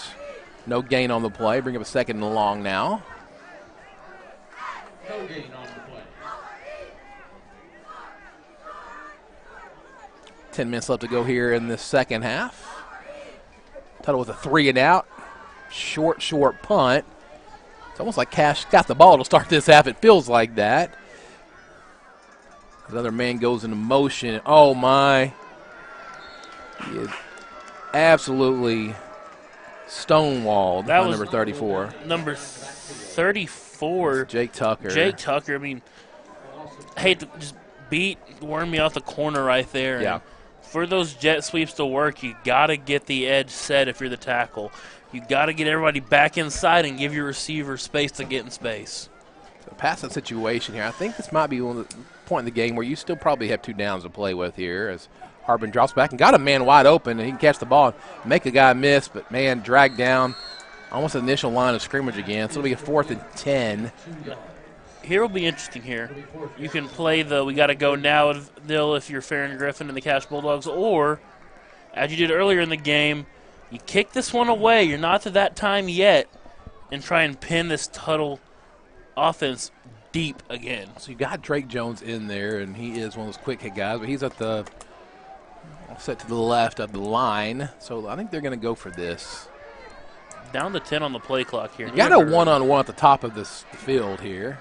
No gain on the play. Bring up a 2nd and long now. No gain on the play. 10 minutes left to go here in the second half. Tuttle with a 3 and out. Short punt. It's almost like Cache got the ball to start this half. It feels like that. Another man goes into motion. Oh, my. He is absolutely stonewalled by number 34. Number 34. Jake Tucker. I hate to just worm me off the corner right there. Yeah. And for those jet sweeps to work, you got to get the edge set if you're the tackle. You got to get everybody back inside and give your receiver space to get in space. So passing situation here, I think this might be one of the point in the game where you still probably have 2 downs to play with here as Harbin drops back and got a man wide open, and he can catch the ball and make a guy miss, but, man, dragged down almost the initial line of scrimmage again. So it'll be a 4th and 10. Here will be interesting here. You can play the we got to go now deal if you're Farron Griffin and the Cache Bulldogs, or, as you did earlier in the game, you kick this one away. You're not to that time yet, and try and pin this Tuttle offense deep again. So you got Drake Jones in there, and he is one of those quick hit guys, but he's at the set to the left of the line. So I think they're going to go for this. Down to 10 on the play clock here. You got a one-on-one at the top of this field here.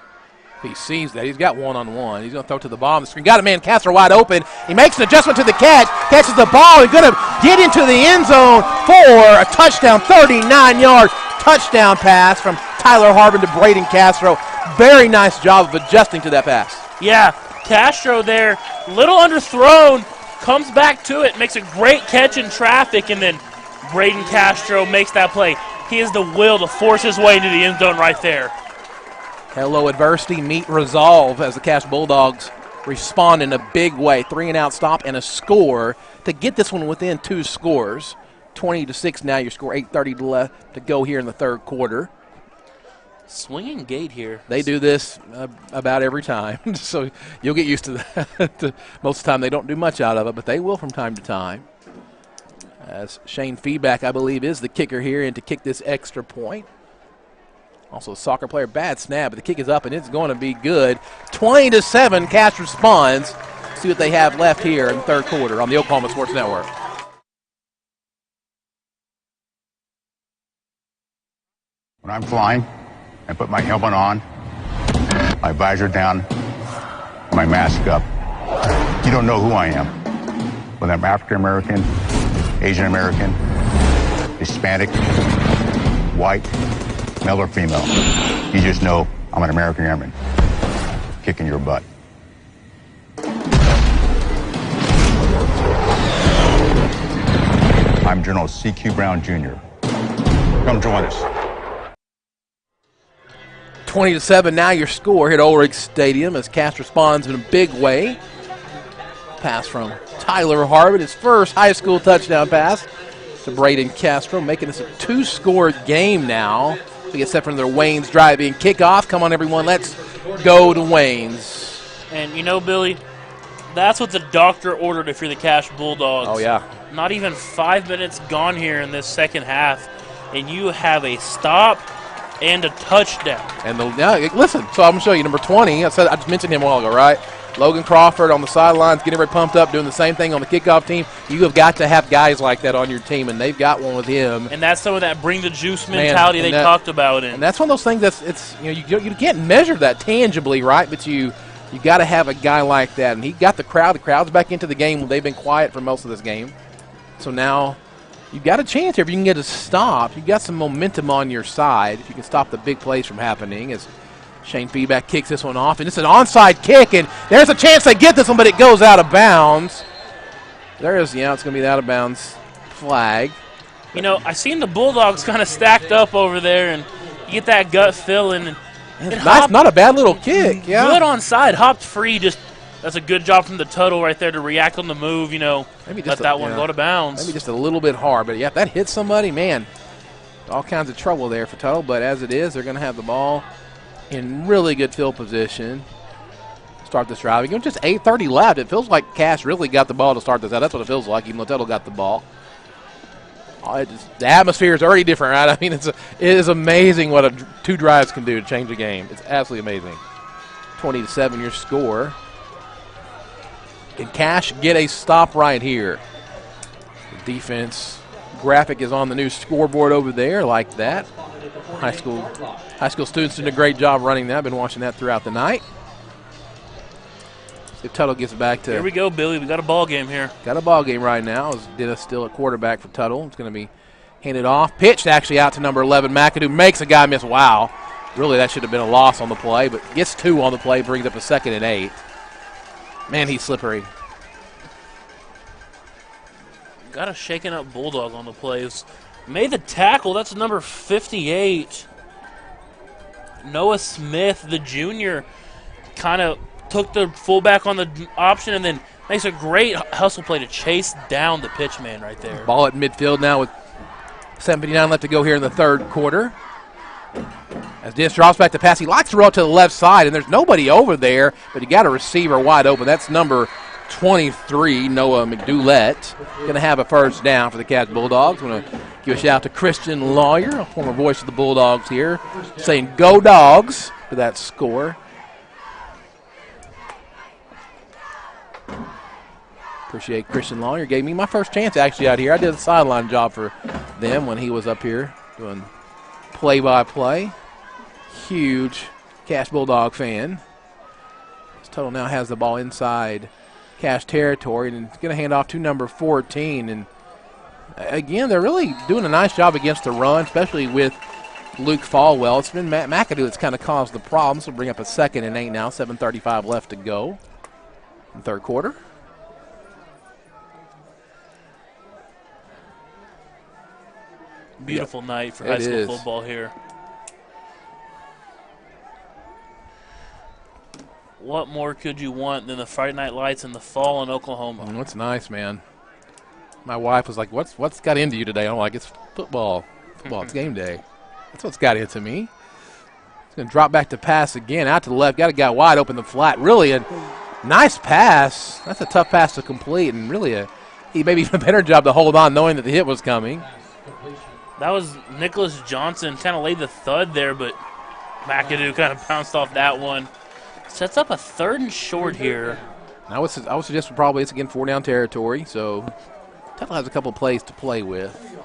He sees that. He's got one-on-one. He's going to throw to the bottom of the screen. Got a man, Castro wide open. He makes an adjustment to the catch, catches the ball. He's going to get into the end zone for a touchdown, 39-yard touchdown pass from Tyler Harbin to Braden Castro. Very nice job of adjusting to that pass. Yeah, Castro there, little underthrown, comes back to it, makes a great catch in traffic, and then Braden Castro makes that play. He has the will to force his way into the end zone right there. Hello, adversity, meet resolve as the Cache Bulldogs respond in a big way. 3 and out stop and a score to get this one within 2 scores. 20-6 now. Your score, 8:30 left to go here in the third quarter. Swinging gate here. They do this about every time, so you'll get used to that. Most of the time they don't do much out of it, but they will from time to time. As Shane Feedback, I believe, is the kicker here and to kick this extra point. Also a soccer player, bad snap, but the kick is up and it's going to be good. 20-7, Cash responds. See what they have left here in the third quarter on the Oklahoma Sports Network. When I'm flying, I put my helmet on, my visor down, my mask up. You don't know who I am. Whether I'm African American, Asian American, Hispanic, white, male or female. You just know I'm an American Airman kicking your butt. I'm General C.Q. Brown Jr. Come join us. 20-7 now your score here at Ulrich Stadium as Cass responds in a big way. Pass from Tyler Harvard, his first high school touchdown pass to Braden Castro, making this a 2-score game now. We get set for their Wayne's drive-in kickoff. Come on, everyone, let's go to Wayne's. And you know, Billy, that's what the doctor ordered if you're the Cash Bulldogs. Oh, yeah. Not even 5 minutes gone here in this second half, and you have a stop and a touchdown. And listen, so I'm going to show you number 20. I just mentioned him a while ago, right? Logan Crawford on the sidelines, getting everybody pumped up, doing the same thing on the kickoff team. You have got to have guys like that on your team, and they've got one with him. And that's some of that bring the juice mentality they talked about. And that's one of those things you can't measure that tangibly, right? But you got to have a guy like that. And he got the crowd. The crowd's back into the game. They've been quiet for most of this game. So now you've got a chance here. If you can get a stop, you've got some momentum on your side. If you can stop the big plays from happening as Shane Feedback kicks this one off, and it's an onside kick, and there's a chance they get this one, but it goes out of bounds. It's going to be the out-of-bounds flag. You know, I seen the Bulldogs kind of stacked up over there, and you get that gut feeling. Nice, not a bad little kick. Yeah, good onside, hopped free. That's a good job from the Tuttle right there to react on the move. Maybe let that one go to bounds. Maybe just a little bit hard, but yeah, if that hits somebody, man, all kinds of trouble there for Tuttle. But as it is, they're going to have the ball in really good field position. Start this drive. Just 8:30 left. It feels like Cash really got the ball to start this out. That's what it feels like, even though Tuttle got the ball. The atmosphere is already different, right? I mean, it is amazing what two drives can do to change a game. It's absolutely amazing. 20-7 your score. Can Cash get a stop right here? The defense graphic is on the new scoreboard over there, like that. High school students doing a great job running that. I've been watching that throughout the night. If Tuttle gets back to... Here we go, Billy. We got a ball game here. Got a ball game right now. Dennis still at quarterback for Tuttle. It's going to be handed off. Pitched actually out to number 11. McAdoo makes a guy miss. Wow. Really, that should have been a loss on the play, but gets 2 on the play, brings up a 2nd and 8. Man, he's slippery. Got a shaken up Bulldog on the plays. Made the tackle. That's number 58. Noah Smith, the junior, kind of took the fullback on the option and then makes a great hustle play to chase down the pitch man right there. Ball at midfield now with 7:59 left to go here in the third quarter. As Dennis drops back to pass, he likes to roll to the left side, and there's nobody over there, but he got a receiver wide open. That's number 23, Noah McDoulette. Going to have a first down for the Cats Bulldogs. I'm going to give a shout out to Christian Lawyer, a former voice of the Bulldogs here, saying go Dogs for that score. Appreciate Christian Lawyer. Gave me my first chance actually out here. I did a sideline job for them when he was up here doing play-by-play. Huge Cash Bulldog fan. Tuttle now has the ball inside Cash territory, and it's going to hand off to number 14. And again, they're really doing a nice job against the run, especially with Luke Falwell. It's been McAdoo that's kind of caused the problems. We'll bring up a 2nd and 8 now. 7:35 left to go in the third quarter. Beautiful night for high school football here. What more could you want than the Friday night lights in the fall in Oklahoma? That's nice, man. My wife was like, what's got into you today? I'm like, it's football. Football, it's game day. That's what's got into me. He's going to drop back to pass again, out to the left. Got a guy wide open the flat. Really a nice pass. That's a tough pass to complete, and really he maybe even a better job to hold on knowing that the hit was coming. That was Nicholas Johnson, kind of laid the thud there, but McAdoo kind of bounced off that one. Sets up a 3rd and short here. I would suggest probably it's again 4-down territory, so Tuttle has a couple plays to play with.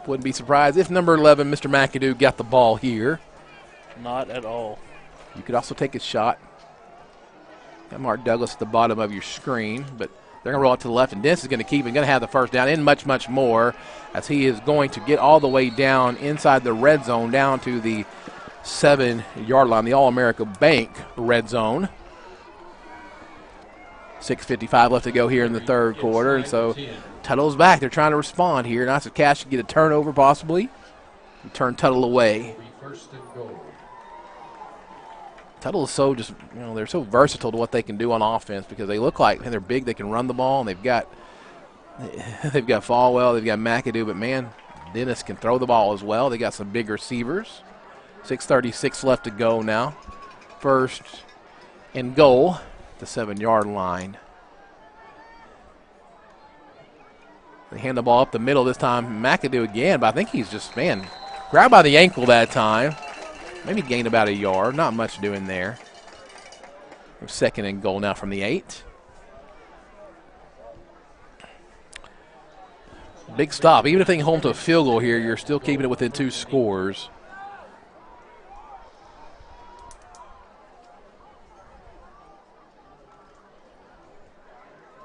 Wouldn't be surprised if number 11, Mr. McAdoo, got the ball here. Not at all. You could also take a shot. Got Mark Douglas at the bottom of your screen, but they're going to roll it to the left, and Dennis is going to keep and going to have the first down and much, much more, as he is going to get all the way down inside the red zone, down to the 7-yard line, the All-America Bank red zone. 6:55 left to go here in the 3rd quarter, and so Tuttle's back. They're trying to respond here. Now it's a Cash to get a turnover possibly. And turn Tuttle away. Tuttle is so just, they're so versatile to what they can do on offense because they look like, and they're big, they can run the ball, and they've got Falwell, they've got McAdoo, but man, Dennis can throw the ball as well. They got some big receivers. 6:36 left to go now. 1st and goal. The 7-yard line. They hand the ball up the middle this time. McAdoo again, but I think he's just, grabbed by the ankle that time. Maybe gained about a yard. Not much doing there. 2nd and goal now from the 8. Big stop. Even if they can hold to a field goal here, you're still keeping it within 2 scores.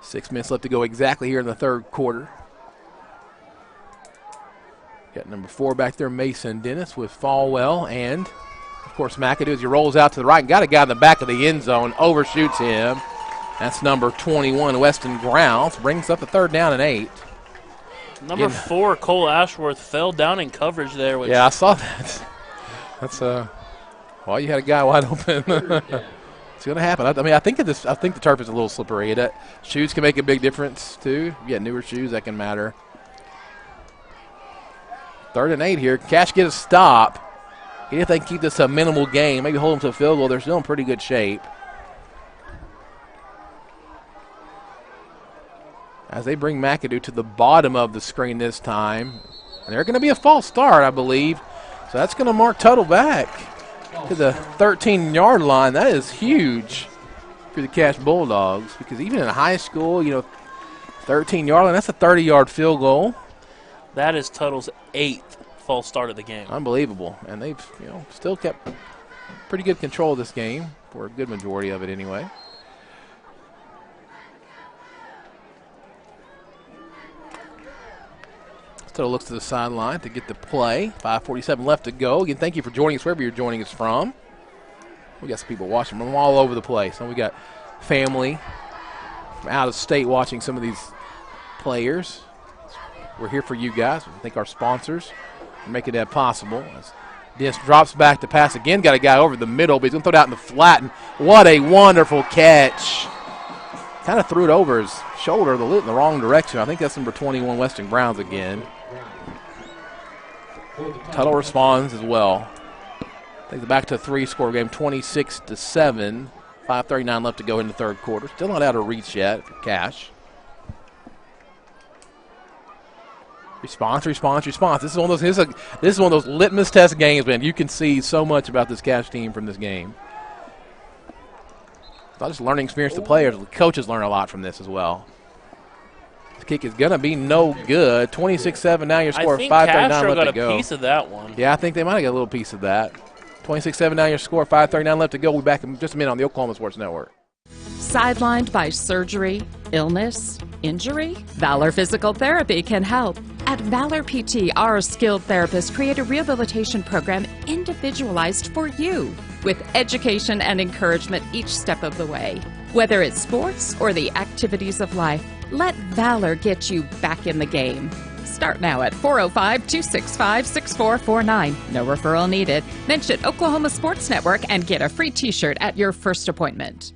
Six minutes left to go exactly here in the 3rd quarter. Got number 4 back there, Mason Dennis, with Falwell, and, of course, McAdoo as he rolls out to the right and got a guy in the back of the end zone, overshoots him. That's number 21, Weston Grouse, brings up a 3rd down and 8. Number 4, Cole Ashworth, fell down in coverage there. Yeah, I saw that. That's well, you had a guy wide open. It's going to happen. I think the turf is a little slippery. Shoes can make a big difference too. You get newer shoes, that can matter. 3rd and 8 here. Cash get a stop. Even if they can keep this a minimal game, maybe hold them to a field goal, they're still in pretty good shape. As they bring McAdoo to the bottom of the screen this time. And they're going to be a false start, I believe. So that's going to mark Tuttle back to the 13-yard line. That is huge for the Cash Bulldogs because even in high school, 13-yard line, that's a 30-yard field goal. That is Tuttle's 8th false start of the game. Unbelievable. And they've, still kept pretty good control of this game for a good majority of it anyway. Tuttle looks to the sideline to get the play. 5:47 left to go. Again, thank you for joining us wherever you're joining us from. We got some people watching from all over the place. And we got family from out of state watching some of these players. We're here for you guys. We thank our sponsors for making that possible. As Dennis drops back to pass again, got a guy over the middle, but he's going to throw it out in the flat. And what a wonderful catch. Kind of threw it over his shoulder, in the wrong direction. I think that's number 21, Weston Browns again. Tuttle responds as well. Takes it back to a 3-score game, 26-7. 5:39 left to go in the 3rd quarter. Still not out of reach yet for Cash. Response. This is one of those litmus test games, man. You can see so much about this Cash team from this game. Not just learning experience to players, the coaches learn a lot from this as well. The kick is going to be no good. 26-7 now your score. 5:39 left to go. I think Castro got a piece of that one. Yeah, I think they might have got a little piece of that. 26-7 now your score. 5:39 left to go. We'll be back in just a minute on the Oklahoma Sports Network. Sidelined by surgery, illness, injury? Valor Physical Therapy can help. At Valor PT, our skilled therapists create a rehabilitation program individualized for you, with education and encouragement each step of the way. Whether it's sports or the activities of life, let Valor get you back in the game. Start now at 405-265-6449. No referral needed. Mention Oklahoma Sports Network and get a free t-shirt at your first appointment.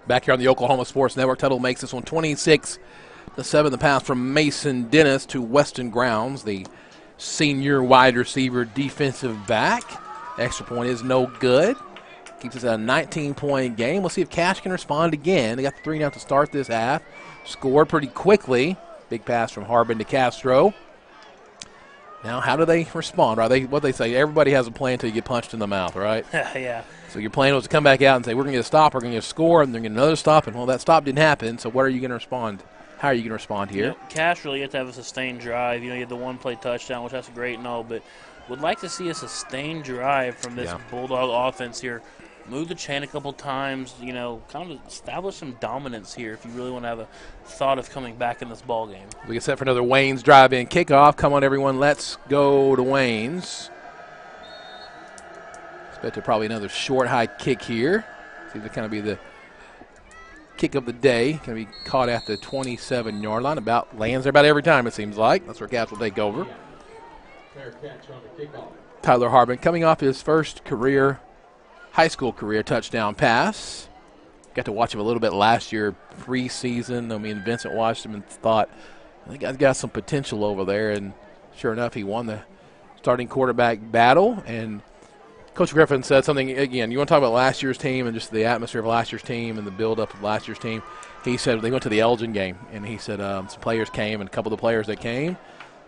Back here on the Oklahoma Sports Network, Tuttle makes this one 26-7. The pass from Mason Dennis to Weston Grounds, the senior wide receiver defensive back. Extra point is no good. Keeps us at a 19-point game. We'll see if Cash can respond again. They got the 3 now to start this half. Scored pretty quickly. Big pass from Harbin to Castro. Now, how do they respond? What they say? Everybody has a plan until you get punched in the mouth, right? Yeah. So your plan was to come back out and say, we're going to get a stop, we're going to get a score, and they're going to get another stop. And, well, that stop didn't happen. So what are you going to respond? How are you going to respond here? Cash really had to have a sustained drive. You had the one-play touchdown, which that's great and all, but would like to see a sustained drive from this Bulldog offense here. Move the chain a couple times, kind of establish some dominance here if you really want to have a thought of coming back in this ball game. We get set for another Wayne's drive-in kickoff. Come on, everyone, let's go to Wayne's. Expected probably another short, high kick here. Seems to kind of be the kick of the day. Going to be caught at the 27-yard line. Lands there about every time, it seems like. That's where Cash will take over. Fair catch on the kickoff. Tyler Harbin coming off his first high school career touchdown pass. Got to watch him a little bit last year, preseason. I mean, Vincent watched him and thought, I think I've got some potential over there. And sure enough, he won the starting quarterback battle. And Coach Griffin said something, again, you want to talk about last year's team and just the atmosphere of last year's team and the build-up of last year's team. He said they went to the Elgin game, and he said some players came, and a couple of the players that came,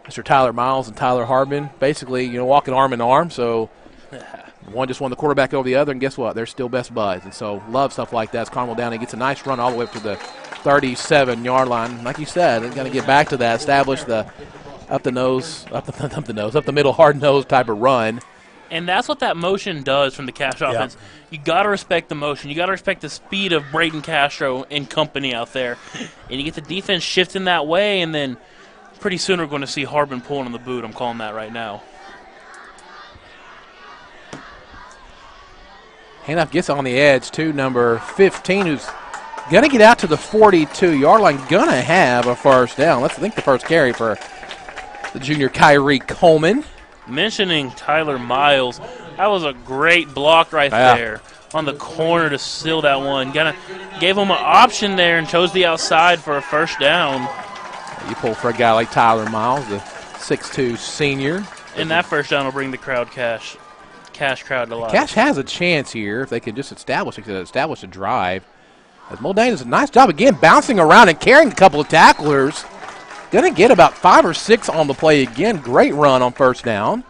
Mr. Tyler Miles and Tyler Harbin, basically, walking arm in arm. So one just won the quarterback over the other, and guess what? They're still best buds. And so love stuff like that. As Carmel Downey gets a nice run all the way up to the 37-yard line. Like you said, they're going to get back to that, establish the up the middle, hard-nosed type of run. And that's what that motion does from the Cash offense. You got to respect the motion. You got to respect the speed of Braden Castro and company out there. And you get the defense shifting that way, and then pretty soon we're going to see Harbin pulling on the boot. I'm calling that right now. Handoff gets on the edge to number 15, who's going to get out to the 42-yard line, going to have a first down. Let's think the first carry for the junior Kyrie Coleman. Mentioning Tyler Miles, that was a great block right there on the corner to seal that one. Gave him an option there and chose the outside for a first down. You pull for a guy like Tyler Miles, the 6'2 senior. And that first down will bring the Cash crowd to life. Cash has a chance here if they can just establish a drive. As Muldoon does a nice job again bouncing around and carrying a couple of tacklers. Going to get about 5 or 6 on the play again. Great run on first down.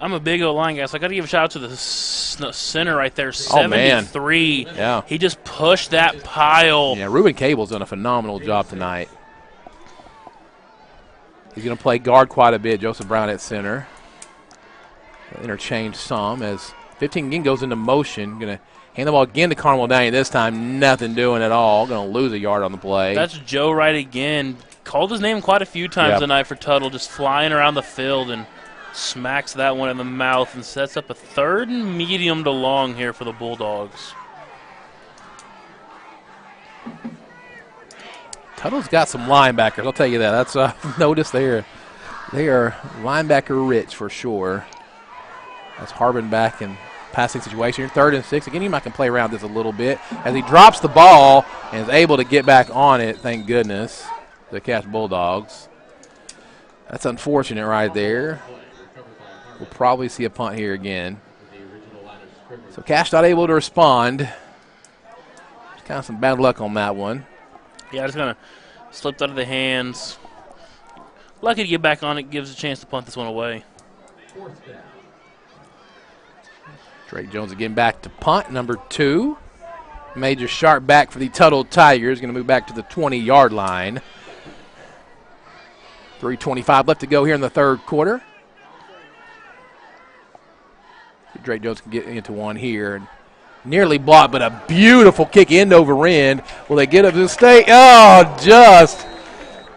I'm a big O-line guy, so I got to give a shout out to the center right there, 73. Yeah. He just pushed that pile. Yeah, Ruben Cable's done a phenomenal job tonight. He's going to play guard quite a bit. Joseph Brown at center. Interchange some as 15 again goes into motion. Going to hand the ball again to Carmel Downey. This time, nothing doing at all. Going to lose a yard on the play. That's Joe Wright again. Called his name quite a few times tonight for Tuttle, just flying around the field and smacks that one in the mouth and sets up a 3rd and medium to long here for the Bulldogs. Tuttle's got some linebackers, I'll tell you that. That's notice they are linebacker rich for sure. That's Harbin back in passing situation. 3rd and 6. Again, he might can play around this a little bit as he drops the ball and is able to get back on it, thank goodness, the Cash Bulldogs. That's unfortunate right there. We'll probably see a punt here again. So Cash not able to respond. Just kind of some bad luck on that one. Yeah, just kind of slipped out of the hands. Lucky to get back on it, gives a chance to punt this one away. Drake Jones again back to punt, number 2. Major Sharp back for the Tuttle Tigers. Going to move back to the 20-yard line. 3:25 left to go here in the 3rd quarter. Drake Jones can get into one here. Nearly blocked, but a beautiful kick end over end. Will they get up to the state? Oh, just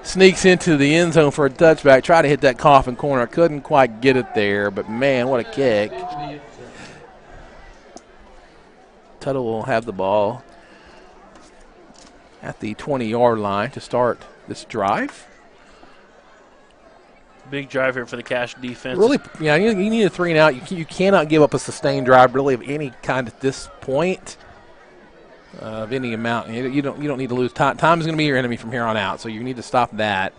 sneaks into the end zone for a touchback. Try to hit that coffin corner. Couldn't quite get it there, but, man, what a kick. Tuttle will have the ball at the 20-yard line to start this drive. Big drive here for the Cash defense. Really, you need a 3 and out. You cannot give up a sustained drive really of any kind at this point. of any amount. You don't need to lose time. Time is going to be your enemy from here on out, so you need to stop that.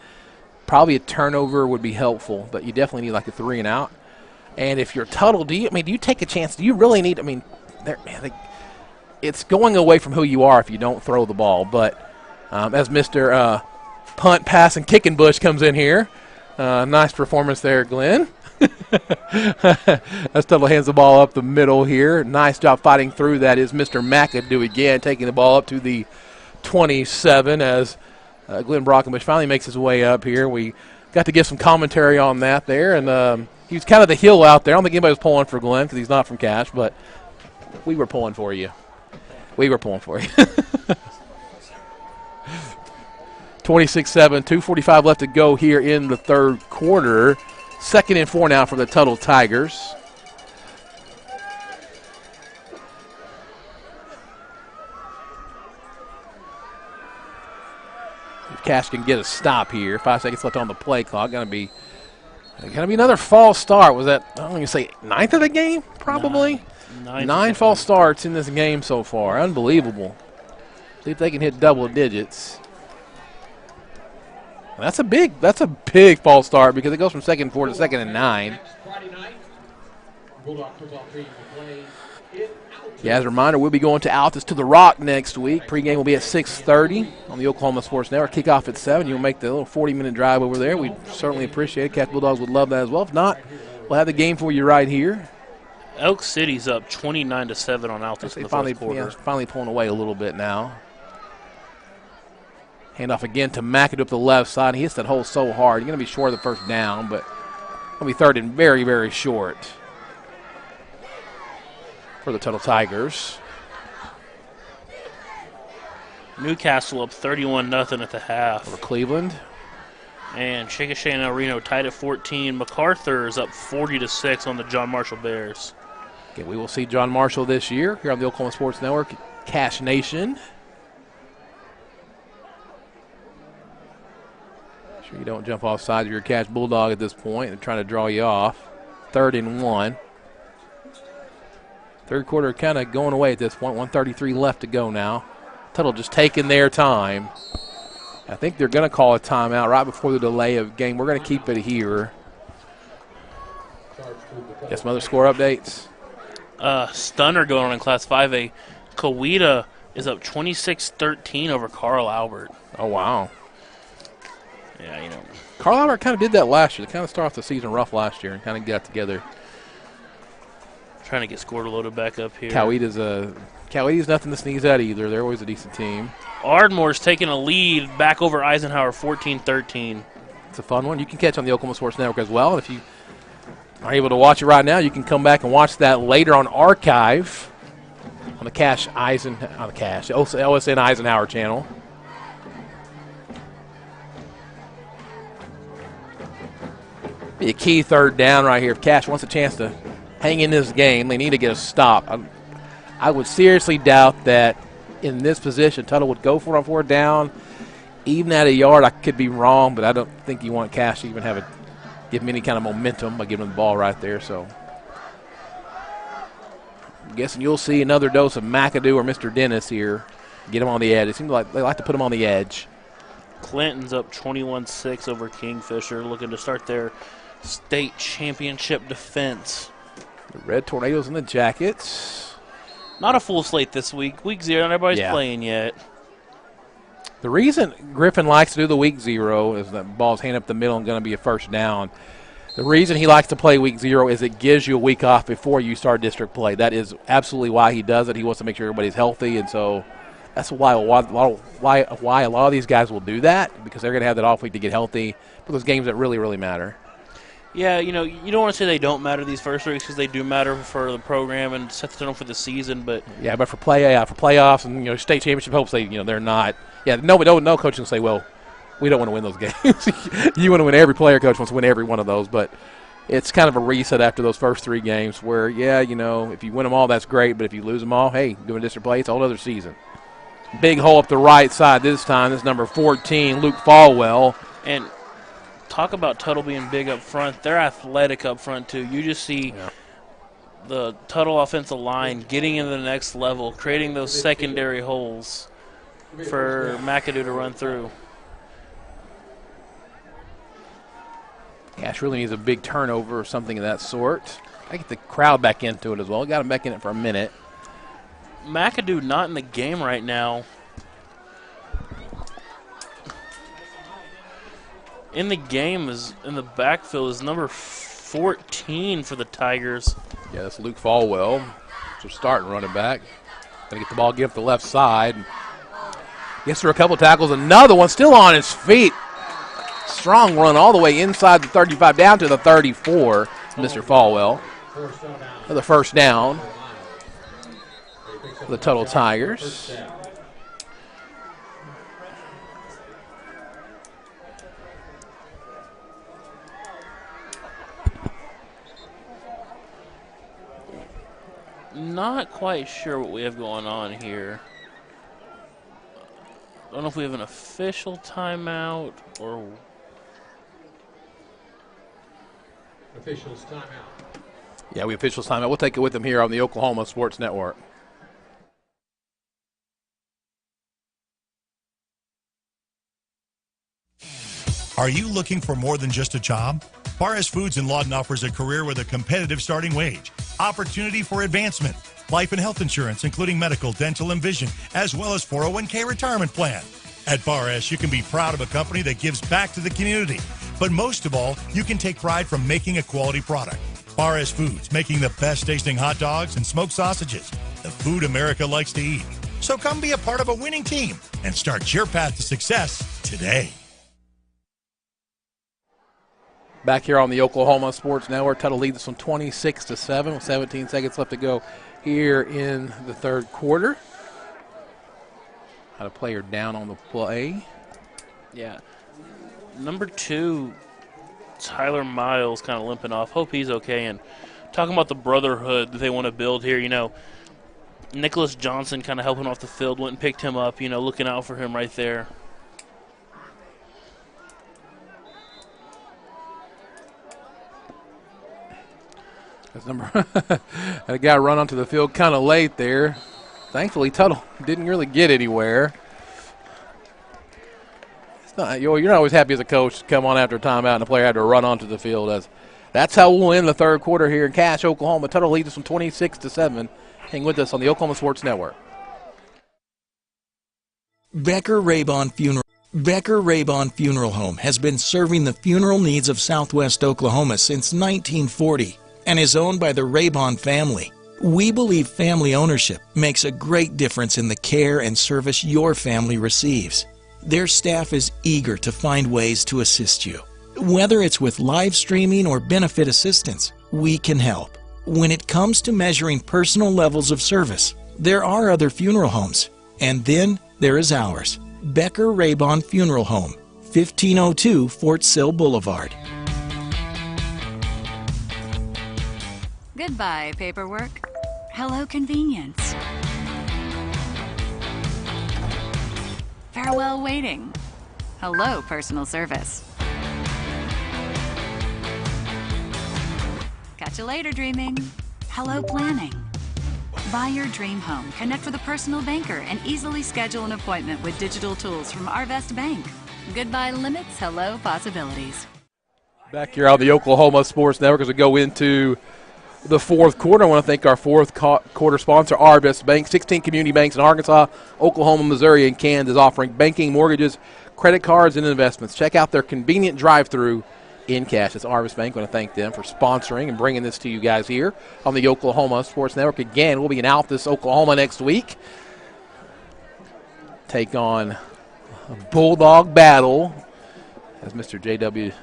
Probably a turnover would be helpful, but you definitely need like a 3 and out. And if you're Tuttle, do you take a chance? Do you really need? It's going away from who you are if you don't throw the ball. But as Mr. Punt, pass, and kicking Bush comes in here, nice performance there, Glenn. As Tuttle hands the ball up the middle here. Nice job fighting through that is Mr. McAdoo again, taking the ball up to the 27 as Glenn Brockenbush finally makes his way up here. We got to get some commentary on that there, and he was kind of the heel out there. I don't think anybody was pulling for Glenn because he's not from Cache, but we were pulling for you. We were pulling for you. 26-7, 2:45 left to go here in the third quarter. 2nd and 4 now for the Tuttle Tigers. If Cache can get a stop here, 5 seconds left on the play clock. Gonna be another false start. Was that, I don't even say 9th of the game? Probably. 9 false starts in this game so far. Unbelievable. See if they can hit double digits. That's a big false start because it goes from 2nd and 4 to 2nd and 9. Yeah, as a reminder, we'll be going to Altus to the Rock next week. Pre-game will be at 6:30 on the Oklahoma Sports Network. Kickoff at 7. You'll make the little 40-minute drive over there. We'd certainly appreciate it. Cache Bulldogs would love that as well. If not, we'll have the game for you right here. Elk City's up 29-7 on Altus in the first quarter. Yeah, finally pulling away a little bit now. Handoff again to McAdoo up the left side. He hits that hole so hard. You're going to be short of the first down, but going to be 3rd and very, very short for the Tuttle Tigers. Newcastle up 31-0 at the half. Over Cleveland. And Chickasha and El Reno tied at 14. MacArthur is up 40-6 on the John Marshall Bears. Okay, we will see John Marshall this year here on the Oklahoma Sports Network, Cache Nation. Sure you don't jump off sides of your Cache Bulldog at this point. They're trying to draw you off. 3rd and 1. Third quarter kind of going away at this point. 1:33 left to go now. Tuttle just taking their time. I think they're going to call a timeout right before the delay of game. We're going to keep it here. Got some other score updates. Stunner going on in Class 5A. Coweta is up 26-13 over Carl Albert. Oh, wow. Yeah, Carl Albert kind of did that last year. They kind of started off the season rough last year and kind of got together. Trying to get scored loaded back up here. Coweta's nothing to sneeze at either. They're always a decent team. Ardmore's taking a lead back over Eisenhower 14-13. It's a fun one. You can catch on the Oklahoma Sports Network as well. And if you are able to watch it right now, you can come back and watch that later on archive on the OSN Eisenhower channel. Be a key 3rd down right here. If Cache wants a chance to hang in this game, they need to get a stop. I would seriously doubt that in this position Tuttle would go for it on 4th down. Even at a yard, I could be wrong, but I don't think you want Cache to even give him any kind of momentum by giving him the ball right there. So I'm guessing you'll see another dose of McAdoo or Mr. Dennis here. Get him on the edge. It seems like they like to put him on the edge. Clinton's up 21-6 over Kingfisher, looking to start their state championship defense. The Red Tornadoes and the Jackets. Not a full slate this week. Week 0, not everybody's playing yet. The reason Griffin likes to do the week 0 is that ball's handed up the middle and going to be a 1st down. The reason he likes to play week 0 is it gives you a week off before you start district play. That is absolutely why he does it. He wants to make sure everybody's healthy, and so that's why a lot of these guys will do that, because they're going to have that off week to get healthy for those games that really, really matter. Yeah, you don't want to say they don't matter these first weeks, because they do matter for the program and set the tone for the season. But yeah, but for playoffs and state championship hopes, they're not. Yeah, no coach can say, well, we don't want to win those games. You want to win every player. Coach wants to win every one of those, but it's kind of a reset after those first 3 games where, if you win them all, that's great, but if you lose them all, hey, doing district play, it's a whole other season. Big hole up the right side this time. This is number 14, Luke Falwell. And talk about Tuttle being big up front. They're athletic up front, too. You just see the Tuttle offensive line getting into the next level, creating those secondary holes for McAdoo to run through. Cash really needs a big turnover or something of that sort. I get the crowd back into it as well. Got him back in it for a minute. McAdoo not in the game right now. In the game is in the backfield is number 14 for the Tigers. Yeah, that's Luke Falwell. So starting running back. Going to get the ball, give the left side. Gets through a couple tackles. Another one still on his feet. Strong run all the way inside the 35 down to the 34, Mr. Falwell. For the first down for the Tuttle Tigers. Not quite sure what we have going on here. I don't know if we have an official timeout or... Officials timeout. Yeah, we officials timeout. We'll take it with them here on the Oklahoma Sports Network. Are you looking for more than just a job? Barres Foods in Lawton offers a career with a competitive starting wage, opportunity for advancement, life and health insurance, including medical, dental, and vision, as well as 401k retirement plan. At Barres, you can be proud of a company that gives back to the community. But most of all, you can take pride from making a quality product. Barres Foods, making the best tasting hot dogs and smoked sausages, the food America likes to eat. So come be a part of a winning team and start your path to success today. Back here on the Oklahoma Sports Network, Tuttle leads us from 26-7 with 17 seconds left to go here in the third quarter. Had a player down on the play. Yeah. Number 2, Tyler Miles, kind of limping off. Hope he's okay. And talking about the brotherhood that they want to build here, you know, Nicholas Johnson kind of helping off the field, went and picked him up, you know, looking out for him right there. That's a guy run onto the field kind of late there. Thankfully, Tuttle didn't really get anywhere. It's not, you're not always happy as a coach to come on after a timeout and the player had to run onto the field. That's how we'll end the third quarter here in Cache, Oklahoma. Tuttle leads us from 26-7. Hang with us on the Oklahoma Sports Network. Becker Raybon Funeral Home has been serving the funeral needs of Southwest Oklahoma since 1940 and is owned by the Raybon family. We believe family ownership makes a great difference in the care and service your family receives. Their staff is eager to find ways to assist you. Whether it's with live streaming or benefit assistance, we can help. When it comes to measuring personal levels of service, there are other funeral homes, and then there is ours, Becker Raybon Funeral Home, 1502 Fort Sill Boulevard. Goodbye, paperwork. Hello, convenience. Farewell, waiting. Hello, personal service. Catch you later, dreaming. Hello, planning. Buy your dream home, connect with a personal banker, and easily schedule an appointment with digital tools from Arvest Bank. Goodbye limits, hello possibilities. Back here on the Oklahoma Sports Network as we go into the fourth quarter. I want to thank our fourth quarter sponsor, Arvest Bank. 16 community banks in Arkansas, Oklahoma, Missouri, and Kansas offering banking, mortgages, credit cards, and investments. Check out their convenient drive-through in Cache. It's Arvest Bank. I want to thank them for sponsoring and bringing this to you guys here on the Oklahoma Sports Network. Again, we'll be in Altus, Oklahoma next week. Take on a Bulldog battle, as Mr. JW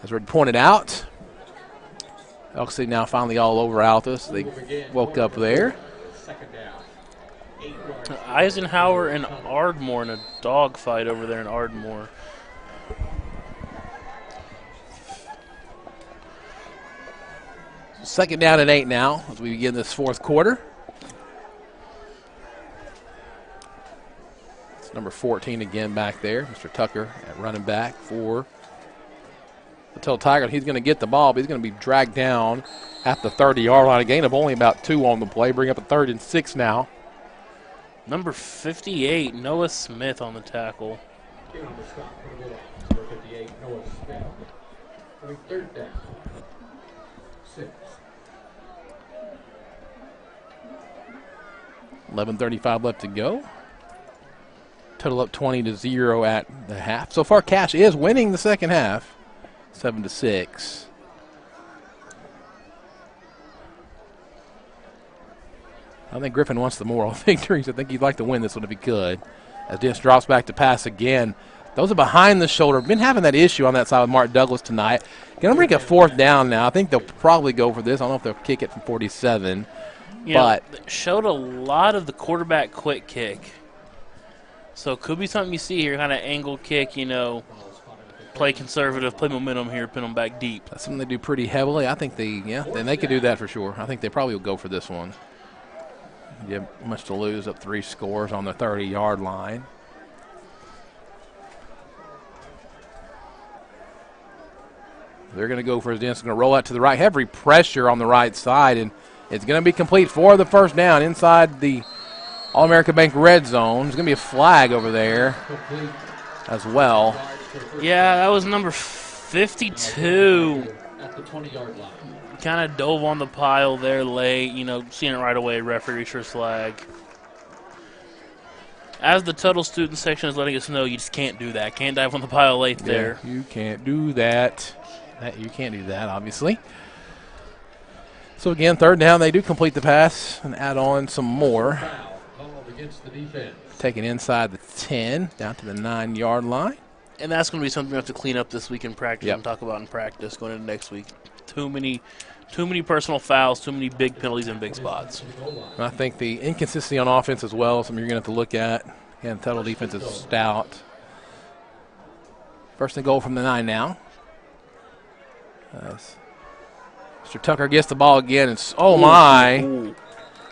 has already pointed out. Elk City now finally all over Altus. They woke up there. Eisenhower and Ardmore in a dogfight over there in Ardmore. Second down and 8 now as we begin this fourth quarter. It's number 14 again back there. Mr. Tucker at running back for Tuttle Tiger. He's going to get the ball, but he's going to be dragged down at the 30-yard line. A gain of only about 2 on the play. Bring up a 3rd and 6 now. Number 58, Noah Smith on the tackle. Number 58, Noah Smith. 3rd down. 6. 11:35 left to go. Tuttle up 20-0 at the half. So far, Cash is winning the second half, 7-6. I think Griffin wants the moral victories. I think he'd like to win this one if he could. As Dennis drops back to pass again. Those are behind the shoulder. Been having that issue on that side with Mark Douglas tonight. Going to bring a 4th down now. I think they'll probably go for this. I don't know if they'll kick it from 47. But showed a lot of the quarterback quick kick. So it could be something you see here, kind of angle kick, play conservative, play momentum here, pin them back deep. That's something they do pretty heavily. I think they could do that for sure. I think they probably will go for this one. You have much to lose, up 3 scores on the 30-yard line. They're going to go for his dance. Going to roll out to the right. Heavy pressure on the right side, and it's going to be complete for the first down inside the All-America Bank red zone. There's going to be a flag over there as well. Yeah, that was number 52. At the 20-yard line. Kind of dove on the pile there late, seeing it right away, referee reaches flag. As the Tuttle student section is letting us know, you just can't do that. Can't dive on the pile late there. You can't do that. You can't do that, obviously. So, again, 3rd down, they do complete the pass and add on some more. Against the defense. Taking inside the 10, down to the 9-yard line. And that's going to be something we have to clean up this week in practice and talk about in practice going into next week. Too many personal fouls, too many big penalties in big spots. And I think the inconsistency on offense as well, something you're going to have to look at. Again, Tuttle defense is stout. 1st and goal from the 9 now. Mr. Tucker gets the ball again. And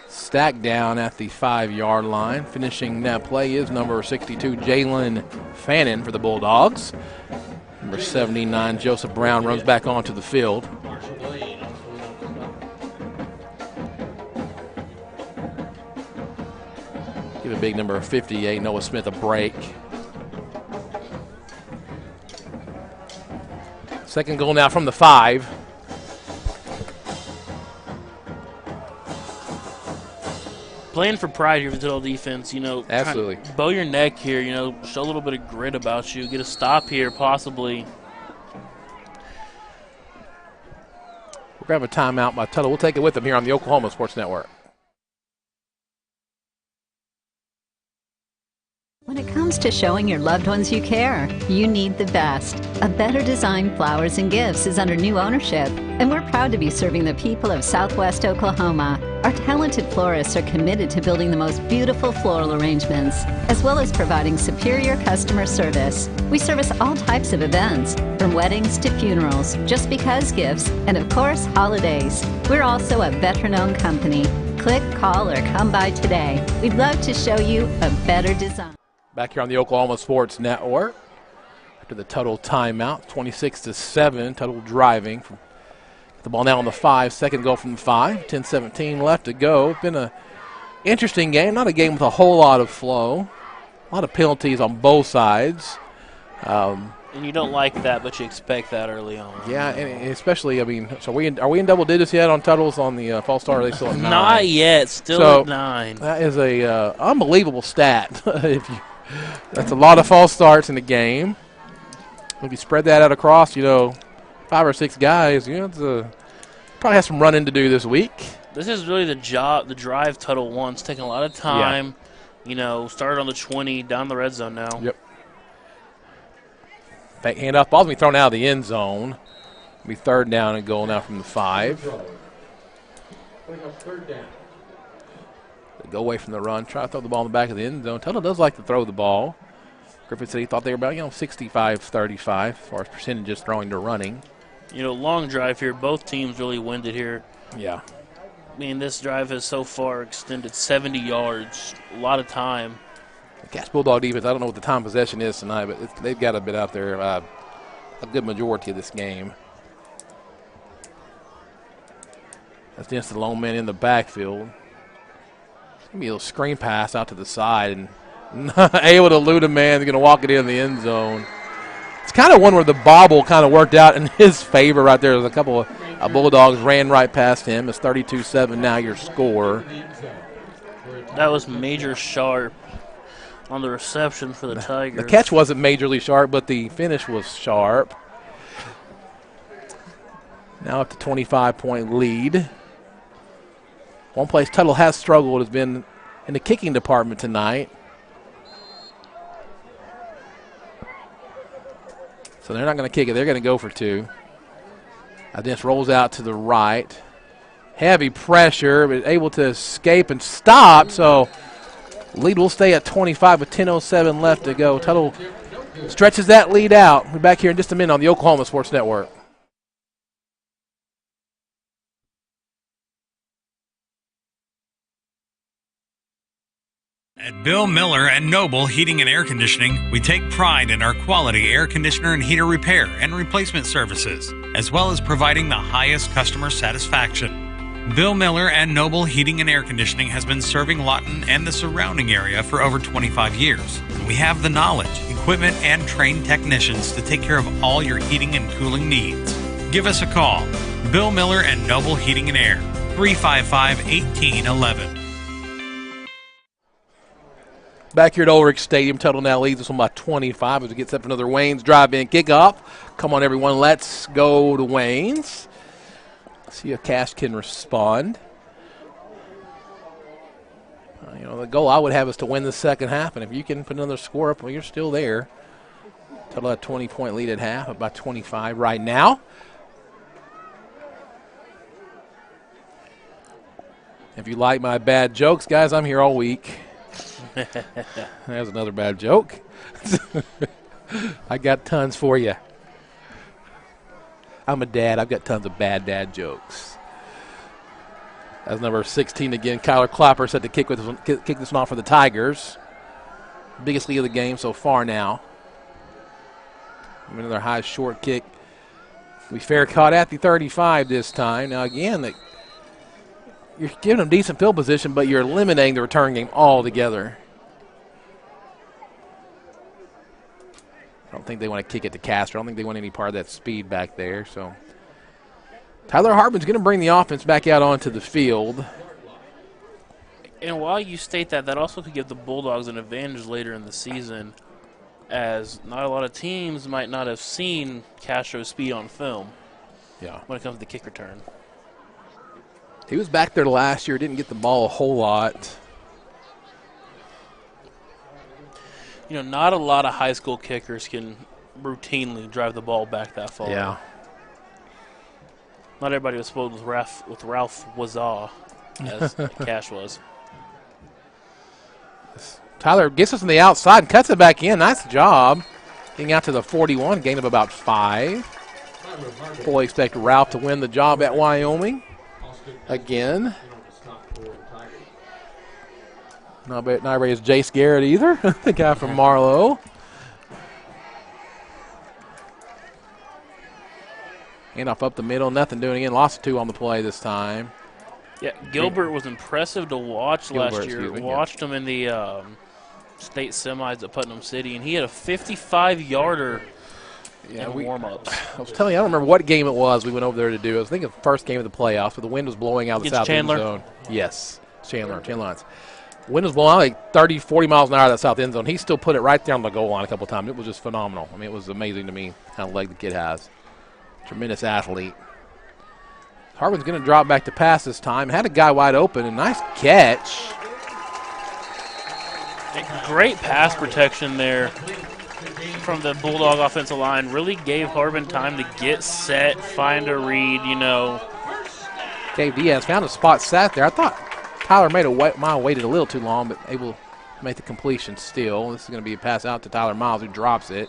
stacked down at the 5-yard line. Finishing that play is number 62, Jalen Fannin for the Bulldogs. Number 79, Joseph Brown, runs back onto the field. Give a big number 58, Noah Smith, a break. 2nd goal now from the 5. Playing for pride here for the Tuttle defense, Absolutely. Bow your neck here, show a little bit of grit about you. Get a stop here, possibly. We're going to have a timeout by Tuttle. We'll take it with them here on the Oklahoma Sports Network. When it comes to showing your loved ones you care, you need the best. A Better Design Flowers and Gifts is under new ownership, and we're proud to be serving the people of Southwest Oklahoma. Our talented florists are committed to building the most beautiful floral arrangements, as well as providing superior customer service. We service all types of events, from weddings to funerals, just because gifts, and of course, holidays. We're also a veteran-owned company. Click, call, or come by today. We'd love to show you a better design. Back here on the Oklahoma Sports Network. After the Tuttle timeout, 26-7, Tuttle driving. The ball now on the 5, 2nd goal from the 5, 10-17 left to go. It's been an interesting game, not a game with a whole lot of flow. A lot of penalties on both sides. And you don't like that, but you expect that early on. Yeah, and especially, so are we in double digits yet on Tuttles on the false start? Are they still at 9? Not yet, still at 9. That is a unbelievable stat. That's a lot of false starts in the game. If you spread that out across, 5 or 6 guys, it's probably has some running to do this week. This is really the drive Tuttle wants, taking a lot of time. Yeah. Started on the 20, down the red zone now. Yep. Fake handoff, ball's going to be thrown out of the end zone. It'll be 3rd down and goal now from the 5. 3rd down. They go away from the run, try to throw the ball in the back of the end zone. Tuttle does like to throw the ball. Griffin said he thought they were about 65-35 as far as percentages throwing to running. Long drive here. Both teams really winded here. Yeah. I mean, this drive has so far extended 70 yards. A lot of time. The Cash Bulldog defense, I don't know what the time possession is tonight, but they've got a bit out there. a good majority of this game. That's against the lone man in the backfield. It's going to be a little screen pass out to the side and not able to elude a man. They're going to walk it in the end zone. It's kind of one where the bobble kind of worked out in his favor right there. There's a couple of Bulldogs ran right past him. It's 32-7 now your score. That was Major Sharp on the reception for the Tigers. The catch wasn't majorly sharp, but the finish was sharp. Now up to 25-point lead. One place Tuttle has struggled has been in the kicking department tonight. So they're not going to kick it. They're going to go for two. This rolls out to the right. Heavy pressure, but able to escape and stop. So lead will stay at 25 with 10:07 left to go. Tuttle stretches that lead out. We're back here in just a minute on the Oklahoma Sports Network. At Bill Miller and Noble Heating and Air Conditioning, we take pride in our quality air conditioner and heater repair and replacement services, as well as providing the highest customer satisfaction. Bill Miller and Noble Heating and Air Conditioning has been serving Lawton and the surrounding area for over 25 years. We have the knowledge, equipment, and trained technicians to take care of all your heating and cooling needs. Give us a call. Bill Miller and Noble Heating and Air, 355-1811. Back here at Ulrich Stadium, Tuttle now leads this one by 25 as we get set for another Wayne's drive-in kickoff. Come on, everyone, let's go to Wayne's. See if Cash can respond. The goal I would have is to win the second half, and if you can put another score up, well, you're still there. Tuttle had a 20-point lead at half, up by 25 right now. If you like my bad jokes, guys, I'm here all week. There's another bad joke. I got tons for you. I'm a dad. I've got tons of bad dad jokes. That's number 16 again. Kyler Clapper set to kick this one off for the Tigers. Biggest lead of the game so far now. Another high short kick. We fair caught at the 35 this time. Now again, you're giving them decent field position, but you're eliminating the return game altogether. I don't think they want to kick it to Castro. I don't think they want any part of that speed back there. So Tyler Hartman's going to bring the offense back out onto the field. And while you state that, that also could give the Bulldogs an advantage later in the season, as not a lot of teams might not have seen Castro's speed on film. Yeah. When it comes to the kick return. He was back there last year, didn't get the ball a whole lot. Not a lot of high school kickers can routinely drive the ball back that far. Yeah. Not everybody was spoiled with Ralph Wazaa, as Cash was. Tyler gets us on the outside and cuts it back in. Nice job. Getting out to the 41, gain of about 5. Fully expect Ralph to win the job at Wyoming. Again. Not everybody is Jace Garrett either, the guy from Marlowe. Handoff up the middle, nothing doing again. Lost 2 on the play this time. Yeah, Gilbert was impressive to watch last year. Watched him in the state semis at Putnam City, and he had a 55-yarder in warm-ups. I was telling you, I don't remember what game it was we went over there to do. I was thinking the first game of the playoffs, but the wind was blowing out of the south end zone. Yes, Chandler lines. Wind was blowing out like 30, 40 miles an hour out of that south end zone. He still put it right there on the goal line a couple times. It was just phenomenal. I mean, it was amazing to me how kind of leg the kid has. Tremendous athlete. Hartman's going to drop back to pass this time. Had a guy wide open, and nice catch. Great pass protection there from the Bulldog offensive line. Really gave Hartman time to get set, find a read, Dave Diaz found a spot, sat there. I thought Tyler waited a little too long, but able to make the completion still. This is going to be a pass out to Tyler Miles, who drops it.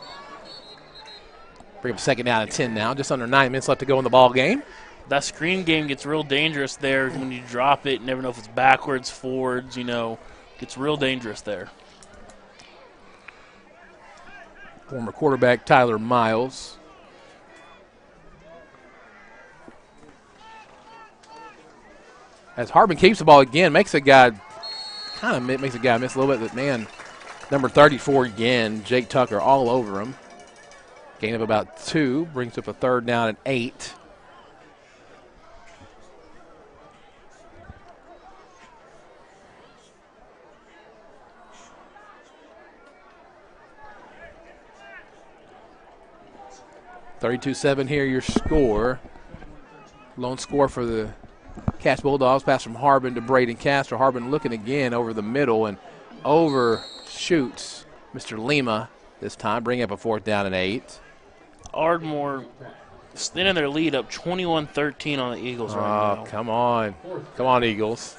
Bring up 2nd down and 10 now. Just under 9 minutes left to go in the ball game. That screen game gets real dangerous there when you drop it. You never know if it's backwards, forwards, Gets real dangerous there. Former quarterback Tyler Miles. As Harbin keeps the ball again, makes a guy miss a little bit. But, man, number 34 again, Jake Tucker, all over him. Gain of about 2, brings up a 3rd down and 8. (32-7) here, your score. Lone score for the Cash Bulldogs. Pass from Harbin to Braden Castro. Harbin looking again over the middle and overshoots Mr. Lima this time, bringing up a 4th down and 8. Ardmore extending their lead up 21-13 on the Eagles right now. Oh, come on. Come on, Eagles.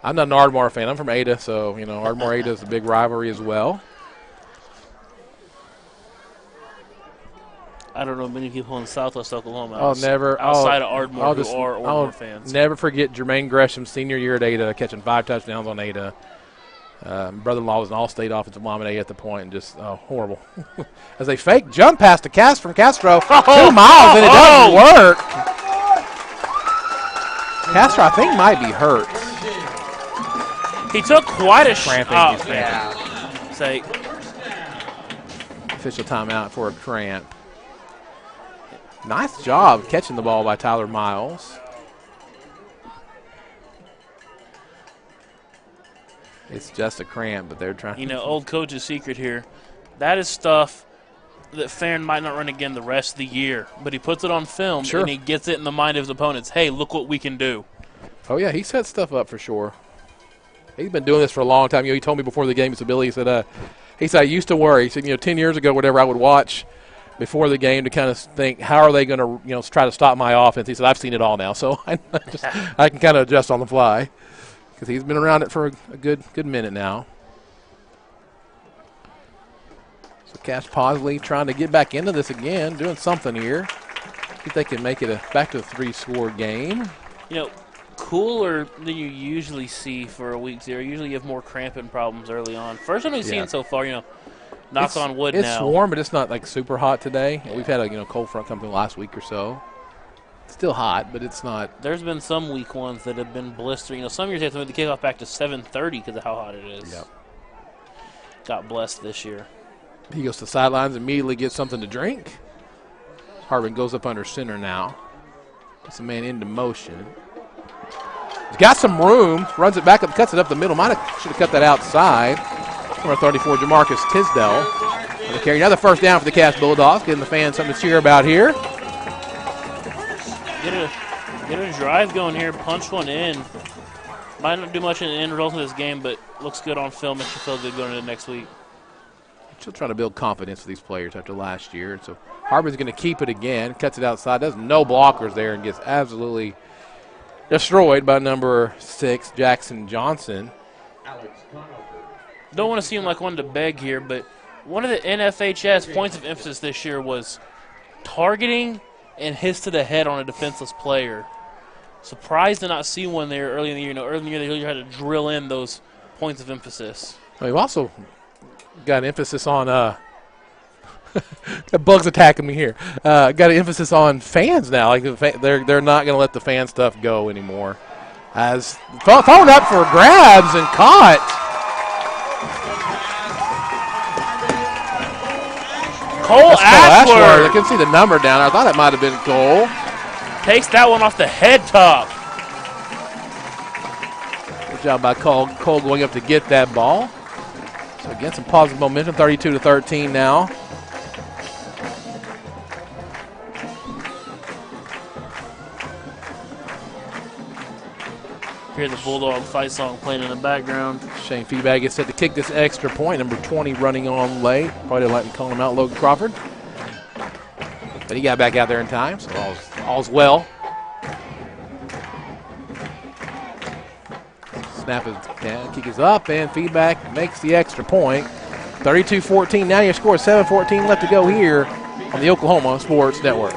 I'm not an Ardmore fan. I'm from Ada, so, Ardmore-Ada is a big rivalry as well. I don't know many people in Southwest Oklahoma outside of Ardmore who are Ardmore fans. Never forget Jermaine Gresham's senior year at Ada, catching 5 touchdowns on Ada. Brother-in-law was an all-state offensive lineman at Ada at the point, and just horrible. As they fake jump pass to from Castro, 2 miles, and it doesn't work. Castro, I think, might be hurt. He took quite a cramp. Say, official timeout for a cramp. Nice job catching the ball by Tyler Miles. It's just a cramp, but they're trying. Old coach's secret here. That is stuff that Farron might not run again the rest of the year, but he puts it on film and he gets it in the mind of his opponents. Hey, look what we can do. Oh, yeah, he set stuff up for sure. He's been doing this for a long time. He told me before the game, he said, I used to worry. He said, 10 years ago, whatever, I would watch before the game to kind of think, how are they going to, try to stop my offense? He said, I've seen it all now, so I can kind of adjust on the fly because he's been around it for a good minute now. So Cash Posley trying to get back into this again, doing something here. See if they can make it back to a 3-score game. Cooler than you usually see for a week 0. Usually you have more cramping problems early on. First one we've seen so far, knock on wood now. It's warm, but it's not like super hot today. We've had a cold front come through last week or so. It's still hot, but it's not. There's been some week ones that have been blistering. Some years they have to move the kickoff back to 7:30 because of how hot it is. Yep. Got blessed this year. He goes to the sidelines, immediately gets something to drink. Harbin goes up under center now. Gets a man into motion. He's got some room, runs it back up, cuts it up the middle. Should have cut that outside. Number 34, Jamarcus Tisdale. The carry. Another 1st down for the Cash Bulldogs, giving the fans something to cheer about here. Get a drive going here, punch one in. Might not do much in the end result of this game, but looks good on film. Makes you feel good going into next week. Still trying to build confidence for these players after last year. So Harbin's going to keep it again, cuts it outside, does no blockers there, and gets absolutely destroyed by number 6, Jackson Johnson. Don't want to seem like one to beg here, but one of the NFHS points of emphasis this year was targeting and hits to the head on a defenseless player. Surprised to not see one there early in the year. Early in the year they really had to drill in those points of emphasis. We've also got an emphasis on the bug's attacking me here. Got an emphasis on fans now. Like they're not going to let the fan stuff go anymore. As thrown up for grabs and caught. Cole Ashworth. I can see the number down. I thought it might have been Cole. Takes that one off the head top. Good job by Cole going up to get that ball. So again, some positive momentum, 32-13 now. Hear the Bulldog fight song playing in the background. Shane Feebag is set to kick this extra point. Number 20 running on late. Probably didn't like me calling him out, Logan Crawford. But he got back out there in time, so all's well. Snap is down, kick is up, and Feedback makes the extra point. 32-14. Now your score is 7:14 left to go here on the Oklahoma Sports Network.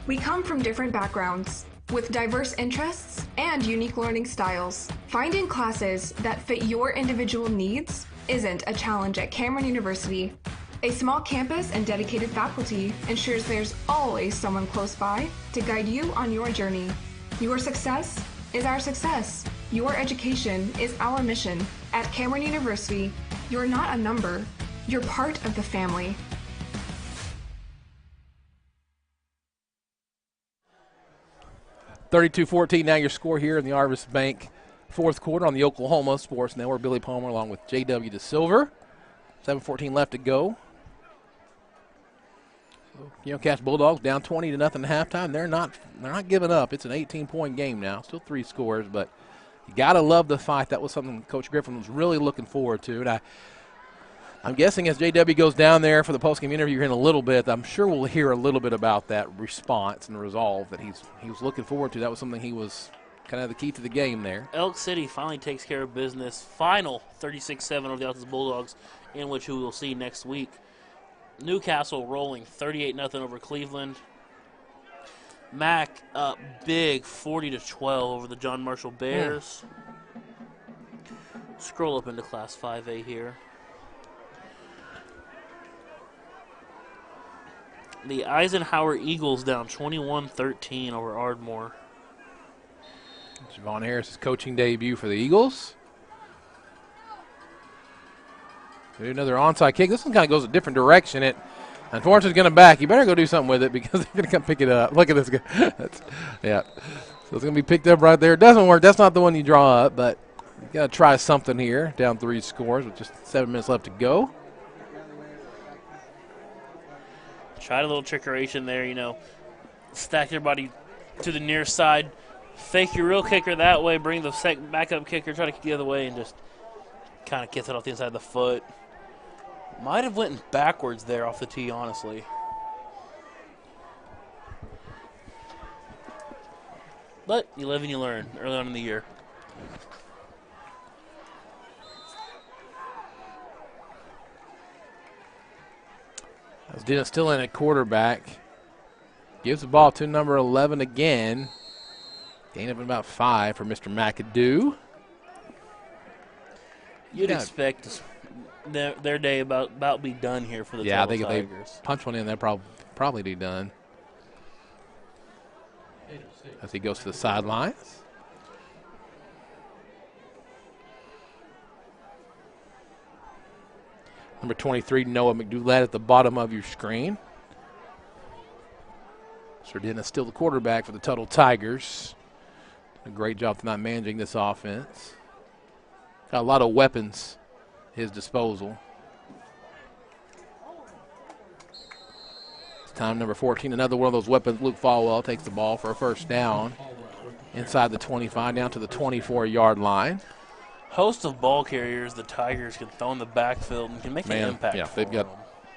We come from different backgrounds, with diverse interests and unique learning styles. Finding classes that fit your individual needs isn't a challenge at Cameron University. A small campus and dedicated faculty ensures there's always someone close by to guide you on your journey. Your success is our success. Your education is our mission. At Cameron University, you're not a number, you're part of the family. (32-14) now your score here in the Arvis Bank fourth quarter on the Oklahoma Sports Network. Billy Palmer along with J.W. DeSilver. 7:14 left to go. Cash Bulldogs down 20-0 at halftime. They're not giving up. It's an 18-point game now. Still 3 scores, but you got to love the fight. That was something Coach Griffin was really looking forward to. And I'm guessing as JW goes down there for the postgame interview here in a little bit, I'm sure we'll hear a little bit about that response and resolve that he was looking forward to. That was something he was kind of the key to the game there. Elk City finally takes care of business. Final 36-7 over the Altus Bulldogs, in which we will see next week. Newcastle rolling 38-0 over Cleveland. Mac up big 40-12 over the John Marshall Bears. Scroll up into Class 5A here. The Eisenhower Eagles down 21-13 over Ardmore. Javon Harris' coaching debut for the Eagles. Another onside kick. This one kind of goes a different direction. Unfortunately, it's going to back. You better go do something with it because they're going to come pick it up. Look at this guy. Yeah. So it's going to be picked up right there. It doesn't work. That's not the one you draw up, but you got to try something here. Down 3 scores with just 7 minutes left to go. Tried a little trickeration there, stack your body to the near side, fake your real kicker that way, bring the backup kicker, try to kick the other way, and just kind of gets it off the inside of the foot. Might have went backwards there off the tee, honestly. But you live and you learn early on in the year. As Dennis still in at quarterback. Gives the ball to number 11 again. Gain of about 5 for Mr. McAdoo. You'd expect their day about be done here for the Tuttle Tigers. I think if they punch one in, they'll probably be done. As he goes to the sidelines. Number 23, Noah McDoulat at the bottom of your screen. Sir Dennis still the quarterback for the Tuttle Tigers. A great job tonight managing this offense. Got a lot of weapons at his disposal. It's time number 14, another one of those weapons. Luke Falwell takes the ball for a first down. Inside the 25, down to the 24-yard line. Host of ball carriers the Tigers can throw in the backfield and can make an impact. Yeah, they've got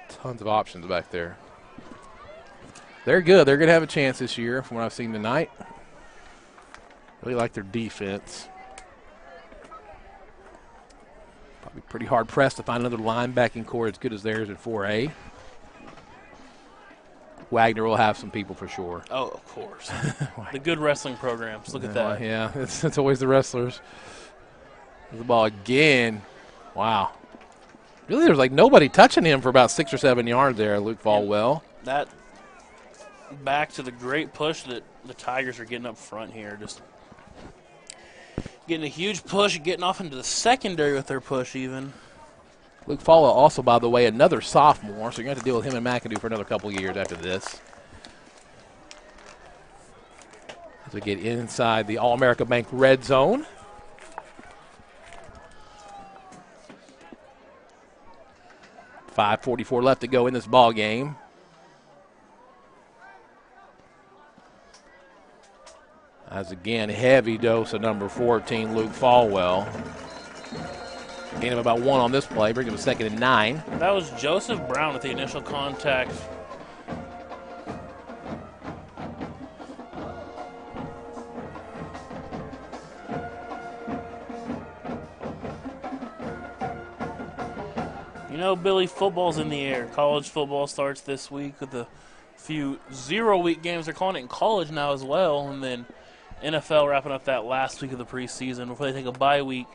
tons of options back there. They're good. They're going to have a chance this year from what I've seen tonight. Really like their defense. Probably pretty hard pressed to find another linebacking core as good as theirs in 4A. Wagner will have some people for sure. Oh, of course. The good wrestling programs. Look at that. Yeah, it's always the wrestlers. The ball again. Wow. Really, there's like nobody touching him for about 6 or 7 yards there, Luke Falwell. That back to the great push that the Tigers are getting up front here. Just getting a huge push, getting off into the secondary with their push even. Luke Falwell also, by the way, another sophomore, so you're going to have to deal with him and McAdoo for another couple of years after this. As we get inside the All-America Bank red zone. .5:44 left to go in this ball game. As again, heavy dose of number 14, Luke Falwell. Gain of about 1 on this play, brings him a 2nd and 9. That was Joseph Brown with the initial contact. Billy, football's in the air. College football starts this week with a few 0-week games. They're calling it in college now as well. And then NFL wrapping up that last week of the preseason before they take a bye week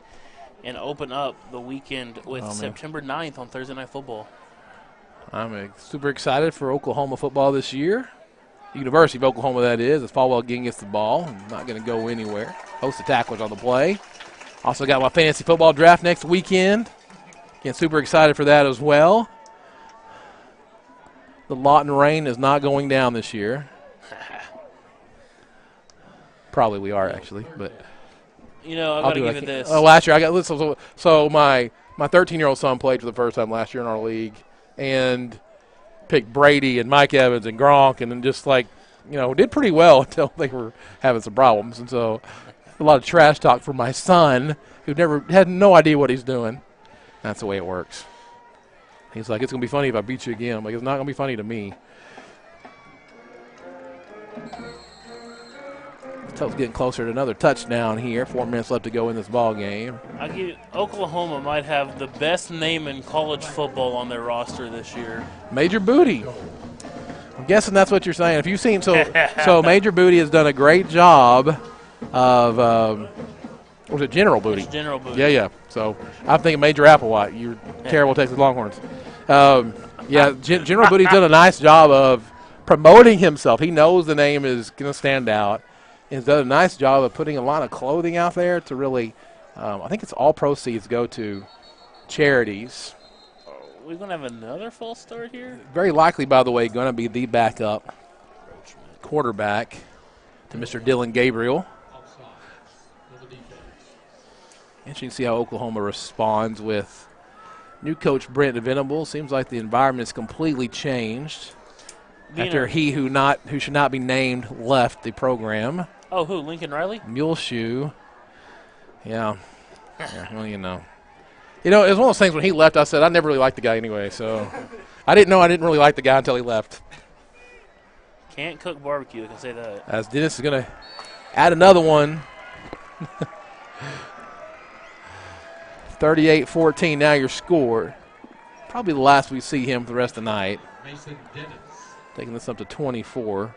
and open up the weekend with September 9th on Thursday Night Football. I'm super excited for Oklahoma football this year. University of Oklahoma, that is. As Falwell Ging gets the ball. Not going to go anywhere. Host of tacklers on the play. Also got my fantasy football draft next weekend. Again, super excited for that as well. The Lawton rain is not going down this year. Probably we are, actually. But you know, I've got to give it this. Last year, I got so my 13-year-old son played for the first time last year in our league and picked Brady and Mike Evans and Gronk and then just did pretty well until they were having some problems. And so a lot of trash talk from my son who had no idea what he's doing. That's the way it works. He's like, it's going to be funny if I beat you again. I'm like, it's not going to be funny to me. Tuttle's getting closer to another touchdown here. 4 minutes left to go in this ball game. Oklahoma might have the best name in college football on their roster this year. Major Booty. I'm guessing that's what you're saying. If you've seen, so Major Booty has done a great job of, was it General Booty? It's General Booty. Yeah. So I'm thinking Major Applewhite. You're terrible Texas Longhorns. General Booty's done a nice job of promoting himself. He knows the name is going to stand out. He's done a nice job of putting a lot of clothing out there to really, I think it's all proceeds go to charities. We're going to have another false start here? Very likely, by the way, going to be the backup quarterback to Mr. Dylan Gabriel. Interesting to see how Oklahoma responds with new coach Brent Venables. Seems like the environment has completely changed after he who should not be named left the program. Oh, who? Lincoln Riley? Muleshoe. Yeah. Well, it was one of those things when he left, I said I never really liked the guy anyway. So I didn't really like the guy until he left. Can't cook barbecue, I can say that. As Dennis is going to add another one. 38-14, now your score. Probably the last we see him for the rest of the night. Mason Dennis. Taking this up to 24.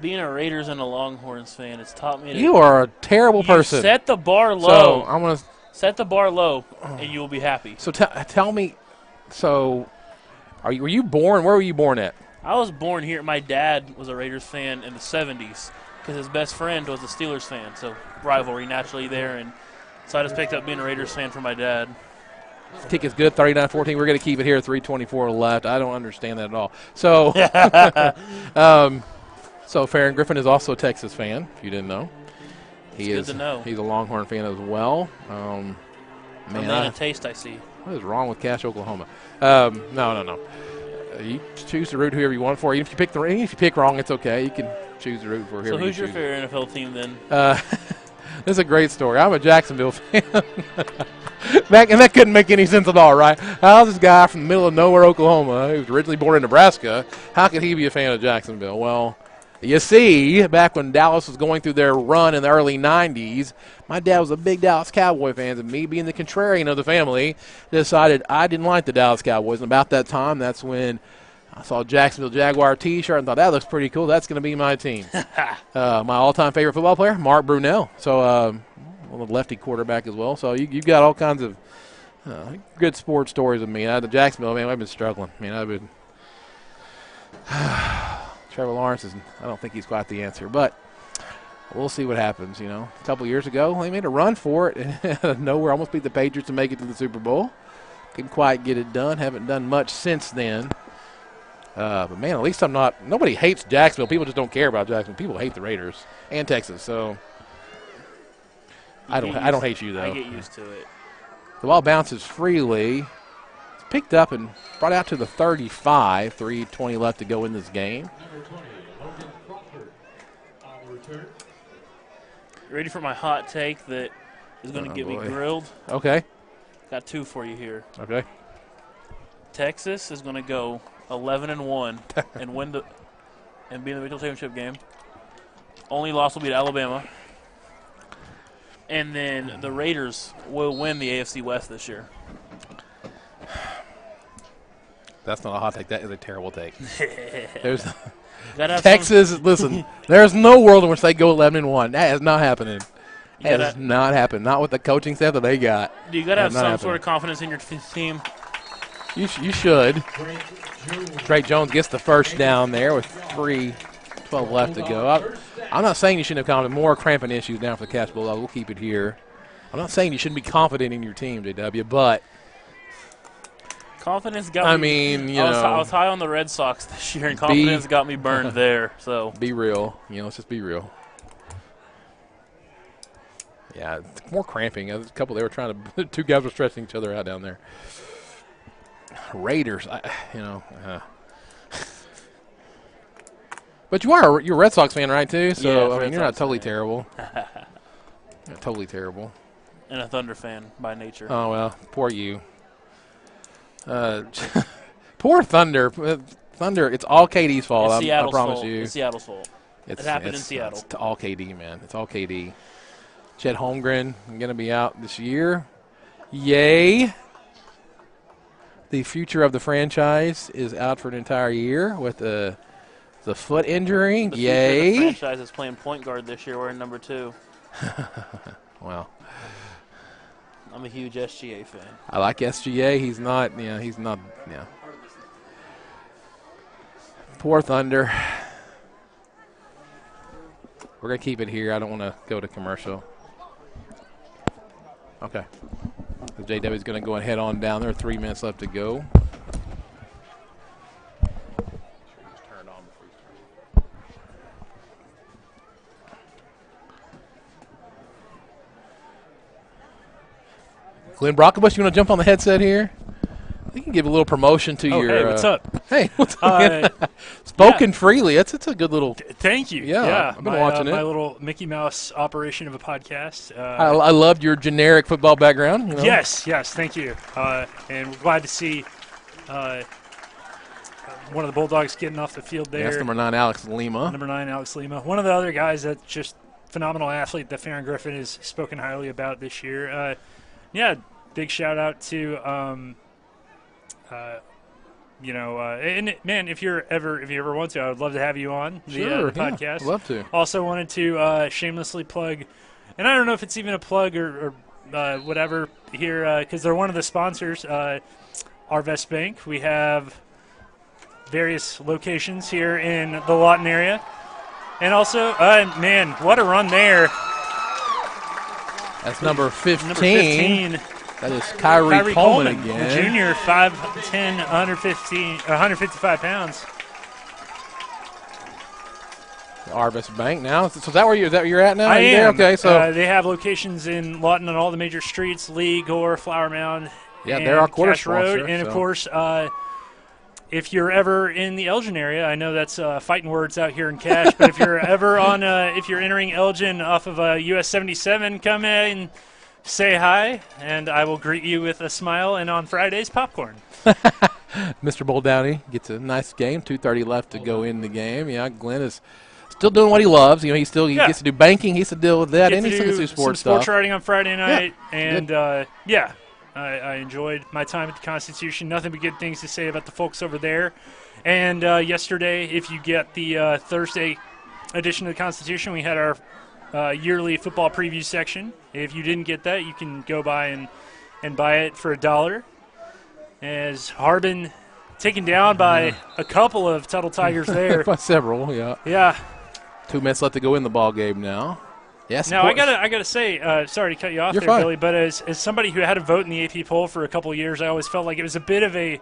Being a Raiders and a Longhorns fan, it's taught me You are a terrible person. Set the bar low. So I'm gonna set the bar low, and you will be happy. So tell me, were you born? Where were you born at? I was born here. My dad was a Raiders fan in the 70s because his best friend was a Steelers fan, so rivalry naturally there, and so I just picked up being a Raiders fan for my dad. Kick is good, 39-14. We're going to keep it here, 3:24 left. I don't understand that at all. So, so Farron Griffin is also a Texas fan, if you didn't know. Good to know. He's a Longhorn fan as well. Man, taste I see. What is wrong with Cache, Oklahoma? No. You choose to root whoever you want for. Even if you pick wrong, it's okay. You can choose to root for whoever you choose. So who's your favorite NFL team then? This is a great story. I'm a Jacksonville fan. And that couldn't make any sense at all, right? How's this guy from the middle of nowhere, Oklahoma, who was originally born in Nebraska, how could he be a fan of Jacksonville? Well, you see, back when Dallas was going through their run in the early 90s, my dad was a big Dallas Cowboy fan, and me being the contrarian of the family decided I didn't like the Dallas Cowboys. And about that time, that's when I saw a Jacksonville Jaguar T-shirt and thought, that looks pretty cool. That's going to be my team. My all-time favorite football player, Mark Brunell. So, the lefty quarterback as well. So you've got all kinds of good sports stories with me. The Jacksonville, man, I've been struggling. Trevor Lawrence I don't think he's quite the answer, but we'll see what happens. A couple years ago, they made a run for it and out of nowhere almost beat the Patriots to make it to the Super Bowl. Couldn't quite get it done. Haven't done much since then. But man, at least nobody hates Jacksonville. People just don't care about Jacksonville. People hate the Raiders and Texas. So I don't hate you though. I get used to it. The ball bounces freely. It's picked up and brought out to the 35. 3:20 left to go in this game. Number 20, Logan Crawford on the return. Ready for my hot take that is going to get me grilled? Okay. Got two for you here. Okay. Texas is going to go 11-1 and win and be in the Big 12 championship game. Only loss will be to Alabama. And then the Raiders will win the AFC West this year. That's not a hot take. That is a terrible take. Texas, listen, there's no world in which they go 11-1. That is not happening. That has not happened. Not with the coaching staff that they got. Do you got to have some sort of confidence in your team? You should. Drake Jones gets the first down there with 3:12 left to go. I'm not saying you shouldn't have confident. More cramping issues now for the Cash Bulldogs. We'll keep it here. I'm not saying you shouldn't be confident in your team, JW, but confidence got me. I was high on the Red Sox this year, and confidence got me burned there. So be real. Let's just be real. Yeah, more cramping. A couple, they were trying to. Two guys were stretching each other out down there. Raiders, But you're a Red Sox fan, right? Too. So you're not totally terrible. Not totally terrible. And a Thunder fan by nature. Oh well, poor you. Poor Thunder. Thunder. It's all KD's fault. I promise you. It's Seattle's fault. It happened in Seattle. It's all KD, man. It's all KD. Chet Holmgren going to be out this year. Yay. The future of the franchise is out for an entire year with the foot injury. The Yay. future of the franchise is playing point guard this year. We're in number 2. Wow. I'm a huge SGA fan. I like SGA. He's not. Poor Thunder. We're going to keep it here. I don't want to go to commercial. Okay. So JW's going to go ahead on down there. 3 minutes left to go. Glenn Brockovich, you want to jump on the headset here? You can give a little promotion to your. Hey, what's up? Hey, what's up? Spoken freely. It's a good little. Thank you. Yeah, I've been watching it. My little Mickey Mouse operation of a podcast. I loved your generic football background. Yes, thank you. And we're glad to see one of the Bulldogs getting off the field there. Yes, number 9, Alex Lima. One of the other guys that's just phenomenal athlete that Farron Griffin has spoken highly about this year. Big shout out to. And man, if you ever want to, I would love to have you on the podcast. I'd love to. Also wanted to shamelessly plug, and I don't know if it's even a plug or whatever here, because they're one of the sponsors, Arvest Bank. We have various locations here in the Lawton area, and also, man, what a run there! That's number 15. That is Kyrie Coleman again. The junior, 5'10", 155 pounds. Arvest Bank now. So is that where you're at now? I am. Okay, so they have locations in Lawton on all the major streets: Lee, Gore, Flower Mound, they're our quarter Cash Road. sponsor. And of course, if you're ever in the Elgin area, I know that's fighting words out here in Cash, but if you're ever if you're entering Elgin off of US 77, come in and say hi, and I will greet you with a smile and on Fridays, popcorn. Mr. Boldowney gets a nice game. 2:30 left to go in the game. Yeah, Glenn is still doing what he loves. He gets to do banking. He gets to deal with that. And he still gets to do sports stuff. Sports writing on Friday night. And, I enjoyed my time at the Constitution. Nothing but good things to say about the folks over there. And yesterday, if you get the Thursday edition of the Constitution, we had our yearly football preview section. If you didn't get that, you can go by and buy it for $1. As Harbin taken down by a couple of Tuttle Tigers there. By several, yeah. Yeah. 2 minutes left to go in the ball game now. Yes. Now I gotta say, sorry to cut you off there, Billy, but as somebody who had a vote in the AP poll for a couple of years, I always felt like it was a bit of I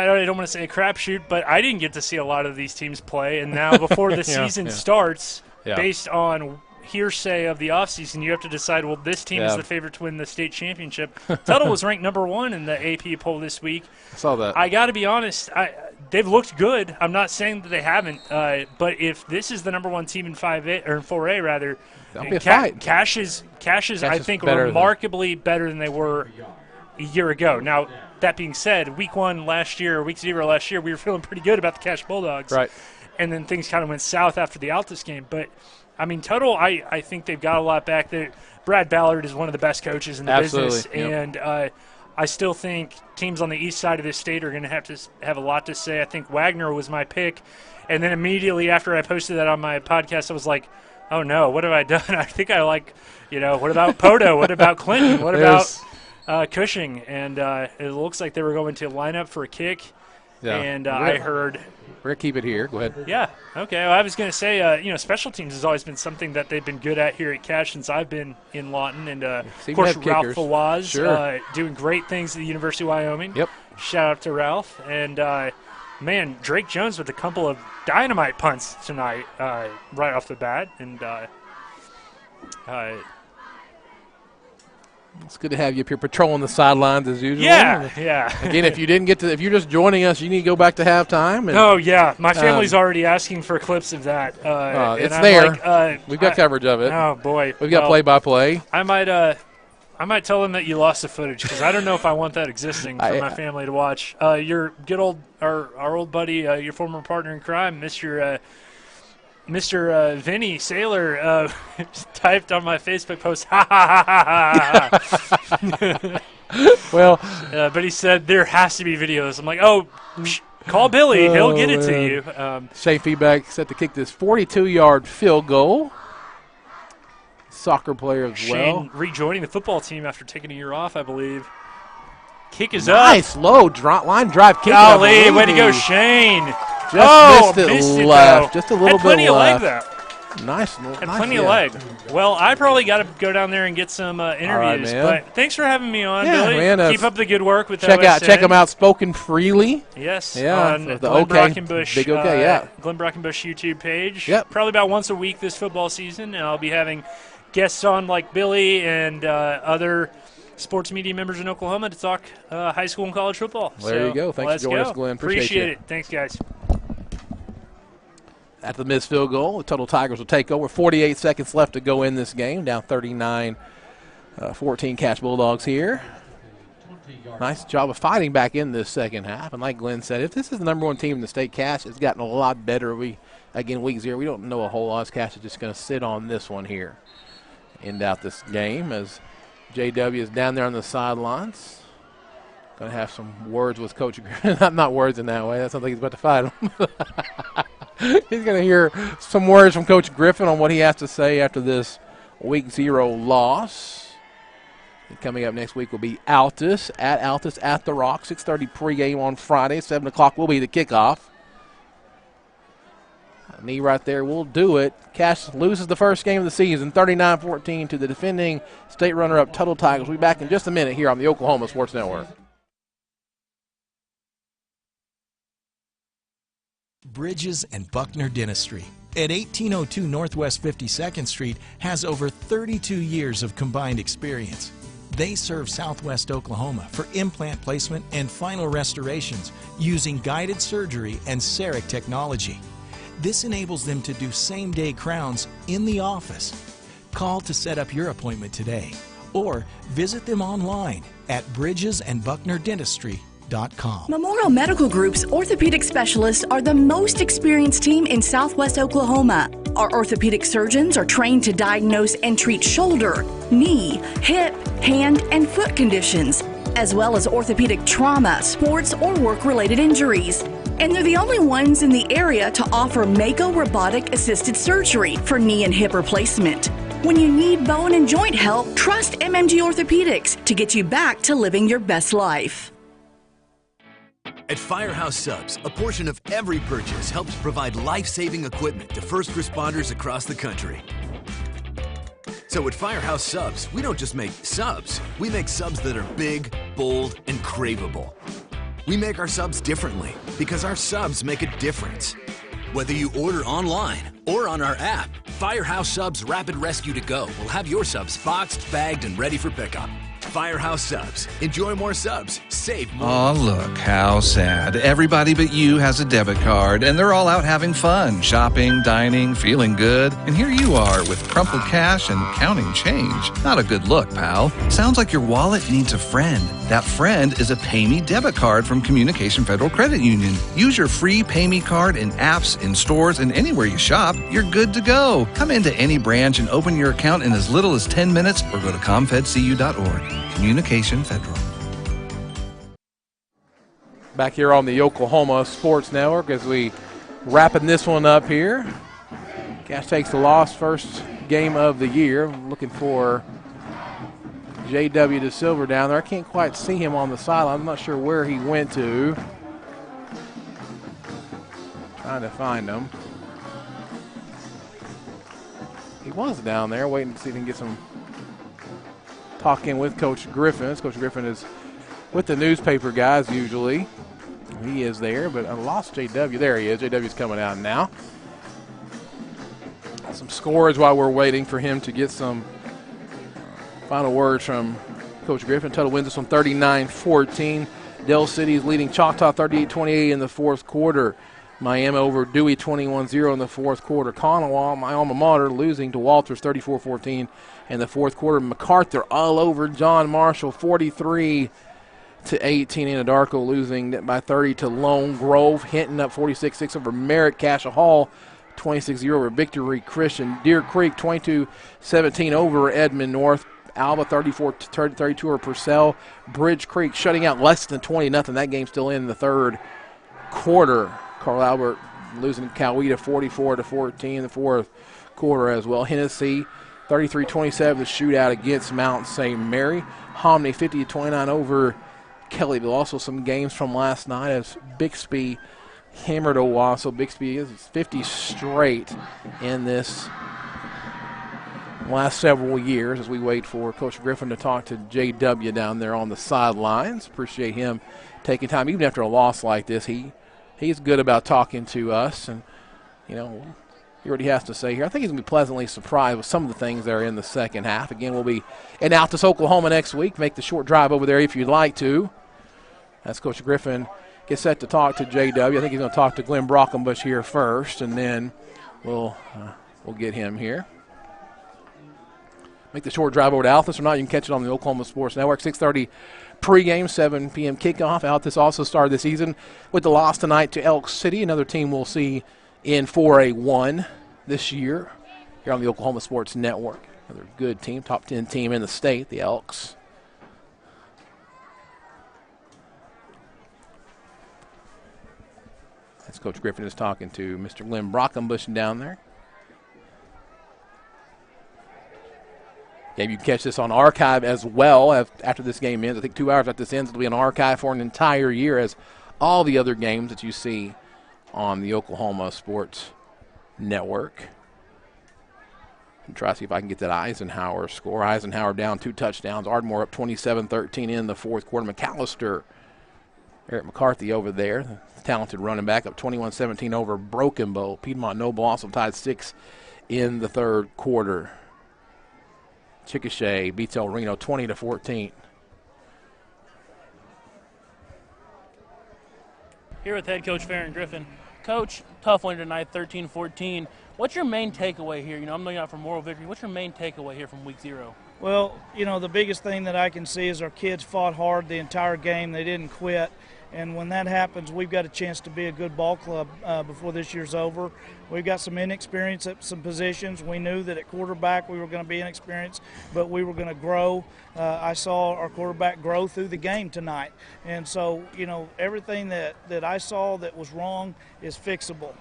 don't want to say a crapshoot, but I didn't get to see a lot of these teams play, and now before the season starts. Yeah. Based on hearsay of the offseason, you have to decide, well, this team is the favorite to win the state championship. Tuttle was ranked number 1 in the AP poll this week. I saw that. I got to be honest, they've looked good. I'm not saying that they haven't, but if this is the number 1 team in 5A or in 4A rather, Cash is I think remarkably better than they were a year ago. Now, that being said, week 0 last year, we were feeling pretty good about the Cash Bulldogs. Right. And then things kind of went south after the Altus game. But, I mean, Tuttle, I think they've got a lot back there. Brad Ballard is one of the best coaches in the business. Yep. And I still think teams on the east side of this state are going to have a lot to say. I think Wagner was my pick. And then immediately after I posted that on my podcast, I was like, oh, no, what have I done? I think I what about Poto? What about Clinton? What about Cushing, and it looks like they were going to line up for a kick. Yeah. And I heard. We're going to keep it here. Go ahead. Yeah. Okay. Well, I was going to say, special teams has always been something that they've been good at here at Cache since I've been in Lawton. And, of course, Ralph Fawaz doing great things at the University of Wyoming. Yep. Shout out to Ralph. And, man, Drake Jones with a couple of dynamite punts tonight right off the bat. And it's good to have you up here patrolling the sidelines as usual. Yeah. Again, if you're just joining us, you need to go back to halftime. And, oh yeah, my family's already asking for clips of that. It's there. We've got coverage of it. Oh boy, we've got play-by-play. I might tell them that you lost the footage because I don't know if I want that existing for my family to watch. Your good old, our old buddy, your former partner in crime, Mr. Vinny Saylor typed on my Facebook post, ha ha ha ha ha. Well, but he said there has to be videos. I'm like, call Billy, he'll get it to you. Shane Feedback set to kick this 42-yard field goal. Soccer player as well. Shane rejoining the football team after taking a year off, I believe. Kick is up. Nice low line drive kick. Golly, way to go, Shane. Just missed it left. Just a little bit plenty left. of leg, though. Nice. Plenty of leg. Well, I probably got to go down there and get some interviews. But thanks for having me on, Billy. Man, keep up the good work with check them out. Spoken Freely. Yes. Yeah. On the Glenn Brockenbush. Big OK. Yeah. Glenn Brockenbush YouTube page. Yep. Probably about once a week this football season, and I'll be having guests on like Billy and other sports media members in Oklahoma to talk high school and college football. Well, there you go. Thanks for joining us, Glenn. Appreciate it. Thanks, guys. At the missed field goal, the Tuttle Tigers will take over. 48 seconds left to go in this game. Down 39-14 Cache Bulldogs here. Nice job of fighting back in this second half. And like Glenn said, if this is the number one team in the state, Cache has gotten a lot better. Week 0, we don't know a whole lot. Cache is just going to sit on this one here. End out this game as JW is down there on the sidelines. Going to have some words with Coach Griffin. Not words in that way. That sounds like he's about to fight him. He's going to hear some words from Coach Griffin on what he has to say after this Week 0 loss. And coming up next week will be Altus at the Rock. 6:30 pregame on Friday. 7 o'clock will be the kickoff. A knee right there will do it. Cache loses the first game of the season, 39-14 to the defending state runner-up Tuttle Tigers. We'll be back in just a minute here on the Oklahoma Sports Network. Bridges and Buckner Dentistry at 1802 Northwest 52nd Street has over 32 years of combined experience. They serve Southwest Oklahoma for implant placement and final restorations using guided surgery and CEREC technology. This enables them to do same-day crowns in the office. Call to set up your appointment today or visit them online at bridgesandbucknerdentistry.com. Memorial Medical Group's orthopedic specialists are the most experienced team in Southwest Oklahoma. Our orthopedic surgeons are trained to diagnose and treat shoulder, knee, hip, hand, and foot conditions, as well as orthopedic trauma, sports, or work-related injuries. And they're the only ones in the area to offer Mako robotic-assisted surgery for knee and hip replacement. When you need bone and joint help, trust MMG Orthopedics to get you back to living your best life. At Firehouse Subs, a portion of every purchase helps provide life-saving equipment to first responders across the country. So at Firehouse Subs, we don't just make subs, we make subs that are big, bold, and craveable. We make our subs differently because our subs make a difference. Whether you order online or on our app, Firehouse Subs Rapid Rescue to Go will have your subs boxed, bagged, and ready for pickup. Firehouse Subs. Enjoy more subs. Save more. Aw, look, how sad. Everybody but you has a debit card, and they're all out having fun, shopping, dining, feeling good. And here you are with crumpled cash and counting change. Not a good look, pal. Sounds like your wallet needs a friend. That friend is a PayMe debit card from Communication Federal Credit Union. Use your free PayMe card in apps, in stores, and anywhere you shop. You're good to go. Come into any branch and open your account in as little as 10 minutes or go to comfedcu.org. Communication Federal. Back here on the Oklahoma Sports Network as we wrapping this one up here. Cache takes the loss, first game of the year. Looking for J.W. De Silva down there. I can't quite see him on the sideline. I'm not sure where he went to. Trying to find him. He was down there waiting to see if he can get some talking with Coach Griffin. Coach Griffin is with the newspaper guys usually. He is there, but I lost J.W. There he is. J.W.'s coming out now. Some scores while we're waiting for him to get some final words from Coach Griffin. Tuttle wins this one 39-14. Del City is leading Choctaw 38-28 in the fourth quarter. Miami over Dewey 21-0 in the fourth quarter. Conoway, my alma mater, losing to Walters 34-14 in the fourth quarter. MacArthur all over John Marshall 43-18. Anadarko losing by 30 to Lone Grove. Hinton up 46-6 over Merritt. Cassia Hall 26-0 over Victory Christian. Deer Creek 22-17 over Edmond North. Alba 34-32 over Purcell. Bridge Creek shutting out less than 20-0. That game's still in the third quarter. Carl Albert losing to Coweta 44-14 in the fourth quarter as well. Hennessy 33-27 the shootout against Mount St. Mary. Hominy 50-29 over Kellyville. Also some games from last night as Bixby hammered Owasso. Bixby is 50 straight in this last several years as we wait for Coach Griffin to talk to J.W. down there on the sidelines. Appreciate him taking time. Even after a loss like this, he's good about talking to us, and, you know, hear what he has to say here. I think he's going to be pleasantly surprised with some of the things that are in the second half. Again, we'll be in Altus, Oklahoma next week. Make the short drive over there if you'd like to. As Coach Griffin gets set to talk to J.W. I think he's going to talk to Glenn Brockenbush here first, and then we'll get him here. Make the short drive over to Altus. Or not, you can catch it on the Oklahoma Sports Network. 6:30 pregame, 7 p.m. kickoff. Altus also started the season with the loss tonight to Elk City, another team we'll see in 4A1 this year here on the Oklahoma Sports Network. Another good team, top 10 team in the state, the Elks. As Coach Griffin is talking to Mr. Glenn Brockenbush down there. Yeah, you can catch this on archive as well after this game ends. I think 2 hours after this ends, it'll be an archive for an entire year as all the other games that you see on the Oklahoma Sports Network. And try to see if I can get that Eisenhower score. Eisenhower down 2 touchdowns. Ardmore up 27-13 in the fourth quarter. McAllister, Eric McCarthy over there, the talented running back, up 21-17 over Broken Bow. Piedmont Noble also tied 6 in the third quarter. Chickasha beats El Reno 20-14. Here with head coach Farron Griffin. Coach, tough win tonight, 13-14. What's your main takeaway here? You know, I'm looking out for moral victory. What's your main takeaway here from week 0? Well, you know, the biggest thing that I can see is our kids fought hard the entire game. They didn't quit. And when that happens, we've got a chance to be a good ball club before this year's over. We've got some inexperience at some positions. We knew that at quarterback we were going to be inexperienced, but we were going to grow. I saw our quarterback grow through the game tonight. And so, you know, everything that I saw that was wrong is fixable.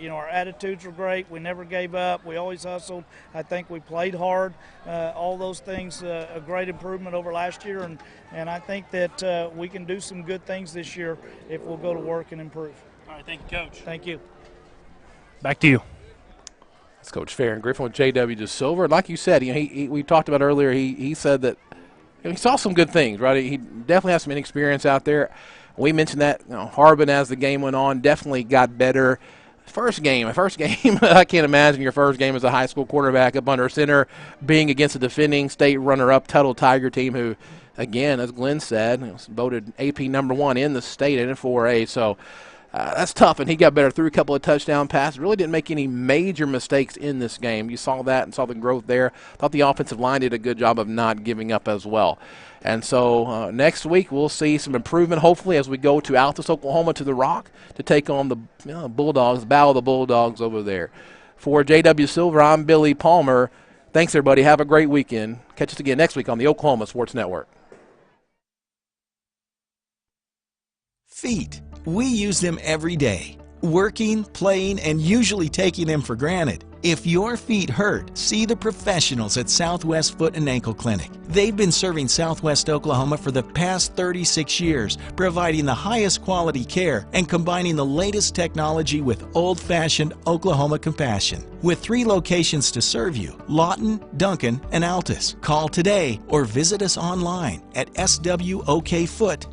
You know, our attitudes were great. We never gave up. We always hustled. I think we played hard. All those things, a great improvement over last year. And I think that we can do some good things this year if we'll go to work and improve. All right, thank you, Coach. Thank you. Back to you. That's Coach Farron Griffin with J.W. De Silva. Like you said, you know, we talked about earlier, he said that he saw some good things, right? He definitely has some inexperience out there. We mentioned that, you know, Harbin, as the game went on, definitely got better. First game, I can't imagine your first game as a high school quarterback up under center being against a defending state runner-up Tuttle Tiger team who, again, as Glenn said, was voted AP #1 in the state in 4A. So that's tough, and he got better, threw a couple of touchdown passes. Really didn't make any major mistakes in this game. You saw that and saw the growth there. Thought the offensive line did a good job of not giving up as well. And so next week we'll see some improvement, hopefully, as we go to Altus, Oklahoma, to the Rock to take on the Bulldogs, battle the Bulldogs over there. For J.W. Silver, I'm Billy Palmer. Thanks, everybody. Have a great weekend. Catch us again next week on the Oklahoma Sports Network. Feet. We use them every day. working, playing, and usually taking them for granted. If your feet hurt, see the professionals at Southwest Foot and Ankle Clinic. They've been serving Southwest Oklahoma for the past 36 years, providing the highest quality care and combining the latest technology with old-fashioned Oklahoma compassion. With 3 locations to serve you, Lawton, Duncan, and Altus. Call today or visit us online at swokfoot.com.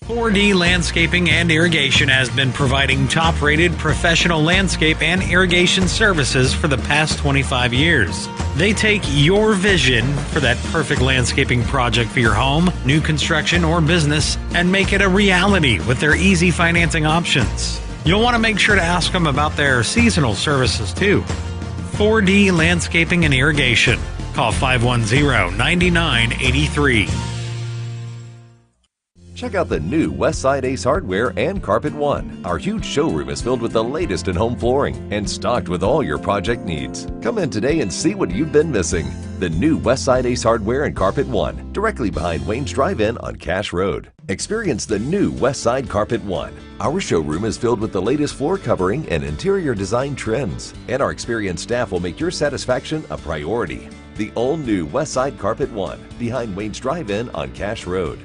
4D Landscaping and Irrigation has been providing top-rated professional landscape and irrigation services for the past 25 years. They take your vision for that perfect landscaping project for your home, new construction, or business and make it a reality with their easy financing options. You'll want to make sure to ask them about their seasonal services too. 4D Landscaping and Irrigation. Call 510-9983. Check out the new Westside Ace Hardware and Carpet One. Our huge showroom is filled with the latest in home flooring and stocked with all your project needs. Come in today and see what you've been missing. The new Westside Ace Hardware and Carpet One, directly behind Wayne's Drive-In on Cache Road. Experience the new Westside Carpet One. Our showroom is filled with the latest floor covering and interior design trends, and our experienced staff will make your satisfaction a priority. The all-new Westside Carpet One, behind Wayne's Drive-In on Cache Road.